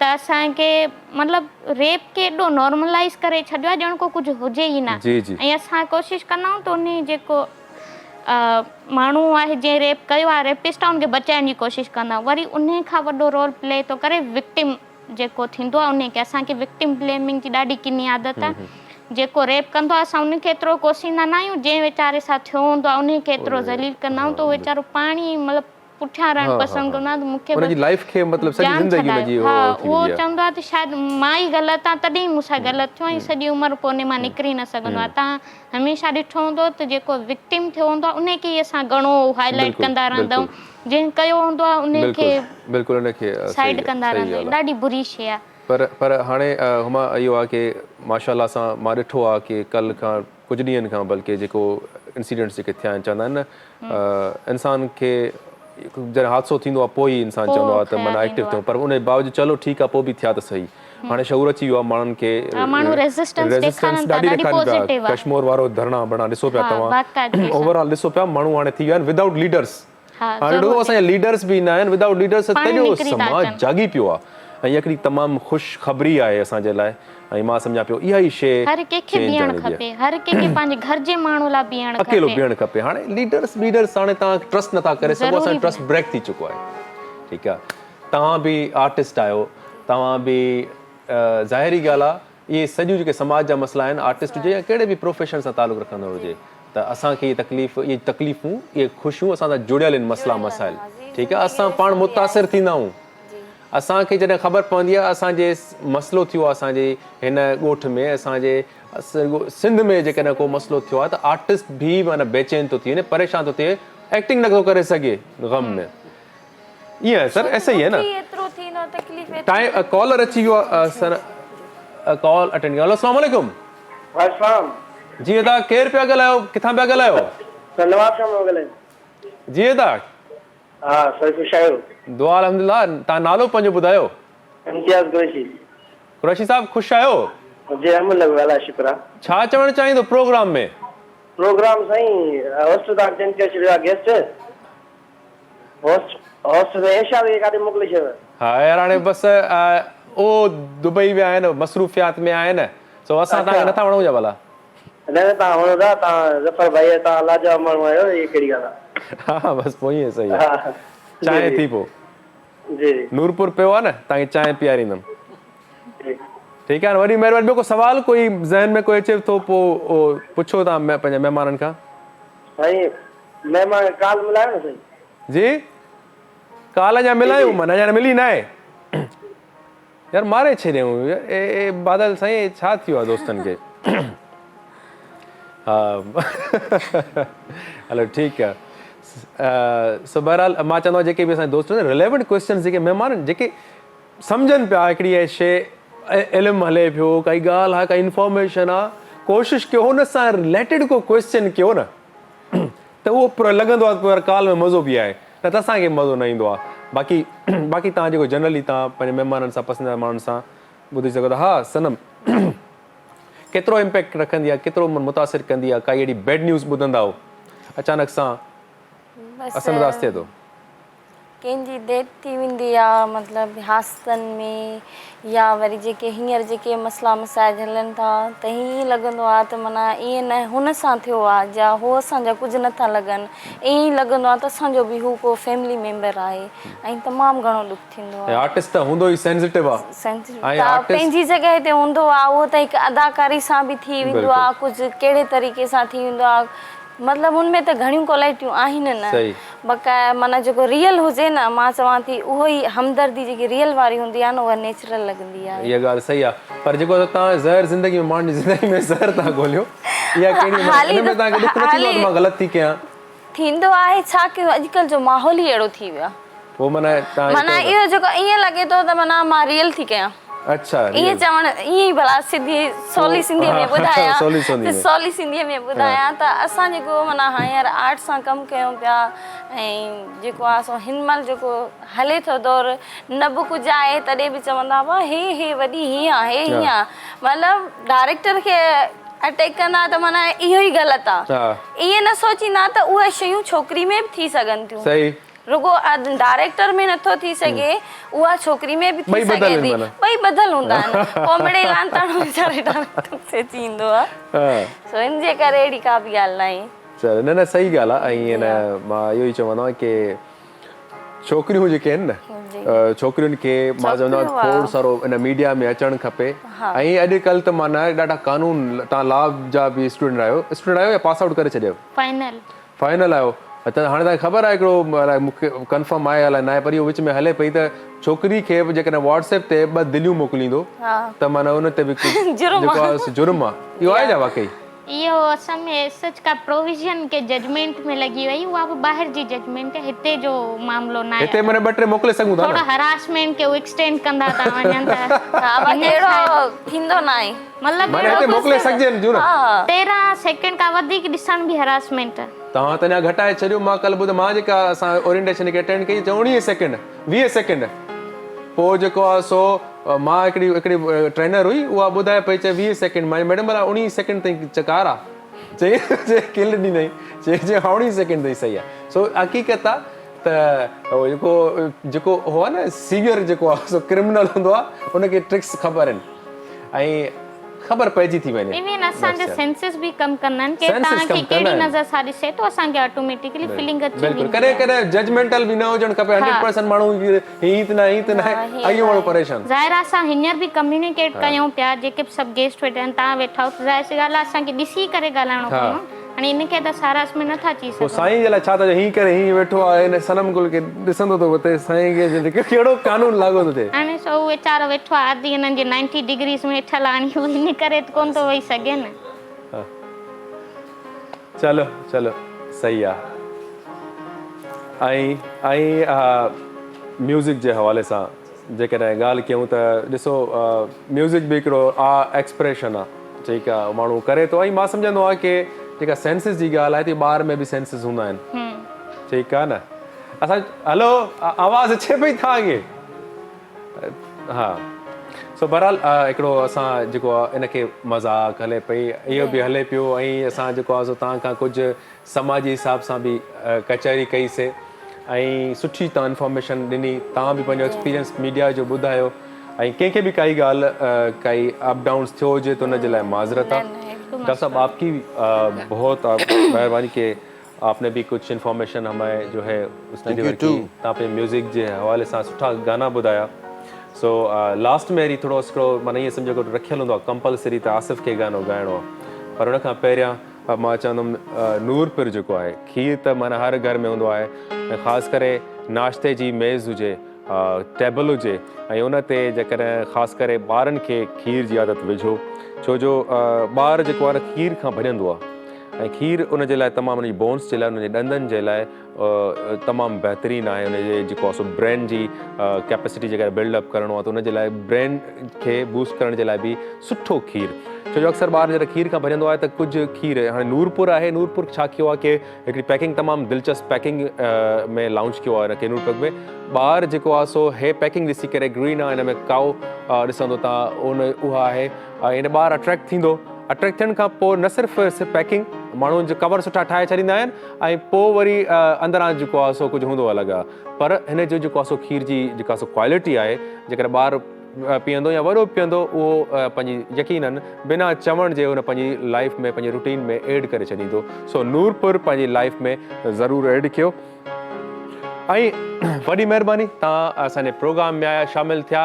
C: त असांखे मतिलबु रेप खे एॾो नॉर्मलाइज़ करे छॾियो आहे ॼण को कुझु हुजे ई न, ऐं असां कोशिशि कंदा आहियूं त उन जेको माण्हू आहे जंहिं रेप कयो आहे, रेपिस्ट आहे, उनखे बचाइण जी कोशिशि कंदा आहियूं। वरी उन खां वॾो रोल प्ले थो करे विक्टिम जेको थींदो आहे उनखे, असांखे विक्टिम ब्लेमिंग जी ॾाढी किनी आदत आहे। जेको रेप कंदो आहे असां उनखे एतिरो कोसींदा न आहियूं, जंहिं वीचारे सां थियो हूंदो आहे उनखे एतिरो ज़लील कंदा आहियूं त उहो वीचारो पाण ई मतिलबु पुठियां रहणु पसंदि कंदो आहे त मूंखे
B: उनजी लाइफ खे मतिलबु सॼी ज़िंदगी में जी
C: उहो चवंदो आहे त शायदि मां ई ग़लति आहे तॾहिं मूंसां ग़लति थियो, ऐं सॼी उमिरि पोइ उन मां निकिरी न सघंदो आहे। तव्हां हमेशह ॾिठो हूंदो त जेको विक्टिम थियो हूंदो आहे उनखे ई असां घणो हाईलाइट कंदा रहंदा आहियूं, जंहिं कयो हूंदो आहे उनखे
B: बिल्कुलु उनखे
C: साइड कंदा रहंदा आहियूं, ॾाढी बुरी शइ आहे।
B: पर हाणे हुमा इहो आहे की माशाअल्लाह सां मां ॾिठो आहे की कल्ह खां कुझु ॾींहंनि खां बल्कि जेको इंसिडेंट्स जेके थिया आहिनि, चवंदा आहिनि न इंसान खे जॾहिं हादसो थींदो आहे पोइ ई इंसानु चवंदो आहे त माना एक्टिव थियो, पर उन बावजूदि चलो ठीकु आहे पोइ बि थिया त सही। हाणे शऊर अची वियो आहे माण्हुनि खे, रेज़िस्टेंस ॾाढी ॾेखारनि पिया, कश्मीर वारो धरना बणा ॾिसो पिया तव्हां, ओवरऑल ॾिसो पिया माण्हू हाणे थी विया आहिनि विदाउट लीडर्स। हाणे ॾिठो असांजा लीडर्स बि न आहिनि, विदाउट लीडर्स सॼो समाज जागी पियो आहे, ऐं हिकिड़ी तमामु ख़ुशख़बरी आहे असांजे लाइ। ऐं मां सम्झां पियो इहा ई शइ
C: हर कंहिंखे बीहणु खपे, हर कंहिंखे पंहिंजे घर जे माण्हू लाइ बीहणु खपे,
B: अकेलो बीहणु खपे। हाणे लीडर्स हाणे तव्हां ट्रस्ट नथा करे सघो, असांजो ट्रस्ट ब्रेक थी चुको आहे। ठीकु आहे, तव्हां बि आर्टिस्ट आहियो, तव्हां बि ज़ाहिरी ॻाल्हि आहे इहे सॼियूं जेके समाज जा मसइला आहिनि, आर्टिस्ट हुजे या कहिड़े बि प्रोफेशन सां तालुक़ु रखंदो हुजे, त असांखे इहे तकलीफ़ूं इहे ख़ुशियूं असां सां जुड़ियल आहिनि मसइला मसाइल। ठीकु आहे, असां पाण मुतासिर थींदा आहियूं, असांखे जॾहिं ख़बर पवंदी आहे असांजे मसइलो थियो आहे असांजे हिन ॻोठ में, असांजे सिंध में जेकॾहिं को मसइलो थियो आहे त आर्टिस्ट बि माना बेचैन थो थी वञे, परेशान थो थिए, एक्टिंग नथो करे सघे गम में। ईअं आहे सर, ऐसा ई है न। टाइम कॉलर अची वियो आहे सर, कॉल अटेंड कयो। अस्सलाम वालेकुम। जी अदा केरु पिया ॻाल्हायो, किथां पिया ॻाल्हायो? जी अदा दुआ अल्हम्दुलिल्लाह, तव्हां नालो पंहिंजो ॿुधायो?
J: इम्तियाज़ कुरैशी।
B: कुरैशी साहब ख़ुशि आहियो?
J: जी अल्हम्दुलिल्लाह, अल्लाह शुक्र आहे।
B: छा चवणु चाहींदो प्रोग्राम में?
J: प्रोग्राम साईं होस्ट तव्हां चेंज करे छॾियो आहे, गेस्ट होस्ट में एशा बि काॾे मोकिले छॾियो।
B: हा यार, हाणे बसि ओ दुबई विया आहिनि, मसरूफ़ियात में आहिनि, सो असां तव्हांखे नथा वणूं छा भला?
J: न तव्हां वणो था, तव्हां ज़फ़र भाई तव्हां लाजवाब माण्हू आहियो, इहा कहिड़ी ॻाल्हि आहे।
B: हा बसि पोइ ईअं सही आहे, चांहि थी पोइ
J: जी
B: नूरपुर पियो आहे न, तव्हांखे चांहि पीआरींदुमि। ठीकु आहे, वरी महिरबानी ॿियो को सवाल कोई ज़हन में कोई अचे थो पोइ पुछो तव्हां पंहिंजे महिमाननि खां।
J: साईं महिमान काल मिलायो न साईं?
B: जी काल अञा मिलायूं, माना अञा मिली न आहे यार, मारे छॾियऊं बादल साईं, छा थियो आहे दोस्तनि खे? हा हलो ठीकु आहे। सो बहरहाल मां चवंदो आहियां जेके बि असांजे दोस्त आहिनि, रिलेवेंट क्वेश्चन जेके महिमान जेके सम्झनि पिया हिकिड़ी इहा शइ, इल्मु हले पियो, काई ॻाल्हि आहे, काई इंफॉर्मेशन आहे, कोशिशि कयो हुन सां रिलेटेड को क्वेश्चन कयो न, त उहो लॻंदो आहे पर काल में मज़ो बि आहे, न त असांखे मज़ो न ईंदो आहे। बाक़ी तव्हां जेको जनरली तव्हां पंहिंजे महिमाननि सां, पसंदीदा माण्हुनि सां ॿुधी सघो था। हा सनम केतिरो इम्पैक्ट रखंदी आहे, केतिरो मुतासिर कंदी आहे, काई अहिड़ी बैड न्यूज़ ॿुधंदा हो अचानक सां असरअंदाज़ थिए थो?
D: कंहिंजी डेथ थी वेंदी आहे मतिलबु हादसनि में या वरी जेके हींअर जेके मसइला मसाइल हलनि था त हीअं लॻंदो आहे त माना ईअं न हुन सां थियो आहे जा हो असांजा कुझु नथा लॻनि ईअं ई लॻंदो आहे त असांजो बि हू को फैमिली मेंबर आहे ऐं तमामु घणो दुख थींदो आहे।
B: आर्टिस्ट त हूंदो ई सेंसिटिव आहे,
D: पंहिंजी जॻह ते हूंदो आहे उहो त हिकु अदाकारी सां बि थी वेंदो आहे, कुझु कहिड़े तरीक़े सां थी वेंदो आहे, मतिलबु हुनमें त घणियूं क्वालिटियूं आहिनि न बक़ाया माना जेको रियल हुजे न मां चवां थी उहो ई हमदर्दी जेकी रियल वारी हूंदी आहे न उहा नेचुरल लॻंदी आहे।
B: इहा ॻाल्हि सही आहे, पर जेको तव्हां ज़हर ज़िंदगी में माण्हुनि जी ज़िंदगी में ज़हर था ॻोल्हियो इहा कहिड़ी हिन में तव्हांखे दुख न थींदो मां ग़लति थी कयां?
D: थींदो आहे, छा कयूं अॼुकल्ह जो माहौल ई अहिड़ो थी वियो आहे,
B: पोइ
D: माना इहो जेको ईअं लॻे थो त माना मां रियल थी कयां।
B: अच्छा
D: ईअं चवण ईअं ई भला सिधी सवली सिंधीअ में ॿुधायां सवली सिंधीअ में ॿुधायां त असां जेको माना हींअर आर्ट सां कमु कयूं पिया ऐं जेको आहे सो हिन महिल जेको हले थो दौरु न बि कुझु आहे तॾहिं बि चवंदा हुआ हे वॾी हीअं आहे हीअं आहे, मतिलबु डायरेक्टर खे अटैक कंदा त माना इहो ई ग़लति आहे, ईअं न सोचींदा त उहे शयूं छोकिरी में बि थी सघनि थियूं, रुगो डायरेक्टर में नथो थी सघे उहा छोकिरी में बि थी सघे थी, ॿई ॿधल हूंदा आहिनि, पोइ मिड़े लांताणो वीचारे डायरेक्टर ते थींदो आहे, सो हिन जे करे अहिड़ी का बि ॻाल्हि न आहे।
B: चलो न सही ॻाल्हि आहे, ऐं न मां इहो ई चवंदो आहियां की छोकिरियूं जेके आहिनि न छोकिरियुनि खे मां चवंदो आहियां खोड़ सारो इन मीडिया में अचणु खपे, ऐं अॼुकल्ह त माना ॾाढा कानून तव्हां लॉ जा बि स्टूडेंट आहियो या पास आउट करे छॾियो? फाइनल आहियो त हाणे तव्हांखे ख़बर आहे हिकिड़ो मूंखे कंफर्म आहे अलाए न आहे पर इहो विच में हले पई त छोकिरी खे बि जेकॾहिं व्हाट्सएप ते 2 दिलियूं मोकिलींदो त माना उन ते बि जेको आहे जुर्म आहे, इहो आहे छा वाकई?
C: इहो असां में सच का प्रोविजन के जजमेंट में लगी वई, उहा बि ॿाहिरि जी जजमेंट है, हिते जो मामलो न आहे,
B: हिते माने 2-3 मोकिले सघूं था,
C: थोड़ा हरासमेंट के एक्सटेंड कंदा था वञनि त
D: बाक़ी अहिड़ो थींदो न आहे,
C: मतिलबु
B: माने हिते मोकिले सघजनि थियूं न
C: 13 सेकंड खां वधीक ॾिसण बि हरासमेंट
B: तव्हां त अञा घटाए छॾियो। मां कल्ह ॿुधो मां जेका असां ओरिएंटेशन खे अटेंड कई 19 सेकंड 20 सेकंड, पोइ जेको आहे सो मां हिकिड़ी ट्रेनर हुई उहा ॿुधाए पई चए 20 सेकंड, मां मैडम भला 19 सेकंड ताईं चकार आहे, चई किल ॾिनई, चई 19 सेकंड ताईं सही आहे। सो हक़ीक़त आहे त जेको हो आहे न सीवियर जेको आहे सो क्रिमिनल हूंदो आहे उनखे ट्रिक्स ख़बर आहिनि ऐं ख़बर पइजी थी वञे।
C: इवन असांजे सेंसेस बि कम कंदा आहिनि कि तव्हांखे कहिड़ी नज़र सां ॾिसे तो असांखे ऑटोमेटिकली फीलिंग अची वेंदी आहे।
B: कॾहिं जजमेंटल बि न हुजणु खपे, 100% माण्हू हीअ त न आहे अॻियो माण्हू परेशान।
C: ज़ाहिर आहे असां हींअर बि कम्युनिकेट कयूं पिया, जेके बि सभु गेस्ट वेठा आहिनि तव्हां वेठा आहियो, ज़ाहिर सी ॻाल्हि आहे असांखे ॾिसी करे ॻाल्हाइणो पवंदो, हाणे इनखे त सारास में नथा अची सघूं।
B: साईं जे लाइ छा था हीअं करे हीअं वेठो आहे हिन सनम गुल खे ॾिसंदो थो वते साईं खे कहिड़ो कानून लागू थो थिए, हाणे
C: सो वीचारो वेठो आहे आदि हिननि जे 90 डिग्रीज़ में ठल आणी इन करे कोन थो वेही सघे न।
B: चलो सही आहे। ऐं म्यूज़िक जे हवाले सां जेकॾहिं ॻाल्हि कयूं त ॾिसो म्यूज़िक बि हिकिड़ो एक्सप्रेशन आहे, ठीकु आहे, माण्हू करे थो, ऐं मां सम्झंदो आहे की जेका सेंसिस जी ॻाल्हि आहे त ॿार में बि सेंसिस हूंदा आहिनि, ठीकु आहे न। असां हलो आवाज़ अचे पई तव्हांखे? हा सो बहरहाल हिकिड़ो असां जेको आहे इनखे मज़ाक हले पई, इहो बि हले पियो, ऐं असां जेको आहे सो तव्हां खां कुझु समाजी हिसाब सां बि कचहरी कईसीं ऐं सुठी तव्हां इंफॉर्मेशन ॾिनी, तव्हां बि पंहिंजो एक्सपीरियंस मीडिया जो ॿुधायो, ऐं कंहिंखे बि काई ॻाल्हि काई अप डाउन्स थियो हुजे त उनजे लाइ माज़रत आहे। डॉक्टर साहब आपकी बहुत मेहरबानी कि आपने भी कुछ इन्फॉर्मेशन हमें जो है उसने डिलीवर की, तव्हां पे म्यूज़िक जे हवाले सां सुठा गाना ॿुधाया। सो लास्ट में वरी थोरो माना ईअं सम्झो रखियलु हूंदो आहे कंपलसरी त आसिफ़ खे गानो ॻाइणो आहे, पर उन खां पहिरियां मां चवंदुमि नूरपुर जेको आहे खीर त माना हर घर में हूंदो आहे, ऐं ख़ासि करे नाश्ते जी मेज़ हुजे, टेबल हुजे, ऐं उन ते जेकॾहिं ख़ासि करे ॿारनि खे खीर जी आदत विझो, छो जो ॿार जेको आहे खीर खां भॼंदो आहे, ऐं खीर उनजे लाइ तमामु उनजी बोन्स जे लाइ उनजे ॾंदनि जे लाइ तमामु बहितरीनु आहे, उनजे जेको आहे सो ब्रेन जी कैपेसिटी जेका बिल्डअप करिणो आहे त उनजे लाइ ब्रेन खे बूस्ट करण जे लाइ बि सुठो खीर, छो जो अक्सर ॿार जॾहिं खीर खां भॼंदो आहे त कुझु खीर हाणे नूरपुर आहे, नूरपुर छा कयो आहे की हिकिड़ी पैकिंग तमामु दिलचस्प पैकिंग में लॉन्च कयो आहे हिनखे नूरपुर में, ॿार जेको आहे सो हे पैकिंग ॾिसी करे ग्रीन आहे, हिन में काओ ॾिसंदो तव्हां उहा आहे, ऐं हिन ॿारु अट्रैक्ट थींदो अट्रैक्ट थियण खां पोइ न सिर्फ़ु पैकिंग माण्हुनि जो कवर सुठा ठाहे छॾींदा आहिनि ऐं पोइ वरी अंदरां जेको आहे सो कुझु हूंदो अलॻि आहे, पर हिन जो जेको आहे सो खीर जी जेका सो क्वालिटी आहे, जेकॾहिं ॿार पीअंदो या वॾो पीअंदो उहो पंहिंजी यकीननि बिना चवण जे उन पंहिंजी लाइफ में पंहिंजी रूटीन में ऐड करे छॾींदो। सो नूरपुर पंहिंजी लाइफ में ज़रूरु ऐड कयो। ऐं वॾी महिरबानी तव्हां असांजे प्रोग्राम में आया, शामिलु थिया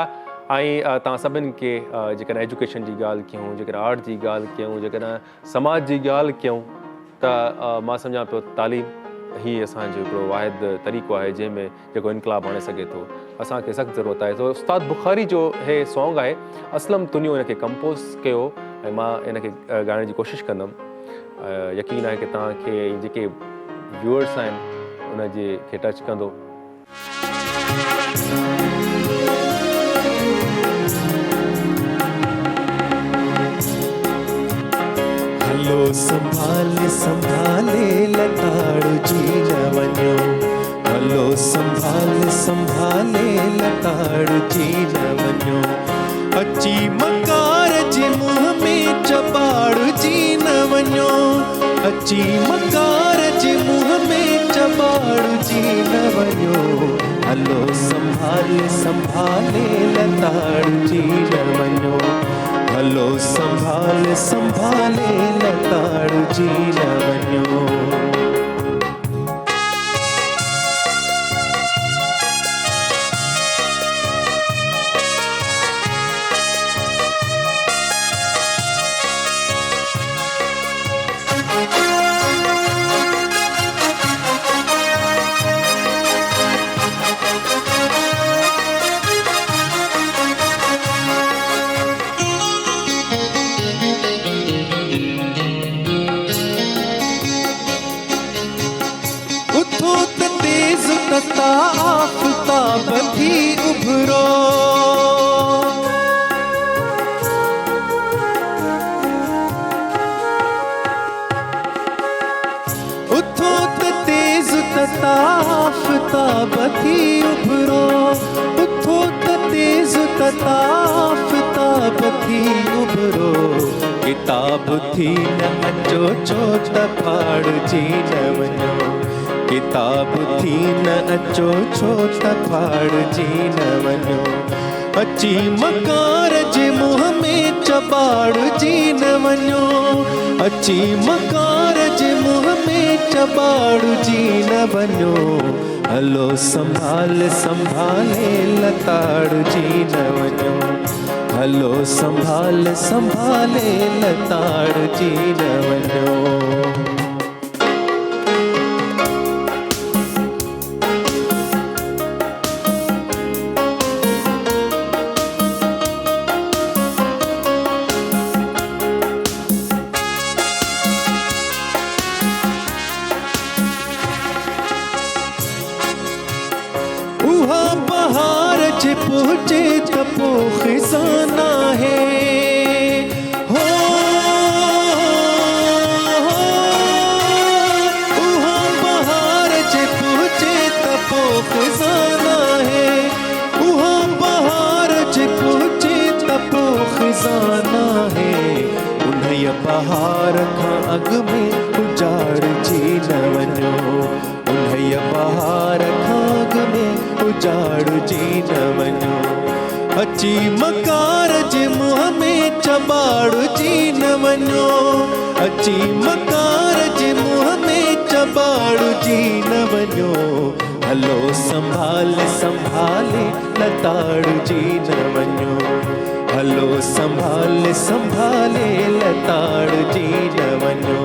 B: ऐं तव्हां सभिनि खे जेकॾहिं एजुकेशन जी ॻाल्हि कयूं, जेकॾहिं आर्ट जी ॻाल्हि कयूं, जेकॾहिं समाज जी ॻाल्हि कयूं, त मां सम्झां पियो तालीम ही असांजो हिकिड़ो वाहिद तरीक़ो आहे जंहिंमें जेको इनकलाब आणे सघे थो। असांखे सख़्तु ज़रूरत आहे। तो उस्ताद बुखारी जो हे सॉन्ग आहे, असलम तुनियो हिनखे कंपोज़ कयो ऐं मां हिनखे ॻाइण जी कोशिशि कंदुमि। यकीन आहे की तव्हांखे जेके व्यूअर्स आहिनि उनजे खे टच कंदो।
F: हलो संभाले संभाले लताड़ू जी न वञो, हलो संभाले संभाले लताड़ू जी न वञो, अची मकार जे मुंह में चबाड़ू जी न वञो, अची मकार जे मुंह में चबाड़ू जी न वञो, हलो संभाले संभाले लताड़ू जी न वञो, हलो संभाले संभाले लताड़ू जी न वञो। आफ़ताब थी उभरो, उथो त तेज़ तता आफ़ताब थी उभरो, उथो त तेज़ तता आफ़ताब थी उभरो, किताब थी न अचो छो त फाड़ जी न वञो, किताब थी न अचो छो त फाड़ जी न वञो, अची मकार जे मुंह में चबाड़ जी न वञो, अची मकार जे मुंह में चबाड़ जी न वञो, हलो संभाले संभाले लताड़ जी न वञो, हलो संभाले संभाले लताड़ जी न वञो। पहुँचे त पोइ खिज़ाना है हो, उहाँ बहार जे पहुँचे त पोइ खिज़ाना है, उहाँ बहार जे पहुँचे त पोइ खिज़ाना है, उन्हीअ बहार खां अॻु में उजाड़ जी न वञो, उन्हीअ बहार खां अॻु में उजाड़ जी न वञो, अची मकार जे मुंह में चबाड़ जी न वञो, अची मकार जे मुंह में चबाड़ जी न वञो, हलो संभाले संभाले लताड़ जी न वञो, हलो संभाले संभाले लताड़ जी न वञो।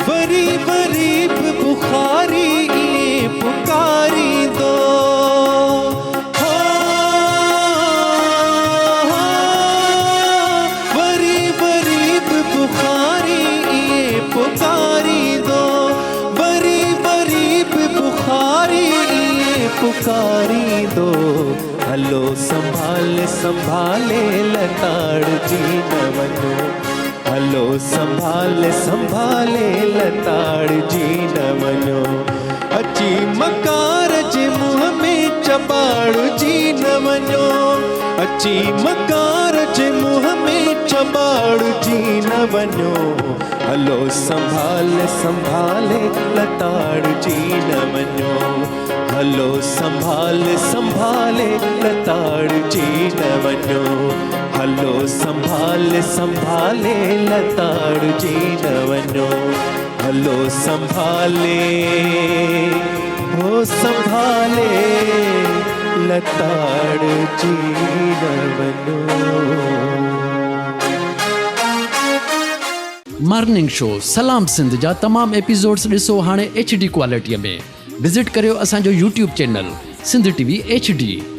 F: बरी बरी बुखारी ये पुकारी दो, हो, हो, पुकारी दो हलो संभाले संभाले लताड़ जी न वञो हलो संभाले संभाले लताड़ जी न वञो अची मकार जे मुंह में चबाड़ जी न वञो अची मकार जे मुंह में चबाड़ जी न वञो हलो संभाले संभाले लताड़ जी न वञो हलो संभाले संभाले लताड़ जी न वञो हलो संभाले संभाले लताड़ जी न वञो हलो संभाले हो संभाले लताड़ जी न वञो।
K: मॉर्निंग शो सलाम सिंध जा तमाम एपिसोड्स ॾिसो हाणे HD क्वालिटीअ में। विज़िट करियो असांजो YouTube channel Sindh TV HD।